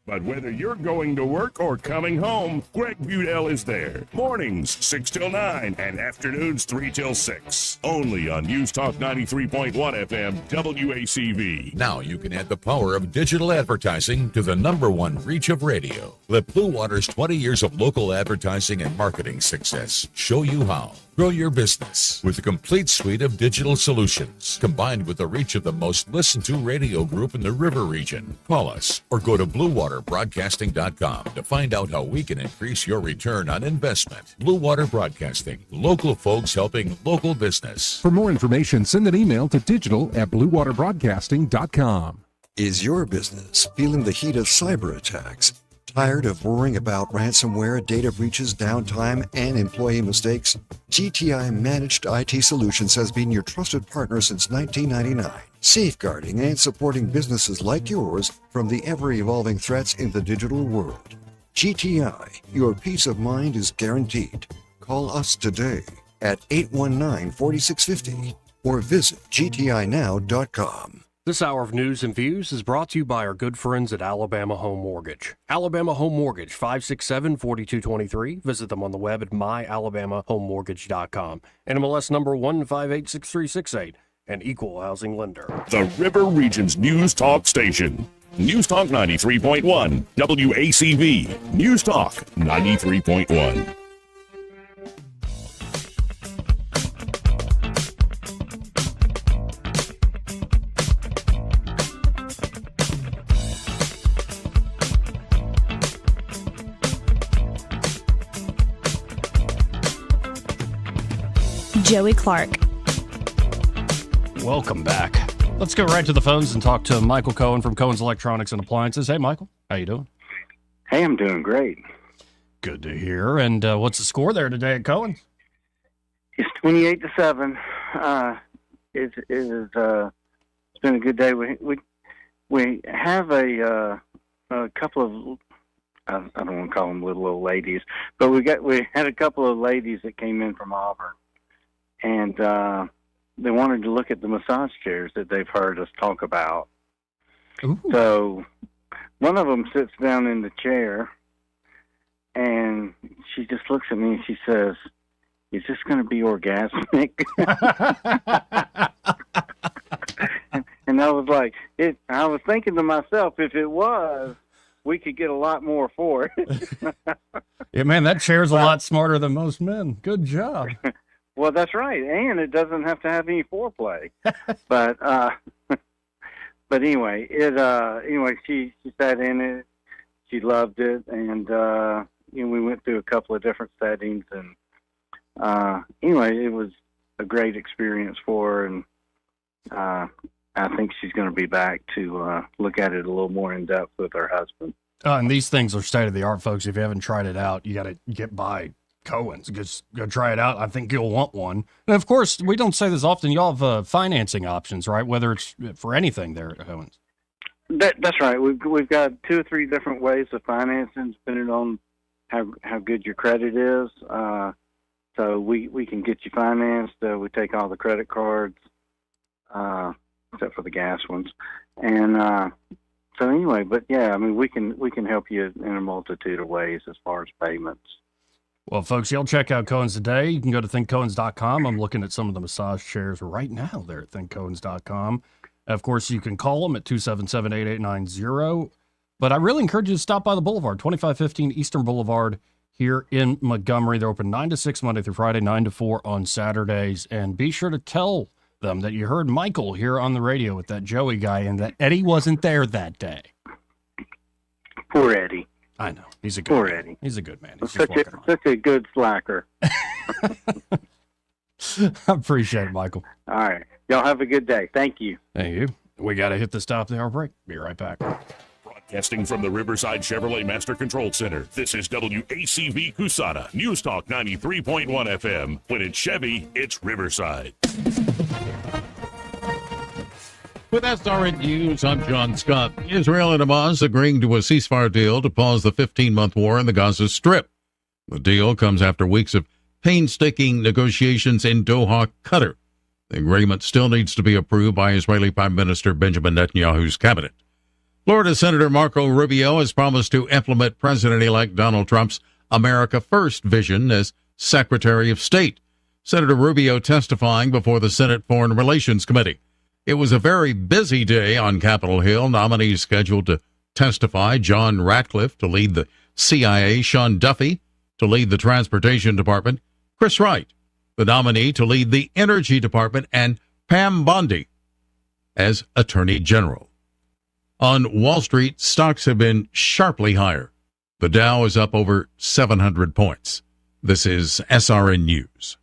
but whether you're going to work or coming home, Greg Budell is there. Mornings 6 till 9 and afternoons 3 till 6. Only on News Talk 93.1 FM WACV. Now you can add the power of digital advertising to the #1 reach of radio. Let Blue Water's 20 years of local advertising and marketing success show you how. Grow your business with a complete suite of digital solutions, combined with the reach of the most listened to radio group in the river region. Call us or go to BlueWaterBroadcasting.com to find out how we can increase your return on investment. Blue Water Broadcasting, local folks helping local business. For more information, send an email to digital@bluewaterbroadcasting.com. Is your business feeling the heat of cyber attacks? Tired of worrying about ransomware, data breaches, downtime, and employee mistakes? GTI Managed IT Solutions has been your trusted partner since 1999, safeguarding and supporting businesses like yours from the ever-evolving threats in the digital world. GTI, your peace of mind is guaranteed. Call us today at 819-4650 or visit gtinow.com. This hour of news and views is brought to you by our good friends at Alabama Home Mortgage. Alabama Home Mortgage, 567-4223. Visit them on the web at myalabamahomemortgage.com. NMLS number 1586368. an equal housing lender. The River Region's News Talk Station. News Talk 93.1. WACV. News Talk 93.1. Joey Clark. Welcome back. Let's go right to the phones and talk to Michael Cohen from Cohen's Electronics and Appliances. Hey, Michael. How you doing? Hey, I'm doing great. Good to hear. And what's the score there today at Cohen's? It's 28-7. It's been a good day. We have a couple of I don't want to call them little old ladies, but we had a couple of ladies that came in from Auburn, and they wanted to look at the massage chairs that they've heard us talk about. Ooh. So one of them sits down in the chair, and she just looks at me and she says, "Is this going to be orgasmic?" And I was like, I was thinking to myself, if it was, we could get a lot more for it. Yeah, man, that chair's a lot smarter than most men. Good job. Well, that's right, and it doesn't have to have any foreplay. But anyway, she sat in it, she loved it, and we went through a couple of different settings, and anyway, it was a great experience for her, and I think she's going to be back to look at it a little more in depth with her husband. And these things are state of the art, folks. If you haven't tried it out, you got to get by Cohen's. Just go try it out. I think you'll want one. And of course, we don't say this often. Y'all have financing options, right? Whether it's for anything there at Cohen's. That's right. We've got 2 or 3 different ways of financing, depending on how good your credit is. So we can get you financed. We take all the credit cards, except for the gas ones. And so anyway, but yeah, I mean, we can help you in a multitude of ways as far as payments. Well, folks, y'all check out Cohen's today. You can go to thinkcohens.com. I'm looking at some of the massage chairs right now there at thinkcohens.com. Of course, you can call them at 277-8890. But I really encourage you to stop by the Boulevard, 2515 Eastern Boulevard here in Montgomery. They're open 9 to 6 Monday through Friday, 9 to 4 on Saturdays. And be sure to tell them that you heard Michael here on the radio with that Joey guy and that Eddie wasn't there that day. Poor Eddie. I know. He's a good man. Eddie. He's a good man. He's Such a good slacker. I appreciate it, Michael. All right. Y'all have a good day. Thank you. Thank you. We got to hit the top of the hour break. Be right back. Broadcasting from the Riverside Chevrolet Master Control Center, this is WACV Cusana, News Talk 93.1 FM. When it's Chevy, it's Riverside. With SRN News, I'm John Scott. Israel and Hamas agreeing to a ceasefire deal to pause the 15-month war in the Gaza Strip. The deal comes after weeks of painstaking negotiations in Doha, Qatar. The agreement still needs to be approved by Israeli Prime Minister Benjamin Netanyahu's cabinet. Florida Senator Marco Rubio has promised to implement President-elect Donald Trump's America First vision as Secretary of State. Senator Rubio testifying before the Senate Foreign Relations Committee. It was a very busy day on Capitol Hill. Nominees scheduled to testify: John Ratcliffe to lead the CIA, Sean Duffy to lead the Transportation Department, Chris Wright, the nominee, to lead the Energy Department, and Pam Bondi as Attorney General. On Wall Street, stocks have been sharply higher. The Dow is up over 700 points. This is SRN News.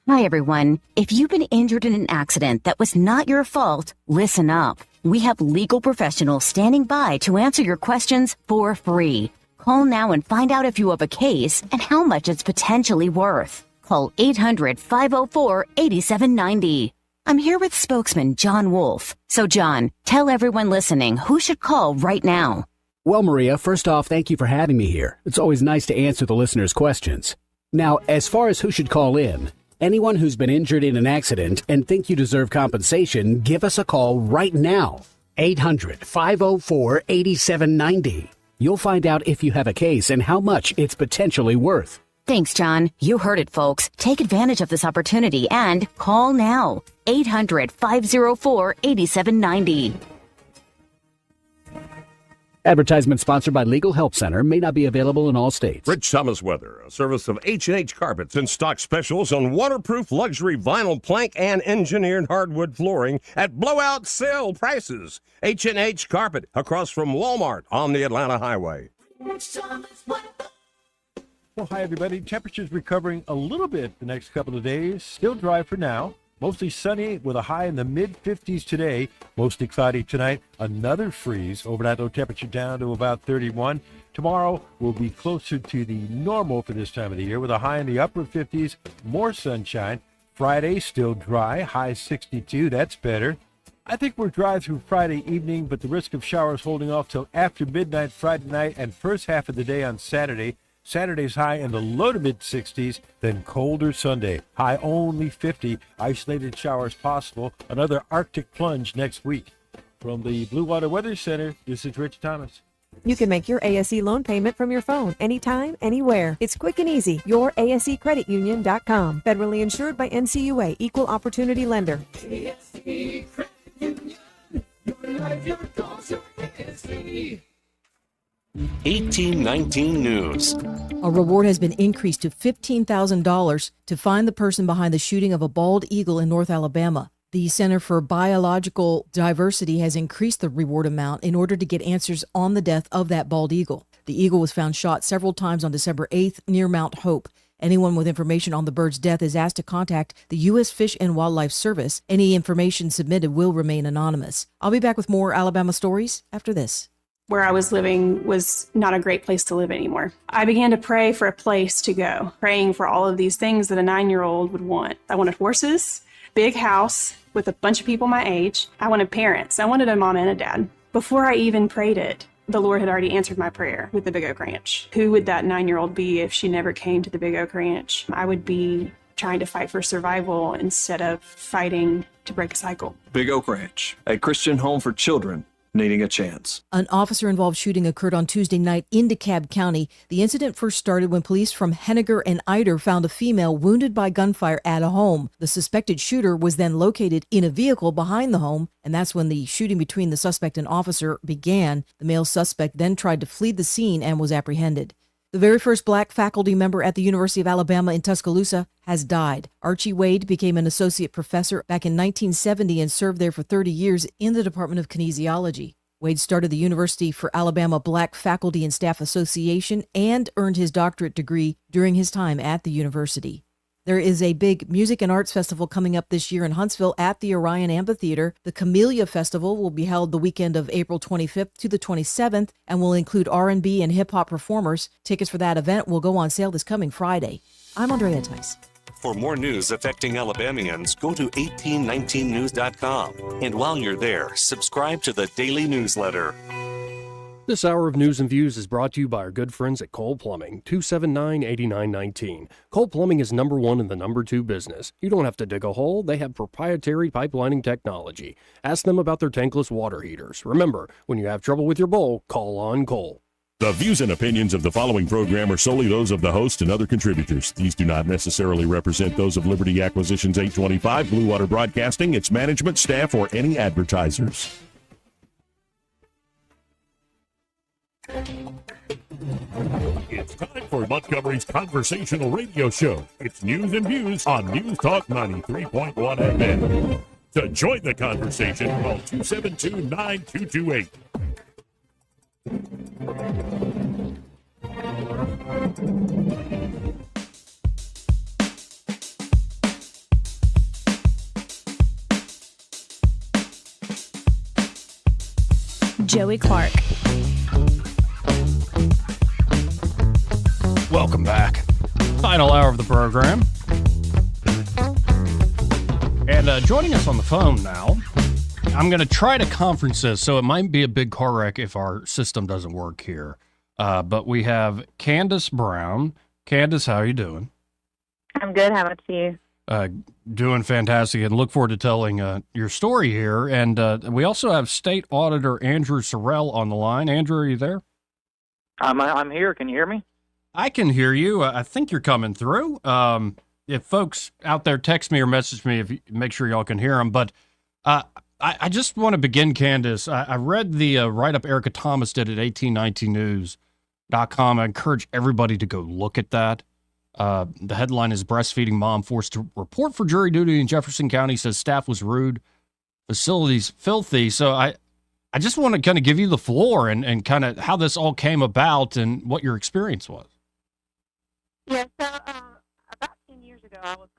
Hi, everyone. If you've been injured in an accident that was not your fault, listen up. We have legal professionals standing by to answer your questions for free. Call now and find out if you have a case and how much it's potentially worth. Call 800-504-8790. I'm here with spokesman John Wolf. So, John, tell everyone listening who should call right now. Well, Maria, first off, thank you for having me here. It's always nice to answer the listeners' questions. Now, as far as who should call in, anyone who's been injured in an accident and think you deserve compensation, give us a call right now. 800-504-8790. You'll find out if you have a case and how much it's potentially worth. Thanks, John. You heard it, folks. Take advantage of this opportunity and call now. 800-504-8790. Advertisement sponsored by Legal Help Center. May not be available in all states. Rich Thomas Weather, a service of H&H Carpets, in stock specials on waterproof luxury vinyl plank and engineered hardwood flooring at blowout sale prices. H&H Carpet, across from Walmart on the Atlanta Highway. Well, hi, everybody. Temperatures recovering a little bit the next couple of days. Still dry for now. Mostly sunny with a high in the mid-50s today. Mostly cloudy tonight. Another freeze. Overnight low temperature down to about 31. Tomorrow will be closer to the normal for this time of the year with a high in the upper 50s. More sunshine. Friday still dry. High 62. That's better. I think we're dry through Friday evening, but the risk of showers holding off till after midnight Friday night and first half of the day on Saturday. Saturday's high in the low to mid-60s, then colder Sunday. High only 50. Isolated showers possible. Another Arctic plunge next week. From the Blue Water Weather Center, this is Rich Thomas. You can make your ASE loan payment from your phone anytime, anywhere. It's quick and easy. YourASECreditUnion.com. Federally insured by NCUA. Equal Opportunity Lender. ASE Credit Union. Your life, your goals, your ASE. 1819 News. A reward has been increased to $15,000 to find the person behind the shooting of a bald eagle in North Alabama. The Center for Biological Diversity has increased the reward amount in order to get answers on the death of that bald eagle. The eagle was found shot several times on December 8th near Mount Hope. Anyone with information on the bird's death is asked to contact the U.S. Fish and Wildlife Service. Any information submitted will remain anonymous. I'll be back with more Alabama stories after this. Where I was living was not a great place to live anymore. I began to pray for a place to go, praying for all of these things that a 9-year-old would want. I wanted horses, big house with a bunch of people my age. I wanted parents. I wanted a mom and a dad. Before I even prayed it, the Lord had already answered my prayer with the Big Oak Ranch. Who would that 9-year-old be if she never came to the Big Oak Ranch? I would be trying to fight for survival instead of fighting to break a cycle. Big Oak Ranch, a Christian home for children needing a chance. An officer-involved shooting occurred on Tuesday night in DeKalb County. The incident first started when police from Henniger and Eider found a female wounded by gunfire at a home. The suspected shooter was then located in a vehicle behind the home, and that's when the shooting between the suspect and officer began. The male suspect then tried to flee the scene and was apprehended. The very first black faculty member at the University of Alabama in Tuscaloosa has died. Archie Wade became an associate professor back in 1970 and served there for 30 years in the Department of Kinesiology. Wade started the University for Alabama Black Faculty and Staff Association and earned his doctorate degree during his time at the university. There is a big music and arts festival coming up this year in Huntsville at the Orion Amphitheater. The Camellia Festival will be held the weekend of April 25th to the 27th and will include R&B and hip-hop performers. Tickets for that event will go on sale this coming Friday. I'm Andrea Tice. For more news affecting Alabamians, go to 1819news.com. And while you're there, subscribe to the daily newsletter. This hour of News and Views is brought to you by our good friends at Cole Plumbing, 279-8919. Cole Plumbing is number one in the number two business. You don't have to dig a hole. They have proprietary pipelining technology. Ask them about their tankless water heaters. Remember, when you have trouble with your bowl, call on Cole. The views and opinions of the following program are solely those of the host and other contributors. These do not necessarily represent those of Liberty Acquisitions 825, Blue Water Broadcasting, its management, staff, or any advertisers. It's time for Montgomery's conversational radio show. It's News and Views on News Talk 93.1 FM. To join the conversation, call 272-9228. Joey Clark. Welcome back. Final hour of the program. And joining us on the phone now, I'm going to try to conference this, so it might be a big car wreck if our system doesn't work here. But we have Candace Brown. Candace, how are you doing? I'm good. How about you? Doing fantastic, and look forward to telling your story here. And we also have State Auditor Andrew Sorrell on the line. Andrew, are you there? I'm here. Can you hear me? I can hear you. I think you're coming through. If folks out there text me or message me, make sure y'all can hear them. But I just want to begin, Candace. I read the write-up Erica Thomas did at 1819news.com. I encourage everybody to go look at that. The headline is Breastfeeding Mom Forced to Report for Jury Duty in Jefferson County, says staff was rude, facilities filthy. So I just want to kind of give you the floor and kind of how this all came about and what your experience was. Yeah, so about 10 years ago, I was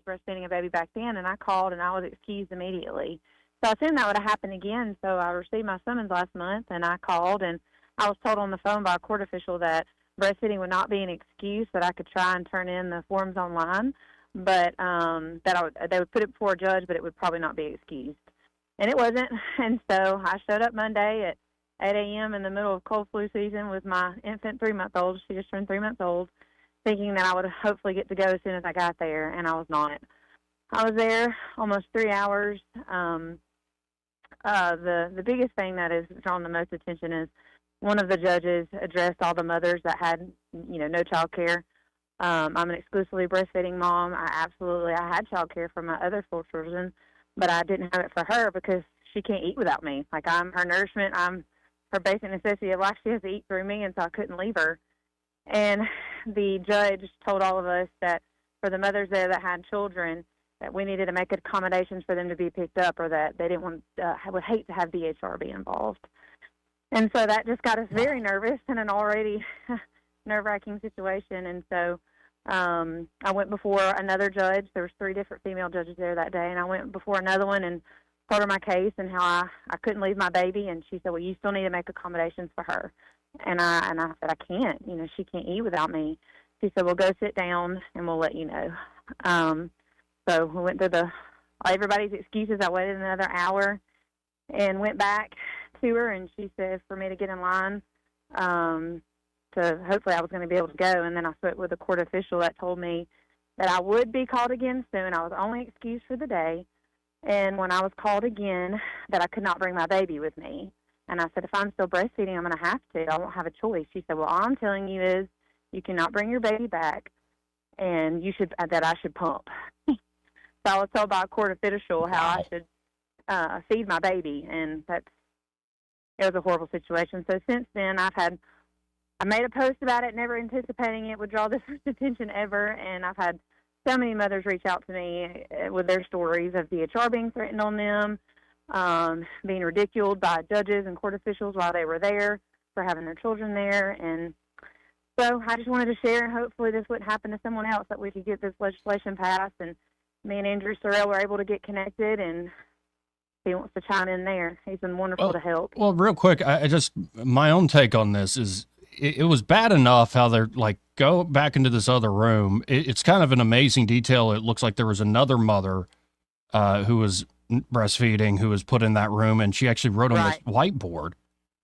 breastfeeding a baby back then, and I called and I was excused immediately. So I assumed that would have happened again. So I received my summons last month, and I called, and I was told on the phone by a court official that breastfeeding would not be an excuse, that I could try and turn in the forms online, but that they would put it before a judge, but it would probably not be excused. And it wasn't. And so I showed up Monday at 8 a.m. in the middle of cold flu season with my infant 3-month-old. She just turned 3 months old, thinking that I would hopefully get to go as soon as I got there, and I was not. I was there almost 3 hours. The biggest thing that has drawn the most attention is one of the judges addressed all the mothers that had, no child care. I'm an exclusively breastfeeding mom. I had child care for my other 4 children, but I didn't have it for her because she can't eat without me. Like, I'm her nourishment. I'm her basic necessity of life. She has to eat through me, and so I couldn't leave her. And the judge told all of us that for the mothers there that had children, that we needed to make accommodations for them to be picked up, or that they didn't want, would hate to have DHR be involved. And so that just got us very nervous in an already nerve-wracking situation. And so I went before another judge. There was 3 different female judges there that day, and I went before another one and told her my case and how I couldn't leave my baby. And she said, well, you still need to make accommodations for her. And I said, I can't. She can't eat without me. She said, well, go sit down, and we'll let you know. So we went through everybody's excuses. I waited another hour and went back to her, and she said for me to get in line to hopefully I was going to be able to go. And then I spoke with a court official that told me that I would be called again soon. I was only excused for the day. And when I was called again, that I could not bring my baby with me. And I said, if I'm still breastfeeding, I'm going to have to. I won't have a choice. She said, well, all I'm telling you is you cannot bring your baby back, and that I should pump. So I was told by a court official how I should feed my baby, and it was a horrible situation. So since then, I made a post about it, never anticipating it would draw this much attention ever, and I've had so many mothers reach out to me with their stories of DHR being threatened on them, being ridiculed by judges and court officials while they were there for having their children there. And so I just wanted to share, hopefully this wouldn't happen to someone else, that we could get this legislation passed. And me and Andrew Sorrell were able to get connected, and he wants to chime in there. He's been wonderful to help. Well, real quick, my own take on this is it was bad enough how they're like, go back into this other room. It's kind of an amazing detail. It looks like there was another mother who was breastfeeding who was put in that room, and she actually wrote on this whiteboard,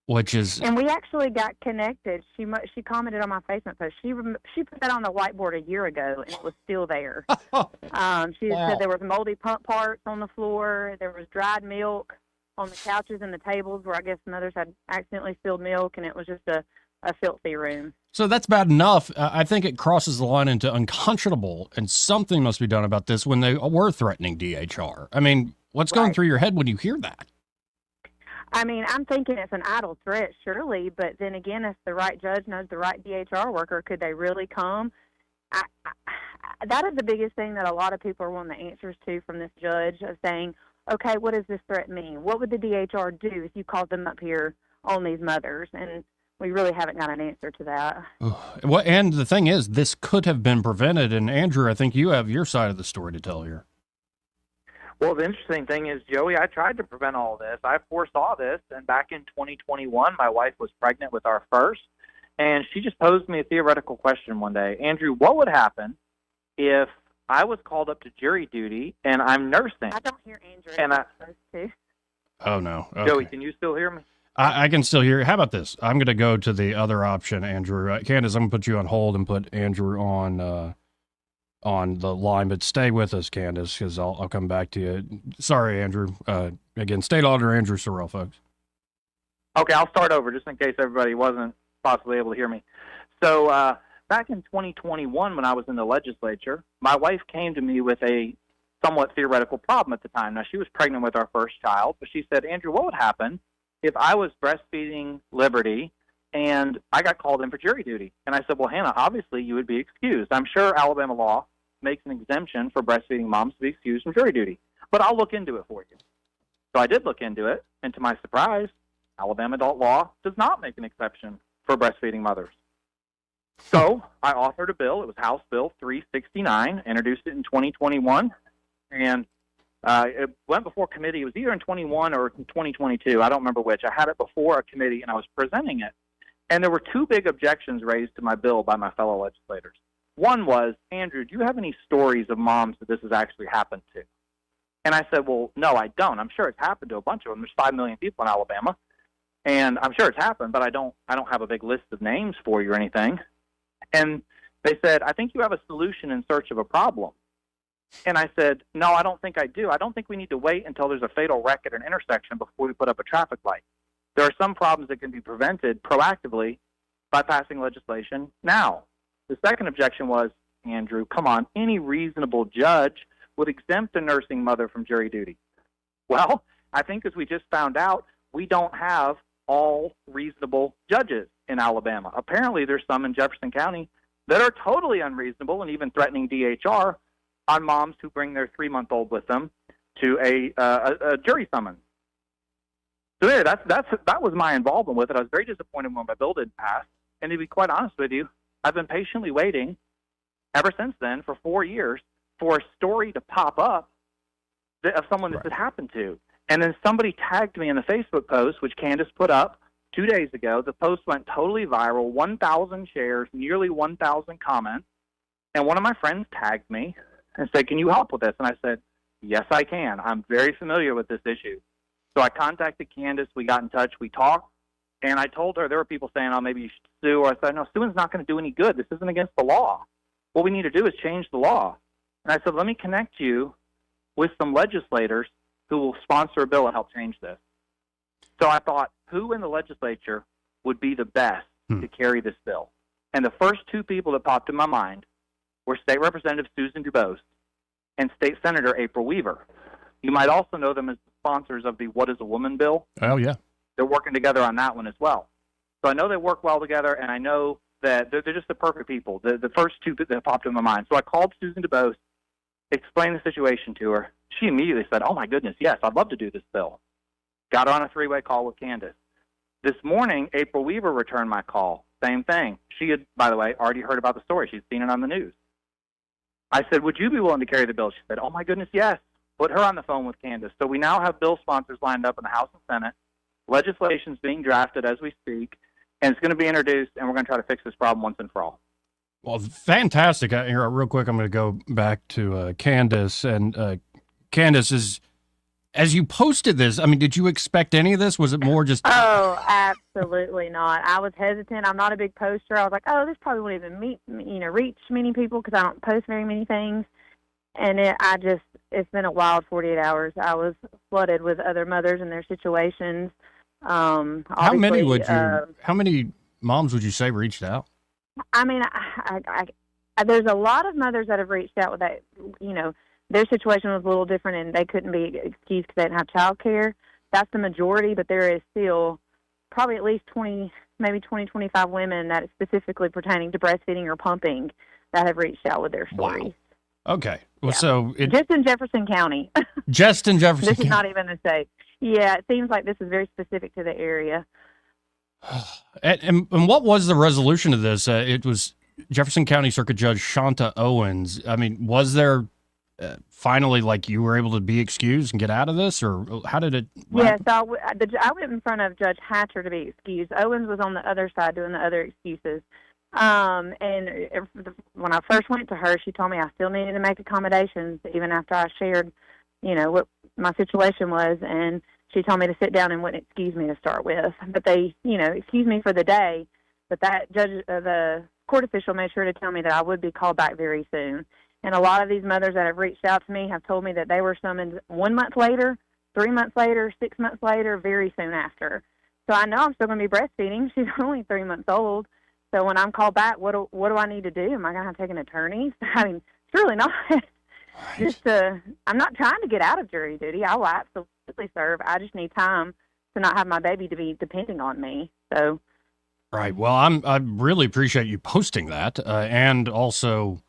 which is. And we actually got connected. She commented on my Facebook post. She put that on the whiteboard a year ago, and it was still there. She said there was moldy pump parts on the floor. There was dried milk on the couches and the tables where I guess mothers had accidentally spilled milk, and it was just a filthy room. So that's bad enough. I think it crosses the line into unconscionable, and something must be done about this when they were threatening DHR. I mean, what's going through your head when you hear that? I mean, I'm thinking it's an idle threat, surely, but then again, if the right judge knows the right DHR worker, could they really come? That is the biggest thing that a lot of people are wanting the answers to from this judge, of saying, okay, what does this threat mean? What would the DHR do if you called them up here on these mothers? And we really haven't got an answer to that. Well, and the thing is, this could have been prevented. And Andrew, I think you have your side of the story to tell here. Well, the interesting thing is, Joey, I tried to prevent all this. I foresaw this, and back in 2021, my wife was pregnant with our first, and she just posed me a theoretical question one day. Andrew, what would happen if I was called up to jury duty and I'm nursing? I don't hear Andrew. And Oh, no. Okay. Joey, can you still hear me? I can still hear you. How about this? I'm going to go to the other option, Andrew. Candace, I'm going to put you on hold and put Andrew on the line, but stay with us, Candace, because I'll come back to you. Sorry, Andrew. Again, State Auditor Andrew Sorrell, folks. Okay, I'll start over just in case everybody wasn't possibly able to hear me. So back in 2021 when I was in the legislature, my wife came to me with a somewhat theoretical problem at the time. Now, she was pregnant with our first child, but she said, Andrew, what would happen if I was breastfeeding Liberty and I got called in for jury duty? And I said, well, Hannah, obviously you would be excused. I'm sure Alabama law makes an exemption for breastfeeding moms to be excused from jury duty, but I'll look into it for you. So I did look into it, and to my surprise, Alabama adult law does not make an exception for breastfeeding mothers. So I authored a bill. It was House Bill 369, introduced it in 2021, and it went before committee. It was either in 21 or in 2022. I don't remember which. I had it before a committee, and I was presenting it. And there were two big objections raised to my bill by my fellow legislators. One was, Andrew, do you have any stories of moms that this has actually happened to? And I said, well, no, I don't. I'm sure it's happened to a bunch of them. There's 5 million people in Alabama, and I'm sure it's happened, but I don't have a big list of names for you or anything. And they said, I think you have a solution in search of a problem. And I said, no, I don't think I do. I don't think we need to wait until there's a fatal wreck at an intersection before we put up a traffic light. There are some problems that can be prevented proactively by passing legislation now. The second objection was, Andrew, come on, any reasonable judge would exempt a nursing mother from jury duty. Well, I think as we just found out, we don't have all reasonable judges in Alabama. Apparently, there's some in Jefferson County that are totally unreasonable and even threatening DHR on moms who bring their 3-month-old with them to a jury summons. So there, that was my involvement with it. I was very disappointed when my bill didn't pass. And to be quite honest with you, I've been patiently waiting ever since then for 4 years for a story to pop up of someone this had happened to. And then somebody tagged me in the Facebook post, which Candace put up 2 days ago. The post went totally viral, 1,000 shares, nearly 1,000 comments. And one of my friends tagged me and said, can you help with this? And I said, yes, I can. I'm very familiar with this issue. So I contacted Candace. We got in touch. We talked. And I told her, there were people saying, oh, maybe you should sue. Or I said, no, suing's not going to do any good. This isn't against the law. What we need to do is change the law. And I said, let me connect you with some legislators who will sponsor a bill and help change this. So I thought, who in the legislature would be the best to carry this bill? And the first two people that popped in my mind were State Representative Susan DuBose and State Senator April Weaver. You might also know them as the sponsors of the What is a Woman bill. Oh, yeah. They're working together on that one as well. So I know they work well together, and I know that they're just the perfect people, the first two that popped in my mind. So I called Susan DuBose, explained the situation to her. She immediately said, oh, my goodness, yes, I'd love to do this bill. Got her on a 3-way call with Candace. This morning, April Weaver returned my call. Same thing. She had, by the way, already heard about the story. She'd seen it on the news. I said, would you be willing to carry the bill? She said, oh, my goodness, yes. Put her on the phone with Candace. So we now have bill sponsors lined up in the House and Senate. Legislation's being drafted as we speak, and it's going to be introduced, and we're going to try to fix this problem once and for all. Well, fantastic. Here, real quick, I'm going to go back to Candace. And Candace, as you posted this, I mean, did you expect any of this? Was it more just... Oh, absolutely not. I was hesitant. I'm not a big poster. I was like, oh, this probably won't even reach many people because I don't post very many things. And it's been a wild 48 hours. I was flooded with other mothers and their situations. How many moms would you say reached out? I mean, there's a lot of mothers that have reached out with that, their situation was a little different and they couldn't be excused because they didn't have child care. That's the majority, but there is still probably at least 20, 25 women that is specifically pertaining to breastfeeding or pumping that have reached out with their stories. Wow. Okay. Well, Yeah. so Just in Jefferson County. Just in Jefferson This County. is not even the state. Yeah, it seems like this is very specific to the area. And what was the resolution of this? It was Jefferson County Circuit Judge Shanta Owens. I mean, was there finally, like, you were able to be excused and get out of this, or how did it? Yes, I went in front of Judge Hatcher to be excused. Owens was on the other side doing the other excuses. And when I first went to her, she told me I still needed to make accommodations, even after I shared, what my situation was. And she told me to sit down and wouldn't excuse me to start with. But they, excused me for the day. But that judge, the court official, made sure to tell me that I would be called back very soon. And a lot of these mothers that have reached out to me have told me that they were summoned 1 month later, 3 months later, 6 months later, very soon after. So I know I'm still going to be breastfeeding. She's only 3 months old. So when I'm called back, what do I need to do? Am I going to have to take an attorney? I mean, surely not. Just I'm not trying to get out of jury duty. I will absolutely serve. I just need time to not have my baby to be depending on me. So. Right. Well, I really appreciate you posting that, and also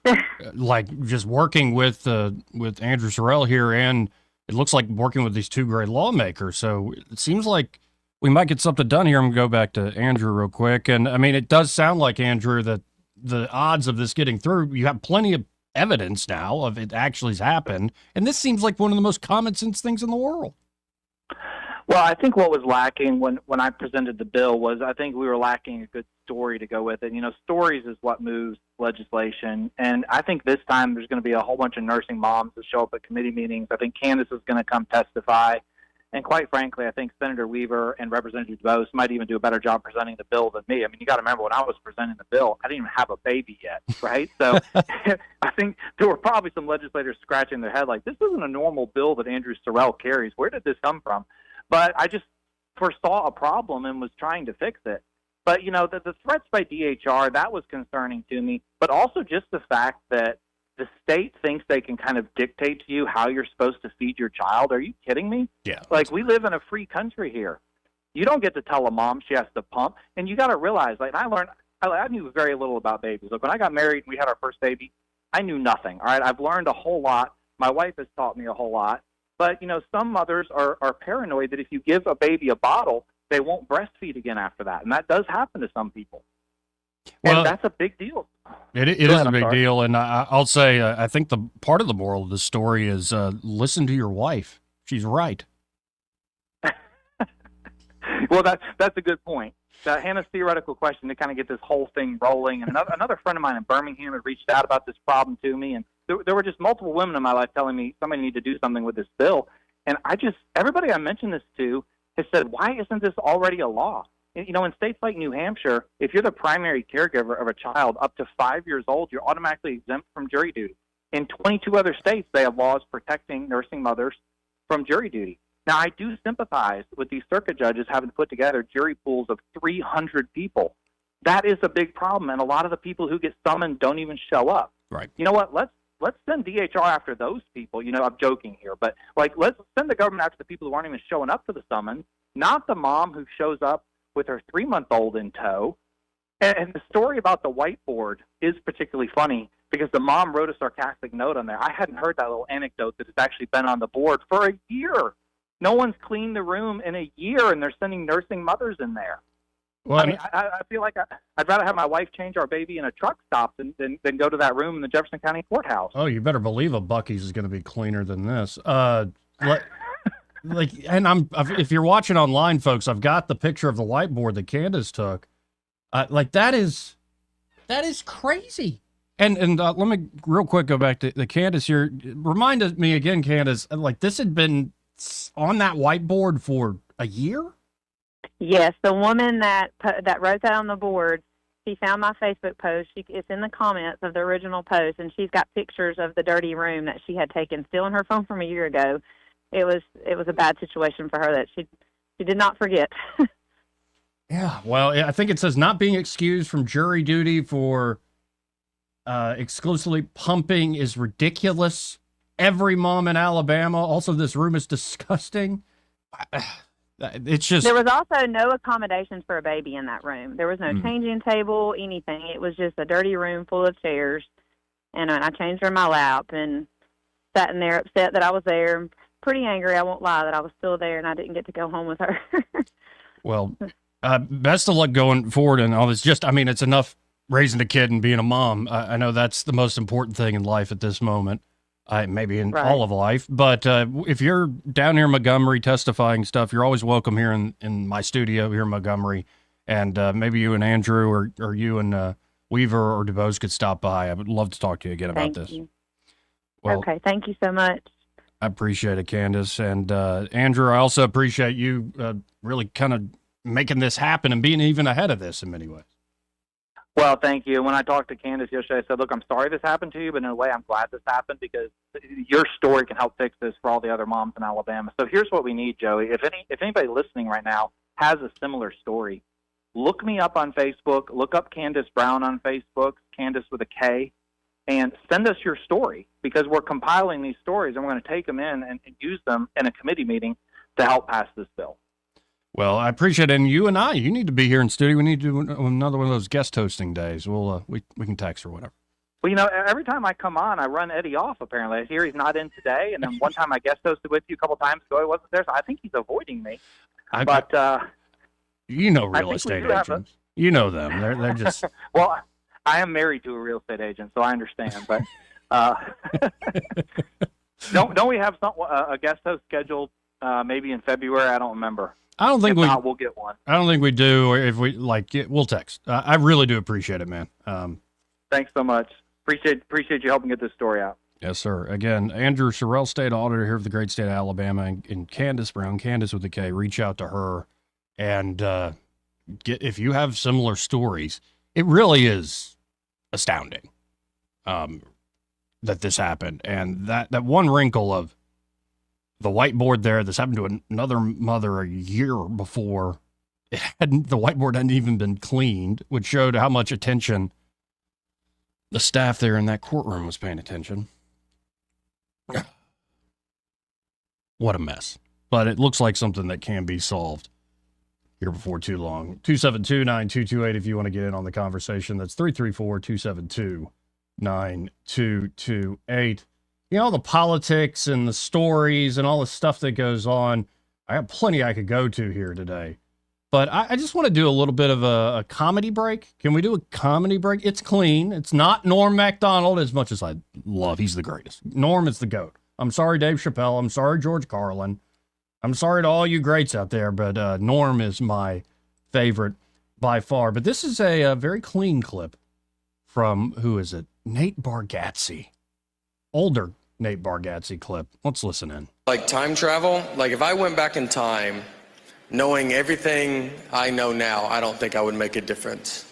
like just working with Andrew Sorrell here, and it looks like working with these two great lawmakers. So it seems like we might get something done here. I'm gonna go back to Andrew real quick, and I mean, it does sound like, Andrew, that the odds of this getting through, you have plenty of evidence now of it actually has happened, and this seems like one of the most common sense things in the world. Well, I think what was lacking when I presented the bill was I think we were lacking a good story to go with it. You know, stories is what moves legislation. And I think this time there's going to be a whole bunch of nursing moms that show up at committee meetings. I think Candace is going to come testify. And quite frankly, I think Senator Weaver and Representative DeBose might even do a better job presenting the bill than me. I mean, you got to remember, when I was presenting the bill, I didn't even have a baby yet, right? So I think there were probably some legislators scratching their head like, this isn't a normal bill that Andrew Sorrell carries. Where did this come from? But I just foresaw a problem and was trying to fix it. But, you know, the threats by DHR, that was concerning to me. But also just the fact that the state thinks they can kind of dictate to you how you're supposed to feed your child. Are you kidding me? Yeah. Like, we live in a free country here. You don't get to tell a mom she has to pump. And you got to realize, like, I knew very little about babies. Like, when I got married and we had our first baby, I knew nothing. All right. I've learned a whole lot. My wife has taught me a whole lot. But, you know, some mothers are paranoid that if you give a baby a bottle, they won't breastfeed again after that. And that does happen to some people. Well, and that's a big deal. It is a big deal. And I'll say, I think the part of the moral of the story is listen to your wife. She's right. Well, that's a good point. Hannah's theoretical question to kind of get this whole thing rolling. And another friend of mine in Birmingham had reached out about this problem to me. And there were just multiple women in my life telling me somebody need to do something with this bill. And everybody I mentioned this to has said, why isn't this already a law? You know, in states like New Hampshire, if you're the primary caregiver of a child up to 5 years old, you're automatically exempt from jury duty. In 22 other states, they have laws protecting nursing mothers from jury duty. Now, I do sympathize with these circuit judges having to put together jury pools of 300 people. That is a big problem, and a lot of the people who get summoned don't even show up. Right. You know what? Let's send DHR after those people. You know, I'm joking here, but like, let's send the government after the people who aren't even showing up to the summons, not the mom who shows up with her 3-month-old in tow. And the story about the whiteboard is particularly funny because the mom wrote a sarcastic note on there. I hadn't heard that little anecdote that it's actually been on the board for a year. No one's cleaned the room in a year, and they're sending nursing mothers in there. Well, I mean, I feel like I'd rather have my wife change our baby in a truck stop than go to that room in the Jefferson County Courthouse. Oh, you better believe a Buc-ee's is going to be cleaner than this. If you're watching online, folks, I've got the picture of the whiteboard that Candace took. That is crazy. And let me real quick go back to Candace here. Remind me again, Candace, like this had been on that whiteboard for a year? Yes, the woman that wrote that on the board, she found my Facebook post. It's in the comments of the original post, and she's got pictures of the dirty room that she had taken still in her phone from a year ago. It was a bad situation for her that she did not forget. Yeah, well, I think it says not being excused from jury duty for exclusively pumping is ridiculous. Every mom in Alabama. Also, this room is disgusting. It's just... There was also no accommodations for a baby in that room. There was no changing table, anything. It was just a dirty room full of chairs. And I changed her in my lap and sat in there upset that I was there. Pretty angry, I won't lie, that I was still there and I didn't get to go home with her. Well, best of luck going forward and all this. Just, I mean, it's enough raising a kid and being a mom. I know that's the most important thing in life at this moment. Maybe in all of life. But if you're down here in Montgomery testifying stuff, you're always welcome here in my studio here in Montgomery. And maybe you and Andrew or you and Weaver or DeBose could stop by. I would love to talk to you again about this. You. Well, okay, thank you so much. I appreciate it, Candace. And Andrew, I also appreciate you really kind of making this happen and being even ahead of this in many ways. Well, thank you. When I talked to Candace yesterday, I said, look, I'm sorry this happened to you, but in a way I'm glad this happened because your story can help fix this for all the other moms in Alabama. So here's what we need, Joey. If anybody listening right now has a similar story, look me up on Facebook, look up Candace Brown on Facebook, Candace with a K, and send us your story, because we're compiling these stories and we're going to take them in and use them in a committee meeting to help pass this bill. Well, I appreciate it. And you need to be here in studio. We need to do another one of those guest hosting days. We'll we can text or whatever. Well, you know, every time I come on, I run Eddie off, apparently. I hear he's not in today, and then one time I guest hosted with you a couple times ago, he wasn't there, so I think he's avoiding me. You know real estate agents. You know them. They're just... Well, I am married to a real estate agent, so I understand. But don't we have a guest host scheduled maybe in February? I don't remember. I don't think we'll get one. I don't think we do. Or if we we'll text. I really do appreciate it, man. Thanks so much. Appreciate you helping get this story out. Yes, sir. Again, Andrew Sorrell, state auditor here of the great state of Alabama, and Candace Brown, Candace with a K. Reach out to her and if you have similar stories. It really is astounding that this happened, and that one wrinkle of the whiteboard there. This happened to another mother a year before. The whiteboard hadn't even been cleaned, which showed how much attention the staff there in that courtroom was paying attention. What a mess. But it looks like something that can be solved here before too long. 272-9228 if you want to get in on the conversation. That's 334-272-9228. You know, the politics and the stories and all the stuff that goes on. I have plenty I could go to here today. But I just want to do a little bit of a comedy break. Can we do a comedy break? It's clean. It's not Norm Macdonald, as much as I love. He's the greatest. Norm is the GOAT. I'm sorry, Dave Chappelle. I'm sorry, George Carlin. I'm sorry to all you greats out there, but Norm is my favorite by far. But this is a very clean clip from, who is it? Nate Bargatze. Older Nate Bargatze clip. Let's listen in. Like time travel, like if I went back in time, knowing everything I know now, I don't think I would make a difference.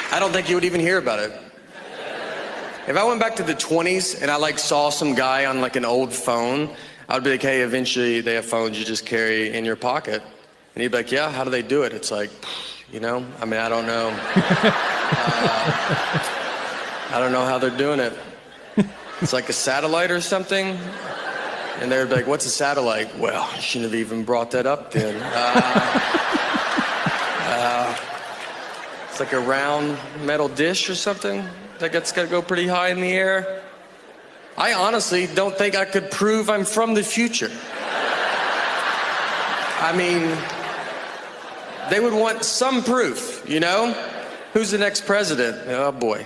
I don't think you would even hear about it. If I went back to the 20s and I saw some guy on an old phone, I would be like, hey, eventually they have phones you just carry in your pocket. And he'd be like, yeah, how do they do it? It's like, I mean, I don't know. I don't know how they're doing it. It's like a satellite or something. And they'd be like, what's a satellite? Well, you shouldn't have even brought that up then. It's like a round metal dish or something that's got to go pretty high in the air. I honestly don't think I could prove I'm from the future. I mean, they would want some proof, Who's the next president? Oh, boy.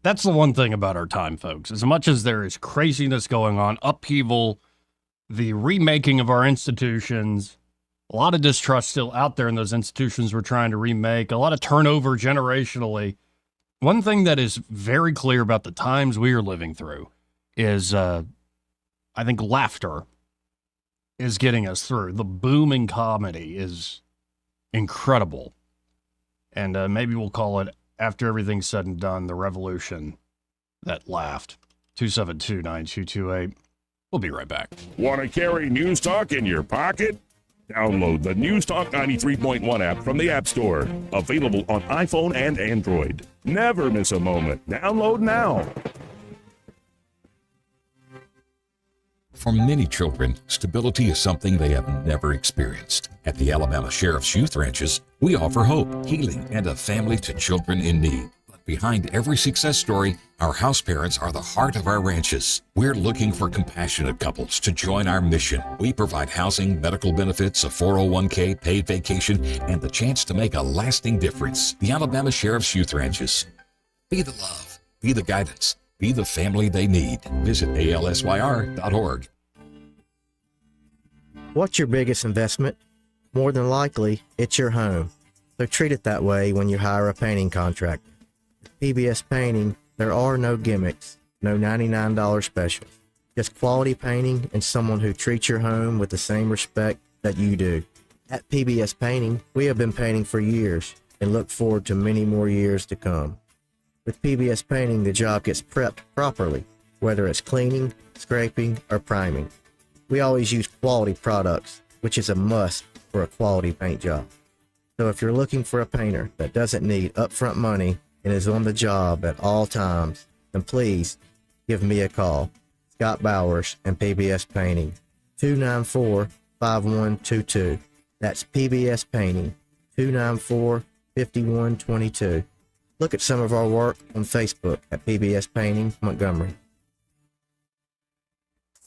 That's the one thing about our time, folks. As much as there is craziness going on, upheaval, the remaking of our institutions, a lot of distrust still out there in those institutions we're trying to remake, a lot of turnover generationally. One thing that is very clear about the times we are living through is, I think, laughter is getting us through. The booming comedy is incredible. And maybe we'll call it, after everything's said and done, the revolution that laughed. 272-9228. We'll be right back. Want to carry News Talk in your pocket? Download the News Talk 93.1 app from the App Store. Available on iPhone and Android. Never miss a moment. Download now. For many children, stability is something they have never experienced. At the Alabama Sheriff's Youth Ranches, we offer hope, healing, and a family to children in need. But behind every success story, our house parents are the heart of our ranches. We're looking for compassionate couples to join our mission. We provide housing, medical benefits, a 401k, paid vacation, and the chance to make a lasting difference. The Alabama Sheriff's Youth Ranches. Be the love, be the guidance, be the family they need. Visit alsyr.org. What's your biggest investment? More than likely, it's your home. So treat it that way when you hire a painting contractor. At PBS Painting, there are no gimmicks, no $99 specials. Just quality painting and someone who treats your home with the same respect that you do. At PBS Painting, we have been painting for years. and look forward to many more years to come. With PBS Painting, the job gets prepped properly, whether it's cleaning, scraping, or priming. We always use quality products, which is a must for a quality paint job. So if you're looking for a painter that doesn't need upfront money and is on the job at all times, then please give me a call. Scott Bowers and PBS Painting, 294-5122. That's PBS Painting, 294-5122. Look at some of our work on Facebook at PBS Painting Montgomery.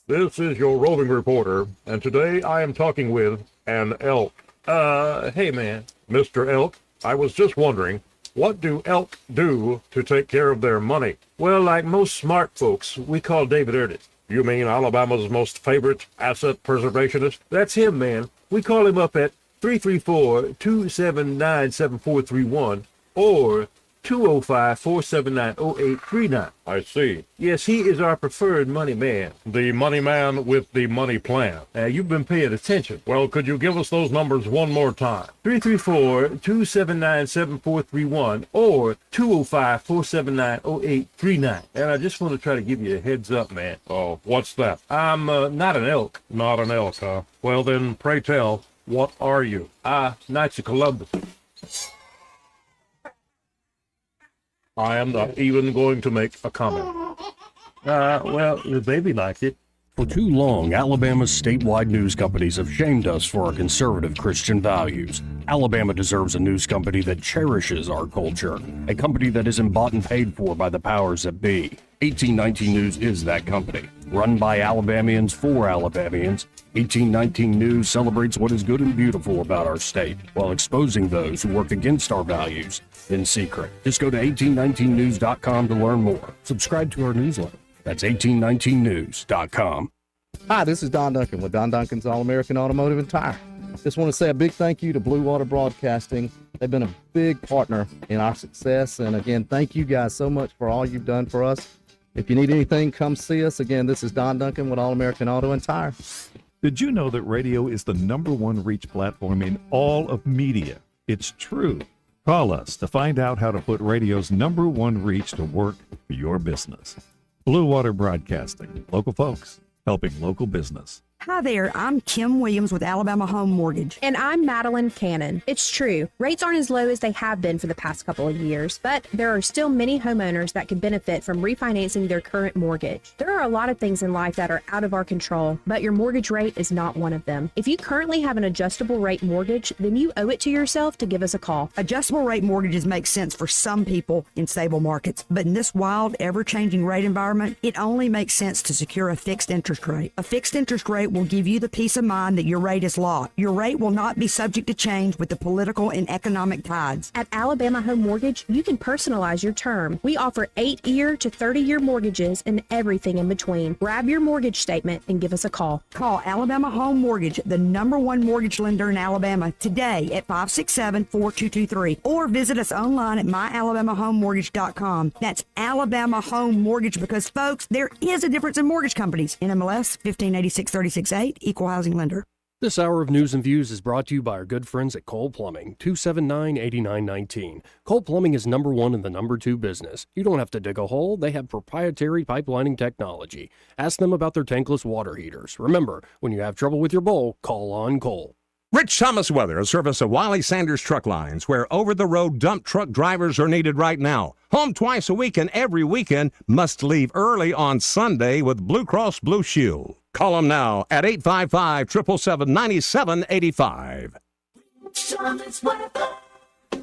This is your roving reporter, and today I am talking with an elk. Hey man, Mr. Elk, I was just wondering, what do elk do to take care of their money? Well, like most smart folks, we call David Ernest. You mean Alabama's most favorite asset preservationist? That's him, man. We call him up at 334-279-7431 or 205-479-0839. I see. Yes, he is our preferred money man. The money man with the money plan. You've been paying attention. Well, could you give us those numbers one more time? 334-279-7431 or 205-479-0839. And I just want to try to give you a heads up, man. Oh, what's that? I'm not an elk. Not an elk, huh? Well, then, pray tell, what are you? Knights of Columbus. I am not even going to make a comment. Well, the baby liked it. For too long, Alabama's statewide news companies have shamed us for our conservative Christian values. Alabama deserves a news company that cherishes our culture, a company that isn't bought and paid for by the powers that be. 1819 News is that company. Run by Alabamians for Alabamians, 1819 News celebrates what is good and beautiful about our state, while exposing those who work against our values in secret. Just go to 1819news.com to learn more. Subscribe to our newsletter. That's 1819news.com. Hi, this is Don Duncan with Don Duncan's All-American Automotive and Tire. Just want to say a big thank you to Blue Water Broadcasting. They've been a big partner in our success. And again, thank you guys so much for all you've done for us. If you need anything, come see us. Again, this is Don Duncan with All-American Auto and Tire. Did you know that radio is the #1 reach platform in all of media? It's true. Call us to find out how to put radio's #1 reach to work for your business. Blue Water Broadcasting. Local folks helping local business. Hi there, I'm Kim Williams with Alabama Home Mortgage. And I'm Madeline Cannon. It's true, rates aren't as low as they have been for the past couple of years, but there are still many homeowners that could benefit from refinancing their current mortgage. There are a lot of things in life that are out of our control, but your mortgage rate is not one of them. If you currently have an adjustable rate mortgage, then you owe it to yourself to give us a call. Adjustable rate mortgages make sense for some people in stable markets, but in this wild, ever-changing rate environment, it only makes sense to secure a fixed interest rate. A fixed interest rate will give you the peace of mind that your rate is locked. Your rate will not be subject to change with the political and economic tides. At Alabama Home Mortgage, you can personalize your term. We offer 8-year to 30-year mortgages and everything in between. Grab your mortgage statement and give us a call. Call Alabama Home Mortgage, the #1 mortgage lender in Alabama, today at 567-4223, or visit us online at myalabamahomemortgage.com. That's Alabama Home Mortgage, because, folks, there is a difference in mortgage companies. NMLS 1586-36-8, Equal Housing Lender. This hour of News and Views is brought to you by our good friends at Cole Plumbing, 279-8919. Cole Plumbing is #1 in the #2 business. You don't have to dig a hole. They have proprietary pipelining technology. Ask them about their tankless water heaters. Remember, when you have trouble with your bowl, call on Cole. Rich Thomas Weather, a service of Wiley Sanders Truck Lines, where over-the-road dump truck drivers are needed right now. Home twice a week and every weekend, must leave early on Sunday with Blue Cross Blue Shield. Call them now at 855-777-9785.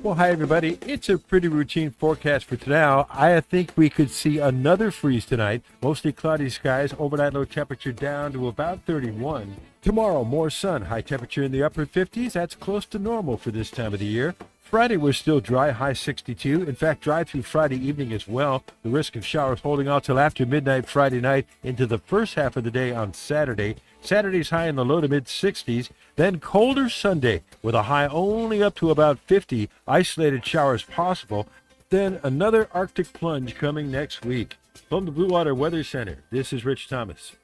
Well, hi, everybody. It's a pretty routine forecast for today. I think we could see another freeze tonight. Mostly cloudy skies, overnight low temperature down to about 31. Tomorrow, more sun, high temperature in the upper 50s. That's close to normal for this time of the year. Friday was still dry, high 62. In fact, dry through Friday evening as well. The risk of showers holding out till after midnight Friday night into the first half of the day on Saturday. Saturday's high in the low to mid 60s. Then colder Sunday with a high only up to about 50. Isolated showers possible. Then another Arctic plunge coming next week. From the Blue Water Weather Center, this is Rich Thomas.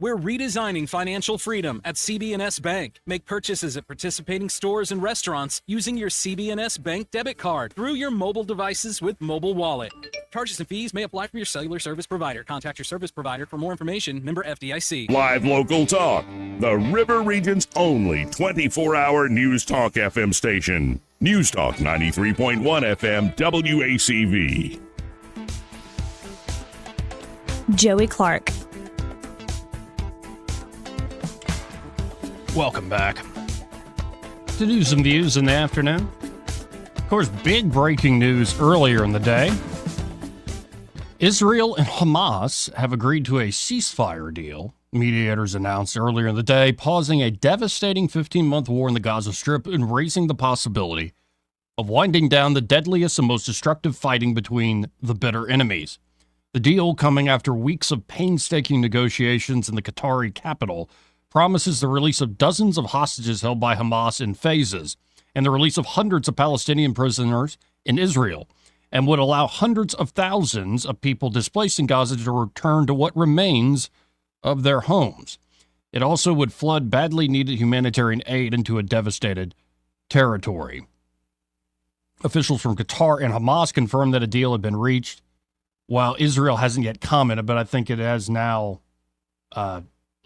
We're redesigning financial freedom at CB&S Bank. Make purchases at participating stores and restaurants using your CB&S Bank debit card through your mobile devices with Mobile Wallet. Charges and fees may apply for your cellular service provider. Contact your service provider for more information. Member FDIC. Live local talk. The River Region's only 24-hour News Talk FM station. News Talk 93.1 FM WACV. Joey Clark. Welcome back to News and Views in the afternoon. Of course, big breaking news earlier in the day. Israel and Hamas have agreed to a ceasefire deal. Mediators announced earlier in the day, pausing a devastating 15-month war in the Gaza Strip and raising the possibility of winding down the deadliest and most destructive fighting between the bitter enemies. The deal, coming after weeks of painstaking negotiations in the Qatari capital, promises the release of dozens of hostages held by Hamas in phases and the release of hundreds of Palestinian prisoners in Israel, and would allow hundreds of thousands of people displaced in Gaza to return to what remains of their homes. It also would flood badly needed humanitarian aid into a devastated territory. Officials from Qatar and Hamas confirmed that a deal had been reached, while Israel hasn't yet commented, but I think it has now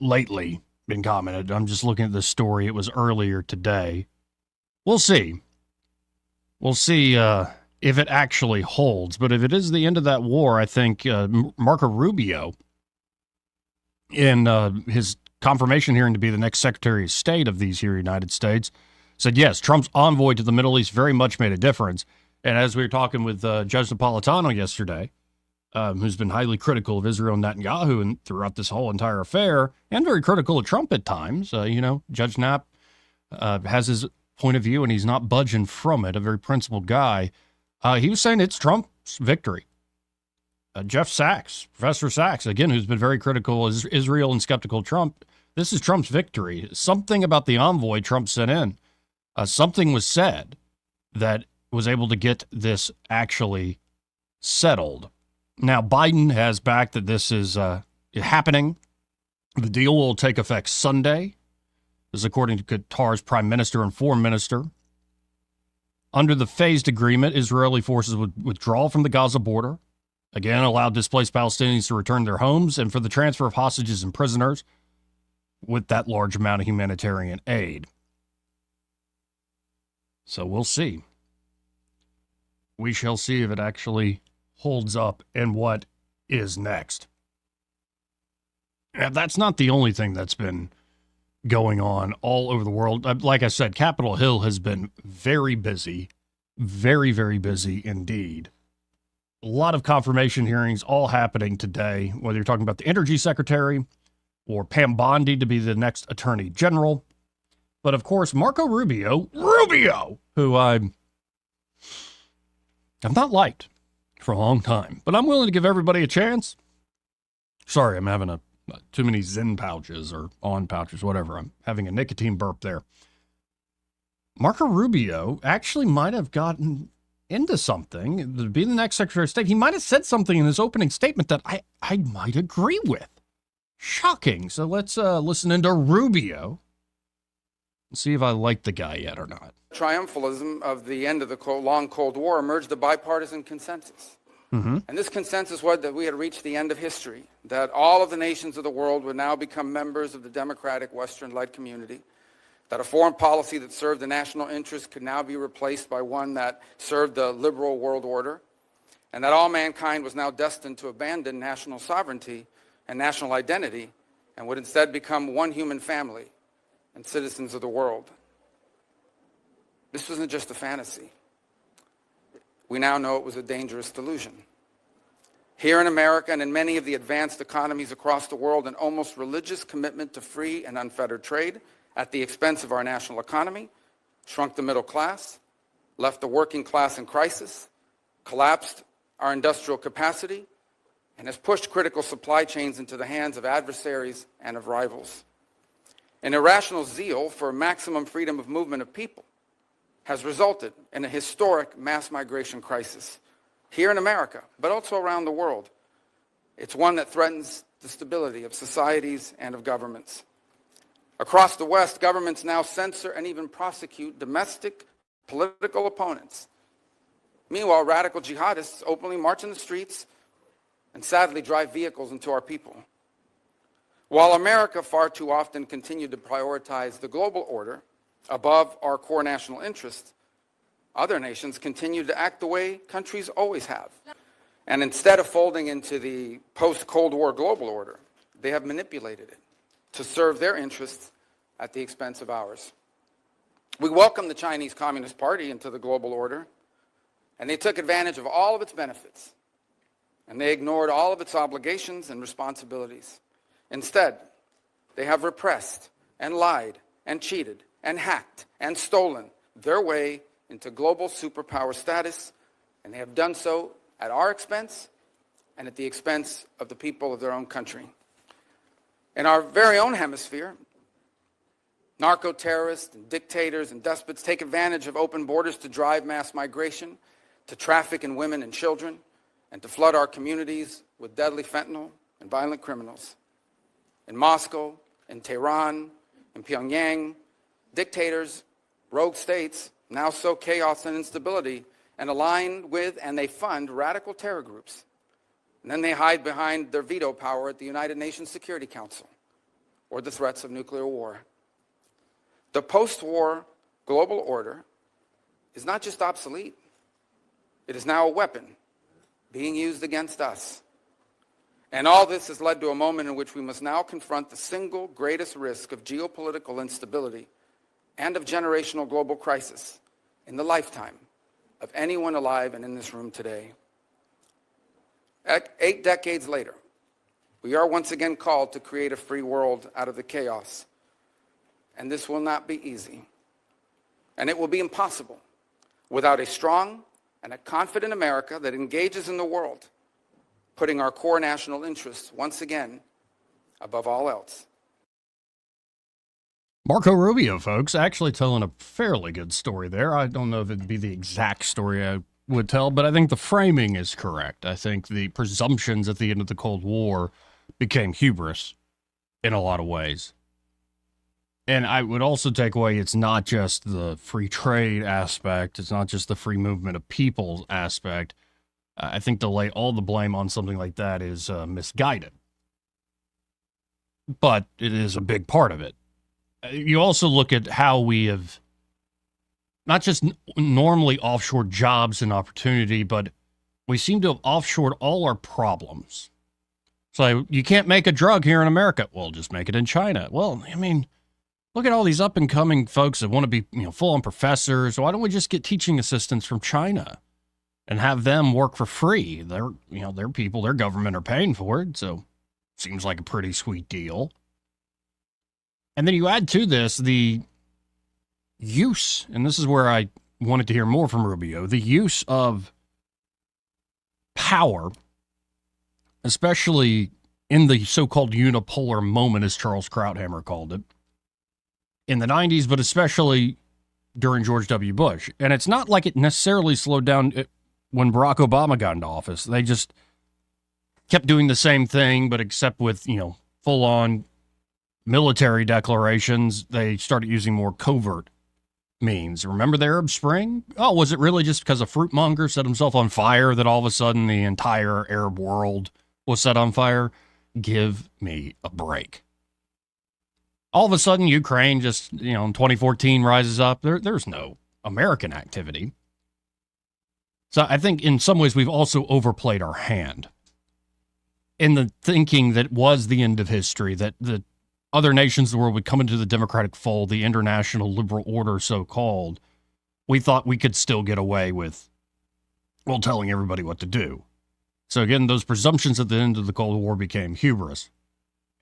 lately been commented. I'm just looking at this story. It was earlier today. We'll see. We'll see if it actually holds. But if it is the end of that war, I think Marco Rubio, in his confirmation hearing to be the next Secretary of State of these here United States, said, yes, Trump's envoy to the Middle East very much made a difference. And as we were talking with Judge Napolitano yesterday, who's been highly critical of Israel and Netanyahu and throughout this whole entire affair, and very critical of Trump at times. Judge Knapp has his point of view, and he's not budging from it, a very principled guy. He was saying it's Trump's victory. Jeff Sachs, Professor Sachs, again, who's been very critical of Israel and skeptical of Trump, this is Trump's victory. Something about the envoy Trump sent in, something was said that was able to get this actually settled. Now, Biden has backed that this is happening. The deal will take effect Sunday. This is according to Qatar's prime minister and foreign minister. Under the phased agreement, Israeli forces would withdraw from the Gaza border, again, allow displaced Palestinians to return to their homes, and for the transfer of hostages and prisoners with that large amount of humanitarian aid. So we'll see. We shall see if it actually holds up and what is next. And that's not the only thing that's been going on all over the world. Like I said, Capitol Hill has been very busy, very, very busy indeed. A lot of confirmation hearings all happening today, whether you're talking about the Energy Secretary or Pam Bondi to be the next Attorney General. But of course, Marco Rubio, who I've not liked for a long time, but I'm willing to give everybody a chance. Sorry, I'm having too many Zen pouches or on pouches, whatever. I'm having a nicotine burp there. Marco Rubio actually might have gotten into something to be the next Secretary of State. He might have said something in his opening statement that I might agree with. Shocking. So let's listen into Rubio and see if I like the guy yet or not. Triumphalism of the end of the long Cold War emerged a bipartisan consensus. Mm-hmm. And this consensus was that we had reached the end of history, that all of the nations of the world would now become members of the democratic Western-led community, that a foreign policy that served the national interest could now be replaced by one that served the liberal world order, and that all mankind was now destined to abandon national sovereignty and national identity and would instead become one human family and citizens of the world. This wasn't just a fantasy. We now know it was a dangerous delusion. Here in America and in many of the advanced economies across the world, an almost religious commitment to free and unfettered trade at the expense of our national economy shrunk the middle class, left the working class in crisis, collapsed our industrial capacity, and has pushed critical supply chains into the hands of adversaries and of rivals. An irrational zeal for maximum freedom of movement of people has resulted in a historic mass migration crisis here in America, but also around the world. It's one that threatens the stability of societies and of governments. Across the West, governments now censor and even prosecute domestic political opponents. Meanwhile, radical jihadists openly march in the streets and sadly drive vehicles into our people. While America far too often continued to prioritize the global order above our core national interests, other nations continue to act the way countries always have. And instead of folding into the post-Cold War global order, they have manipulated it to serve their interests at the expense of ours. We welcomed the Chinese Communist Party into the global order, and they took advantage of all of its benefits, and they ignored all of its obligations and responsibilities. Instead, they have repressed and lied and cheated and hacked and stolen their way into global superpower status, and they have done so at our expense and at the expense of the people of their own country. In our very own hemisphere, narco-terrorists and dictators and despots take advantage of open borders to drive mass migration, to traffic in women and children, and to flood our communities with deadly fentanyl and violent criminals. In Moscow, in Tehran, in Pyongyang, dictators, rogue states now sow chaos and instability and align with and they fund radical terror groups. And then they hide behind their veto power at the United Nations Security Council or the threats of nuclear war. The post-war global order is not just obsolete, it is now a weapon being used against us. And all this has led to a moment in which we must now confront the single greatest risk of geopolitical instability and of generational global crisis in the lifetime of anyone alive and in this room today. 8 decades later, we are once again called to create a free world out of the chaos. And this will not be easy. And it will be impossible without a strong and a confident America that engages in the world, putting our core national interests once again above all else. Marco Rubio, folks, actually telling a fairly good story there. I don't know if it'd be the exact story I would tell, but I think the framing is correct. I think the presumptions at the end of the Cold War became hubris in a lot of ways. And I would also take away it's not just the free trade aspect. It's not just the free movement of people aspect. I think to lay all the blame on something like that is misguided. But it is a big part of it. You also look at how we have not just normally offshored jobs and opportunity, but we seem to have offshored all our problems. So you can't make a drug here in America. Well, just make it in China. Well, I mean, look at all these up and coming folks that want to be, full-on professors. Why don't we just get teaching assistants from China and have them work for free? Their people, their government are paying for it, so seems like a pretty sweet deal. And then you add to this the use, and this is where I wanted to hear more from Rubio, the use of power, especially in the so-called unipolar moment, as Charles Krauthammer called it, in the 90s, but especially during George W. Bush. And it's not like it necessarily slowed down when Barack Obama got into office. They just kept doing the same thing, but except with, full-on military declarations, they started using more covert means. Remember the Arab Spring? Oh, was it really just because a fruit monger set himself on fire that all of a sudden the entire Arab world was set on fire? Give me a break. All of a sudden, Ukraine just, in 2014 rises up. There's no American activity. So I think in some ways we've also overplayed our hand in the thinking that was the end of history, that the other nations of the world would come into the democratic fold, the international liberal order, so-called. We thought we could still get away with, telling everybody what to do. So again, those presumptions at the end of the Cold War became hubris.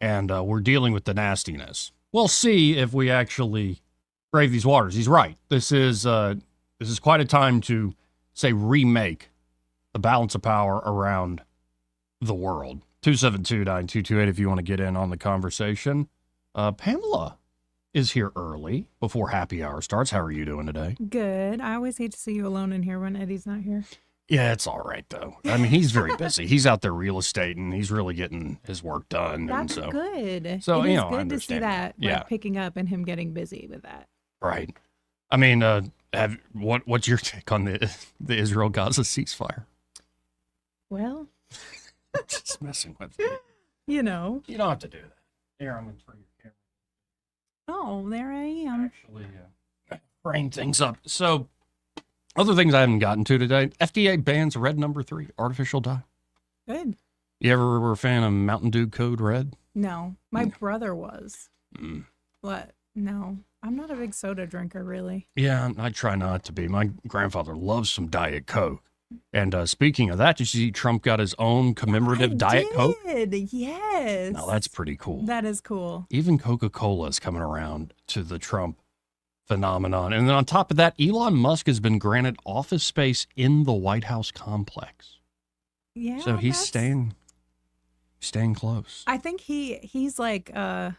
And we're dealing with the nastiness. We'll see if we actually brave these waters. He's right. This is quite a time to, say, remake the balance of power around the world. 272-9228 if you want to get in on the conversation. Pamela is here early before happy hour starts. How are you doing today? Good. I always hate to see you alone in here when Eddie's not here. Yeah, it's all right though. I mean, he's very busy. He's out there real estate and he's really getting his work done. That's and so, good. So It you is know, I good to see understand that, Yeah, like, picking up and him getting busy with that. right. I mean, what's your take on the Israel Gaza ceasefire? Well, Just messing with you. you know. You don't have to do that. Here, I'm gonna turn your camera. Oh, there I am. Actually, bring things up. So, other things I haven't gotten to today. FDA bans red number 3 artificial dye. Good. You ever were a fan of Mountain Dew Code Red? No, my brother was. Mm. What? No, I'm not a big soda drinker, really. Yeah, I try not to be. My grandfather loves some Diet Coke. And speaking of that, did you see Trump got his own commemorative Diet Coke? Yes. Now that's pretty cool. That is cool. Even Coca-Cola is coming around to the Trump phenomenon. And then on top of that, Elon Musk has been granted office space in the White House complex. Yeah. So he's staying close. I think he's like a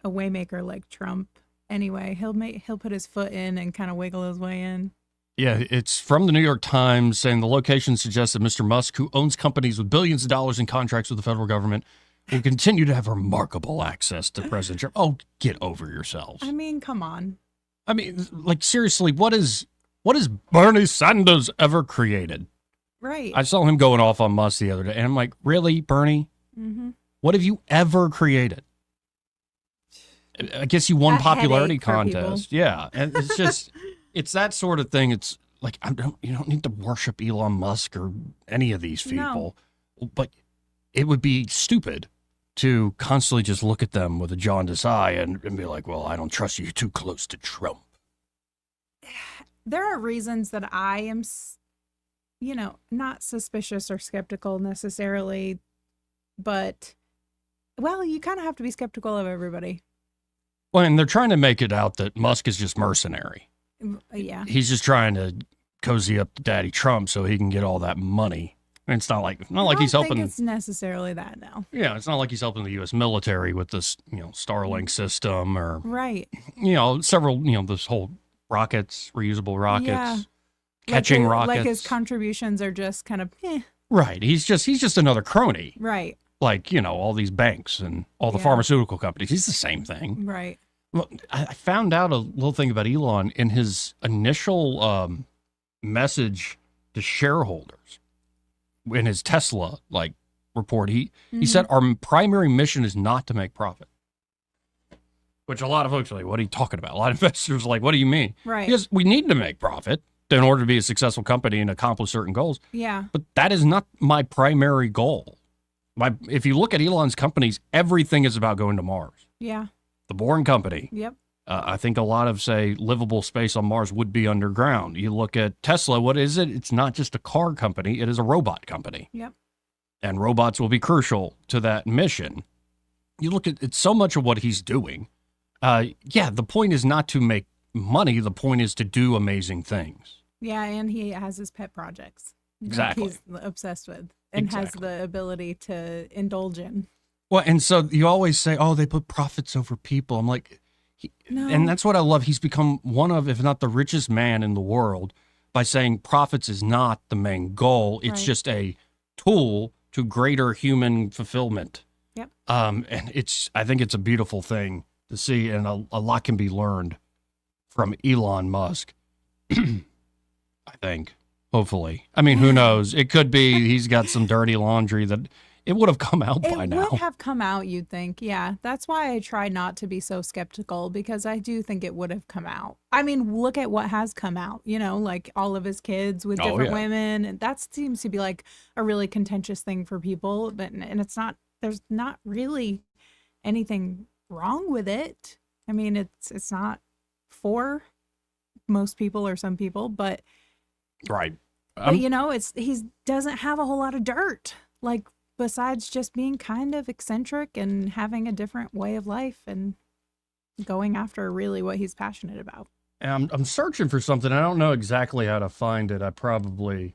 waymaker like Trump. Anyway, he'll put his foot in and kind of wiggle his way in. Yeah, it's from the New York Times saying the location suggests that Mr. Musk, who owns companies with billions of dollars in contracts with the federal government, will continue to have remarkable access to President Trump. Oh, get over yourselves. I mean, come on. I mean, like, seriously, what is Bernie Sanders ever created? Right. I saw him going off on Musk the other day, and I'm like, really, Bernie? Mm-hmm. What have you ever created? I guess you won popularity contest. Yeah, and it's just, it's that sort of thing. It's like, you don't need to worship Elon Musk or any of these people, but it would be stupid to constantly just look at them with a jaundiced eye and be like, well, I don't trust you. You're too close to Trump. There are reasons that I am, not suspicious or skeptical necessarily, but, well, you kind of have to be skeptical of everybody. Well, and they're trying to make it out that Musk is just mercenary. Yeah. He's just trying to cozy up to Daddy Trump so he can get all that money. And it's not like he's I don't helping. think it's necessarily that, no. Yeah, it's not like he's helping the U.S. military with this, Starlink system or, Right. Several, this whole rockets, reusable rockets, Yeah. catching rockets. Like his contributions are just kind of, Right. He's just another crony. Right. Like, all these banks and all the pharmaceutical companies. He's the same thing. Right. Well, I found out a little thing about Elon in his initial message to shareholders in his Tesla report. He said our primary mission is not to make profit. Which a lot of folks are like, what are you talking about? A lot of investors are like, what do you mean? Right. Because we need to make profit in order to be a successful company and accomplish certain goals. Yeah. But that is not my primary goal. If you look at Elon's companies, everything is about going to Mars. Yeah. The Boring Company. Yep. I think a lot of, say, livable space on Mars would be underground. You look at Tesla, what is it? It's not just a car company. It is a robot company. Yep. And robots will be crucial to that mission. You look at it's so much of what he's doing. The point is not to make money. The point is to do amazing things. Yeah, and he has his pet projects. Exactly. He's obsessed with and has the ability to indulge in. Well, and so you always say, oh, they put profits over people. I'm like, No. And that's what I love. He's become one of, if not the richest man in the world by saying profits is not the main goal. It's Right. just a tool to greater human fulfillment. Yep. And I think it's a beautiful thing to see, and a lot can be learned from Elon Musk. I think, hopefully. I mean, who knows? It could be he's got some dirty laundry that it would have come out by now. It would have come out, you'd think. Yeah. That's why I try not to be so skeptical, because I do think it would have come out. I mean, look at what has come out, like all of his kids with different women. And that seems to be like a really contentious thing for people. And it's not, there's not really anything wrong with it. I mean, it's not for most people or some people, but right. he doesn't have a whole lot of dirt, like, besides just being kind of eccentric and having a different way of life and going after really what he's passionate about. And I'm searching for something. I don't know exactly how to find it. I probably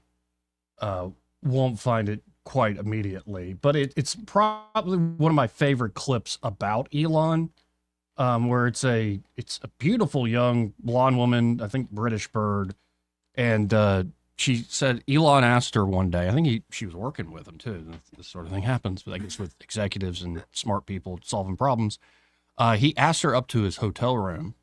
won't find it quite immediately, but it's probably one of my favorite clips about Elon, where it's a beautiful young blonde woman, I think British bird, and she said Elon asked her one day, I think she was working with him too. This sort of thing happens, but I guess with executives and smart people solving problems. He asked her up to his hotel room,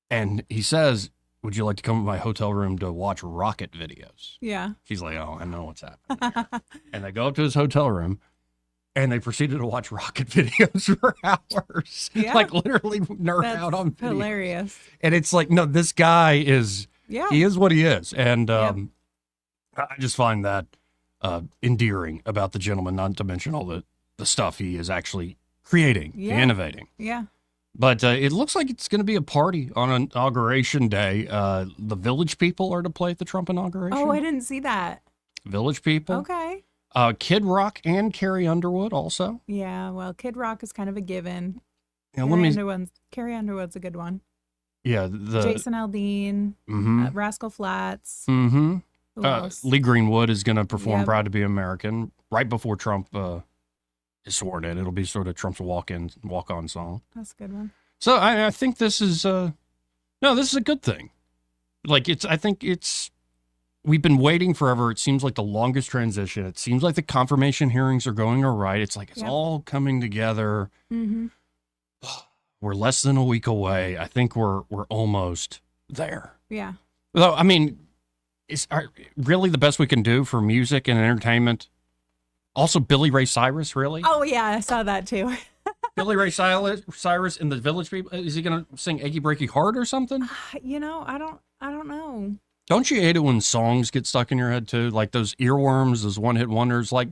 and he says, "Would you like to come to my hotel room to watch rocket videos?" Yeah. She's like, "Oh, I know what's happening." And they go up to his hotel room, and they proceeded to watch rocket videos for hours. Yeah. Like literally nerd That's out on videos. hilarious. And it's like, no, this guy is, Yeah. he is what he is. And I just find that endearing about the gentleman, not to mention all the stuff he is actually creating, innovating. Yeah. But it looks like it's going to be a party on Inauguration Day. The Village People are to play at the Trump inauguration. Oh, I didn't see that. Village People. Okay. Kid Rock and Carrie Underwood also. Yeah, well, Kid Rock is kind of a given. Yeah, Carrie Underwood's a good one. Yeah, Jason Aldean, Rascal Flatts. Mm-hmm. Who else? Lee Greenwood is going to perform Yep. "Proud to Be American" right before Trump is sworn in. It'll be sort of Trump's walk-on song. That's a good one. So I think this is this is a good thing. Like I think we've been waiting forever. It seems like the longest transition. It seems like the confirmation hearings are going all right. It's like it's all coming together. Mm-hmm. We're less than a week away. I think we're almost there. Yeah. Though, I mean, is really the best we can do for music and entertainment. Also, Billy Ray Cyrus, really? Oh, yeah, I saw that too. Billy Ray Cyrus and the Village People. Is he going to sing "Achy Breaky Heart" or something? I don't know. Don't you hate it when songs get stuck in your head too? Like those earworms, those one-hit wonders, like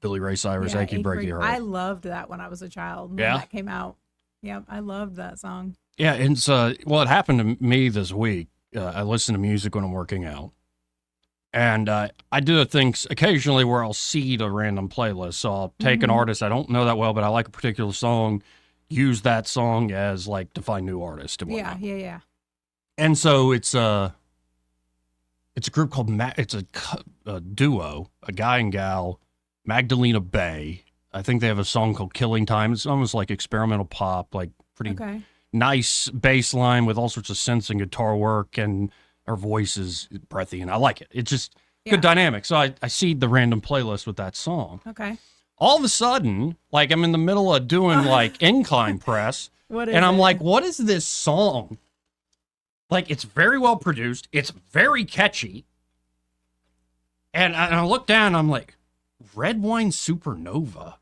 Billy Ray Cyrus, Yeah, "Achy Breaky Heart." I loved that when I was a child. When that came out. Yep, I loved that song. Yeah, and it happened to me this week. I listen to music when I'm working out. And I do things occasionally where I'll seed a random playlist. So I'll take an artist I don't know that well, but I like a particular song, use that song as like to find new artists and whatnot. Yeah. And so it's a group called it's a duo, a guy and gal, Magdalena Bay. I think they have a song called "Killing Time." It's almost like experimental pop, like pretty nice bass line with all sorts of synths and guitar work, and her voice is breathy, and I like it. It's just good dynamic. So I seed the random playlist with that song. Okay. All of a sudden, like I'm in the middle of doing like incline press, and I'm like, what is this song? Like, it's very well produced. It's very catchy. And I look down, and I'm like, Red Wine Supernova.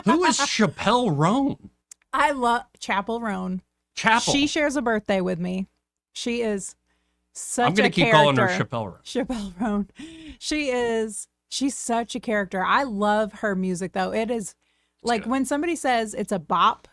Who is Chappelle Roan? I love Chapel Roan. Chapel. She shares a birthday with me. She is such a I'm going to keep character. calling her Chappelle Roan. Chappelle Roan. She's such a character. I love her music, though. It is like when somebody says it's a bop,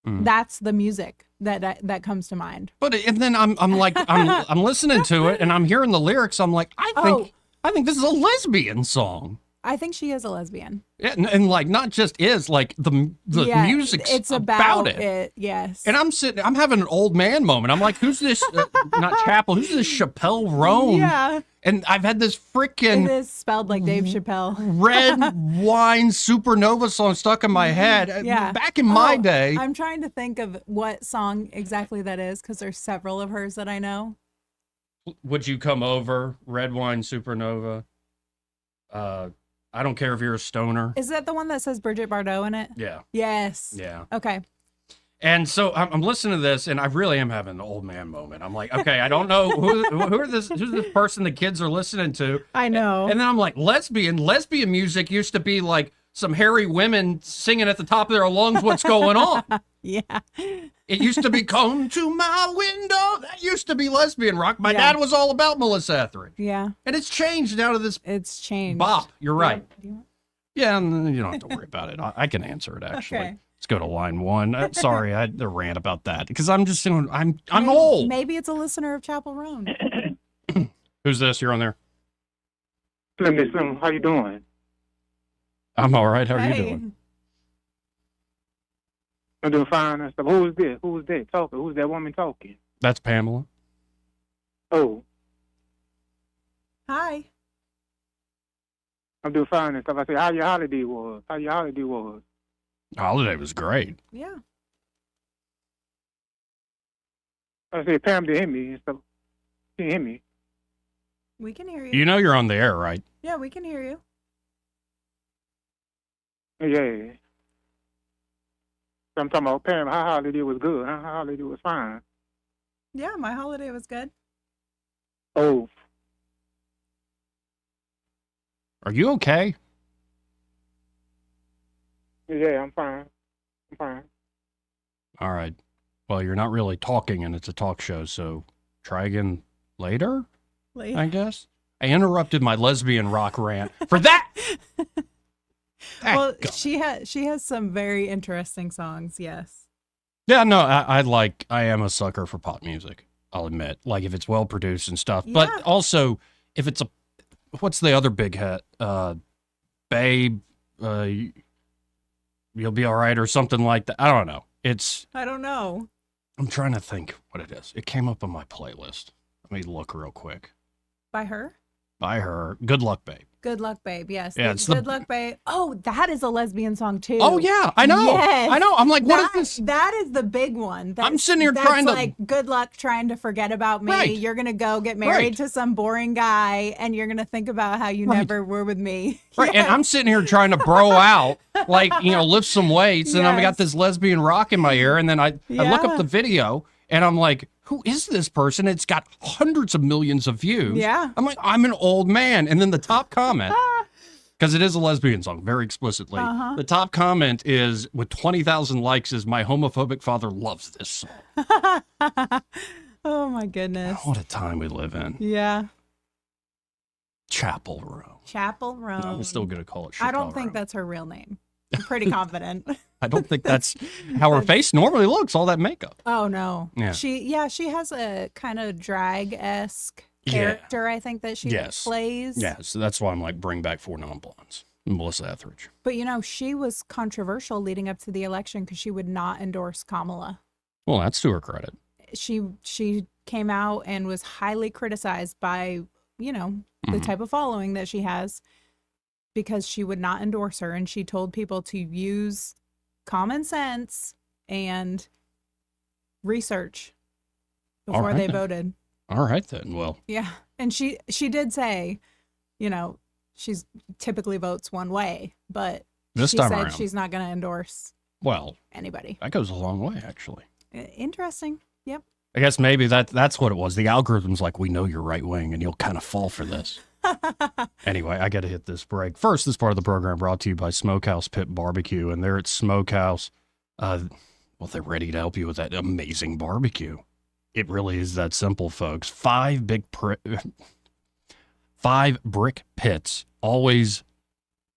that's the music that comes to mind. But and then I'm like I'm listening to it and I'm hearing the lyrics. I'm like, I think this is a lesbian song. I think she is a lesbian. Yeah, and like not just is like the music's it's about it. Yes. And I'm having an old man moment. I'm like, who's this? Not Chapel. Who's this Chappelle Roan? Yeah. And I've had this freaking It is spelled like Dave Chappelle. Red Wine Supernova song stuck in my head. Yeah. Back in my day. I'm trying to think of what song exactly that is because there's several of hers that I know. Would You Come Over? Red Wine Supernova. I Don't Care If You're a Stoner. Is that the one that says Bridget Bardot in it? Yeah. Yes. Yeah. Okay. And so I'm listening to this, and I really am having an old man moment. I'm like, okay, I don't know who's this person the kids are listening to. I know. And then I'm like, lesbian music used to be like some hairy women singing at the top of their lungs what's going on. Yeah. It used to be "Come to My Window." That used to be lesbian rock. My dad was all about Melissa Etheridge. Yeah. And it's changed now to this. It's changed. Bop. You're right. Yeah. Yeah, and you don't have to worry about it. I can answer it actually. Okay. Let's go to line one. Sorry, I had to rant about that because I'm just saying I'm old. Maybe it's a listener of Chapel Roan. Who's this? You're on there. Slim, how you doing? I'm all right. How are you doing? I'm doing fine and stuff. Who is this? Who is that talking? Who's that woman talking? That's Pamela. Oh, Hi. I'm doing fine and stuff. I said, how your holiday was? Holiday was great. Yeah. I said, Pam didn't hear me and stuff. She didn't hear me. We can hear you. You know you're on the air, right? Yeah, we can hear you. Yeah. So I'm talking about Pam. Her holiday was good. Her holiday was fine. Yeah, my holiday was good. Oh, Are you okay? yeah, I'm fine. I'm fine. All right. Well, you're not really talking, and it's a talk show, so try again later, I guess. I interrupted my lesbian rock rant for that. Well, she has some very interesting songs, yes. Yeah, no, I am a sucker for pop music, I'll admit. Like, if it's well produced and stuff. But also, if it's what's the other big hit? Babe, You'll Be All Right, or something like that. I don't know. I don't know. I'm trying to think what it is. It came up on my playlist. Let me look real quick. By her? By her. Good Luck, Babe. Good Luck, Babe. Yes. Yeah, Good Luck, Babe. Oh, that is a lesbian song too. Oh yeah, I know. Yes. I know. I'm like, what is this? That is the big one. I'm sitting here trying to like, good luck trying to forget about me. Right. You're gonna go get married Right. to some boring guy, and you're gonna think about how you never were with me. Right, and I'm sitting here trying to bro out, like, lift some weights, and I've got this lesbian rock in my ear, and then I look up the video, and I'm like, who is this person? It's got hundreds of millions of views. Yeah. I'm like, I'm an old man. And then the top comment, because it is a lesbian song, very explicitly, the top comment is, with 20,000 likes, is, my homophobic father loves this song. Oh my goodness. What a time we live in. Yeah. Chapel Row. Chapel Row. I'm still going to call it I Chappelle don't think Row. that's her real name. I'm pretty confident. I don't think that's how her face normally looks, all that makeup. Oh no. Yeah. She has a kind of drag-esque character, I think, that she plays. Yeah, so that's why I'm like, bring back 4 non-blondes. Melissa Etheridge. But she was controversial leading up to the election because she would not endorse Kamala. Well, that's to her credit. She came out and was highly criticized by, the type of following that she has, because she would not endorse her, and she told people to use common sense and research before they voted. All right then. Well, Yeah. And she did say, she's typically votes one way, but This she time said around. she's not going to endorse anybody. that goes a long way, actually. Interesting. Yep. I guess maybe that's what it was. The algorithm's like, we know you're right wing, and you'll kind of fall for this. Anyway, I got to hit this break. First, this part of the program brought to you by Smokehouse Pit Barbecue, and they're at Smokehouse. They're ready to help you with that amazing barbecue. It really is that simple, folks. 5 brick pits, always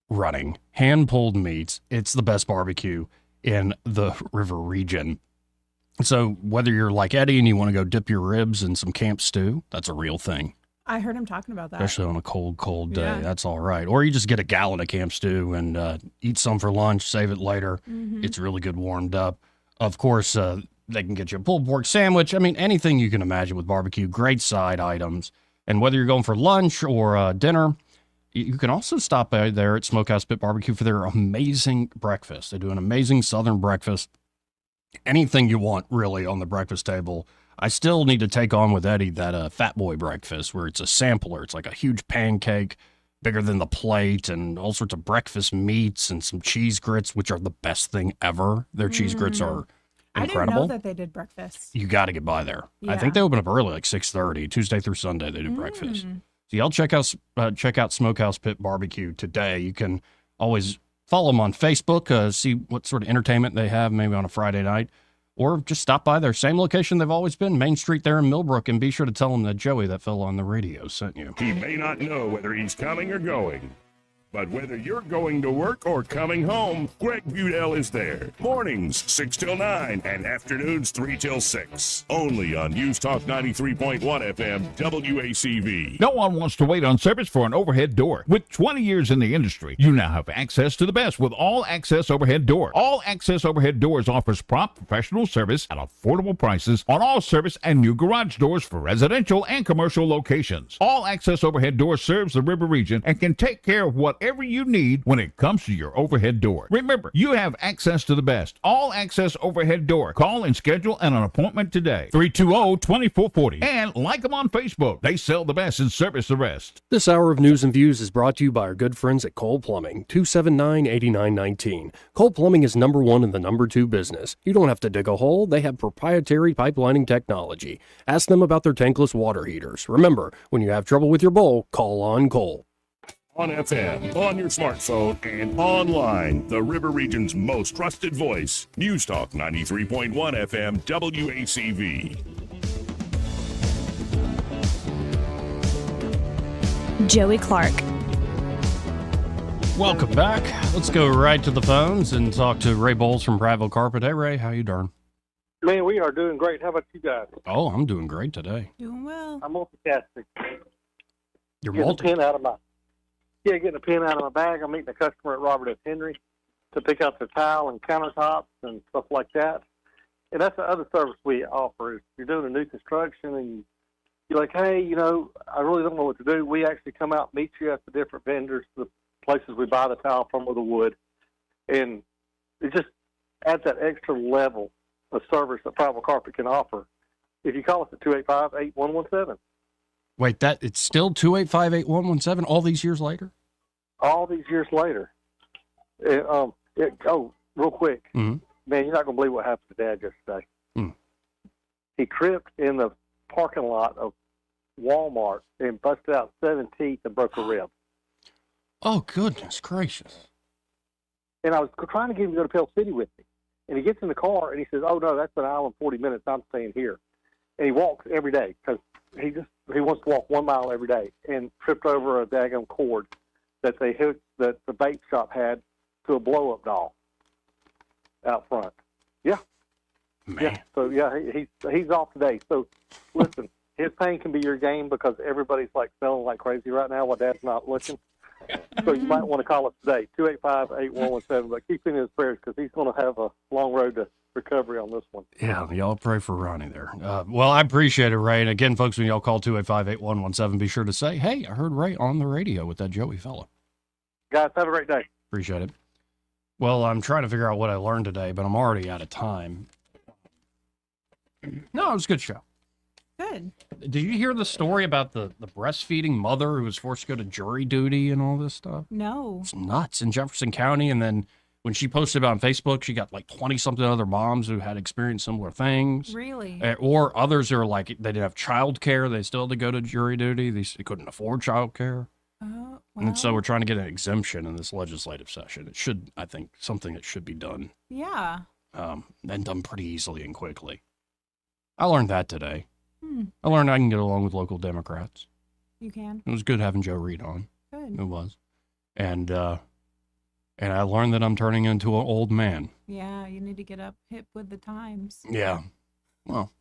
running, hand-pulled meats. It's the best barbecue in the river region. So whether you're like Eddie and you want to go dip your ribs in some camp stew, that's a real thing. I heard him talking about that. Especially on a cold day. Yeah. That's all right. Or you just get a gallon of camp stew and eat some for lunch, save it later. Mhm. It's really good warmed up. Of course, they can get you a pulled pork sandwich. I mean, anything you can imagine with barbecue. Great side items. And whether you're going for lunch or dinner, you can also stop by there at Smokehouse Pit Barbecue for their amazing breakfast. They do an amazing Southern breakfast. Anything you want, really, on the breakfast table. I still need to take on with Eddie that Fat Boy breakfast, where it's a sampler. It's like a huge pancake, bigger than the plate, and all sorts of breakfast meats and some cheese grits, which are the best thing ever. Their cheese grits are incredible. I didn't know that they did breakfast. You got to get by there. I Yeah. think they open up early, like 6:30, Tuesday through Sunday. They do breakfast. So y'all check out Smokehouse Pit Barbecue today. You can always follow them on Facebook, see what sort of entertainment they have, maybe on a Friday night, or just stop by their same location they've always been, Main Street there in Millbrook, and be sure to tell them that Joey, that fellow on the radio, sent you. He may not know whether he's coming or going, but whether you're going to work or coming home, Greg Budell is there. Mornings 6 till 9 and afternoons 3 till 6. Only on News Talk 93.1 FM WACV. No one wants to wait on service for an overhead door. With 20 years in the industry, you now have access to the best with All Access Overhead Door. All Access Overhead Doors offers prompt professional service at affordable prices on all service and new garage doors for residential and commercial locations. All Access Overhead Doors serves the river region and can take care of what whatever you need when it comes to your overhead door. Remember, you have access to the best. All Access Overhead Door. Call and schedule an appointment today. 320-2440. And like them on Facebook. They sell the best and service the rest. This hour of News and Views is brought to you by our good friends at Cole Plumbing, 279-8919. Cole Plumbing is number one in the number two business. You don't have to dig a hole. They have proprietary pipelining technology. Ask them about their tankless water heaters. Remember, when you have trouble with your bowl, call on Cole. On FM, on your smartphone, and online, the River Region's most trusted voice. News Talk 93.1 FM WACV. Joey Clark. Welcome back. Let's go right to the phones and talk to Ray Bowles from Prattville Carpet. Hey, Ray, how you doing? Man, we are doing great. How about you guys? Oh, I'm doing great today. Doing well. I'm multitasking. You're getting a pin out of my bag. I'm meeting a customer at Robert F. Henry to pick out the tile and countertops and stuff like that. And that's the other service we offer. Is you're doing a new construction and you're like, hey, I really don't know what to do. We actually come out and meet you at the different vendors, the places we buy the tile from or the wood. And it just adds that extra level of service that Prattville Carpet can offer. If you call us at 285-8117. Wait, it's still 285-8117 all these years later? All these years later. Real quick. Mm-hmm. Man, you're not going to believe what happened to Dad yesterday. Mm. He tripped in the parking lot of Walmart and busted out 7 teeth and broke a rib. Oh, goodness gracious. And I was trying to get him to go to Pell City with me. And he gets in the car and he says, oh, no, that's an hour and 40 minutes. I'm staying here. And he walks every day because he wants to walk 1 mile every day, and tripped over a daggone cord that they hooked that the bait shop had to a blow-up doll out front. Yeah. Man. Yeah. So, yeah, he's off today. So, listen, his pain can be your gain because everybody's, selling like crazy right now while Dad's not looking. So you might want to call us today, 285-8117. But keep in his prayers because he's going to have a long road to recovery on this one. Yeah, y'all pray for Ronnie there. Well, I appreciate it, Ray. And again, folks, when y'all call 285-8117, be sure to say, hey, I heard Ray on the radio with that Joey fella. Guys, have a great day. Appreciate it. Well, I'm trying to figure out what I learned today, but I'm already out of time. No, it was a good show. Good. Did you hear the story about the breastfeeding mother who was forced to go to jury duty and all this stuff? No. It's nuts in Jefferson County. And then when she posted about on Facebook, she got 20-something other moms who had experienced similar things. Really? Or others who are they didn't have child care. They still had to go to jury duty. They couldn't afford child care. Well. And so we're trying to get an exemption in this legislative session. It should, I think, something that should be done. Yeah. And done pretty easily and quickly. I learned that today. I learned I can get along with local Democrats. You can. It was good having Joe Reed on. Good. It was. And I learned that I'm turning into an old man. Yeah, you need to get up hip with the times. Yeah. Well,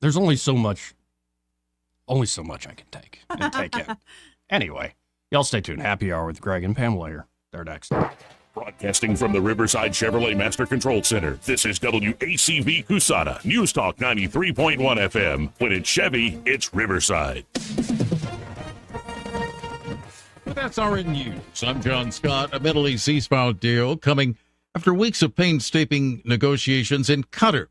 there's only so much I can take and take in. Anyway, y'all stay tuned. Happy Hour with Greg and Pam Layer. They're next. Broadcasting from the Riverside Chevrolet Master Control Center, this is WACV Cusana, News Talk 93.1 FM. When it's Chevy, it's Riverside. That's RN News. I'm John Scott. A Middle East ceasefire deal coming after weeks of painstaking negotiations in Qatar.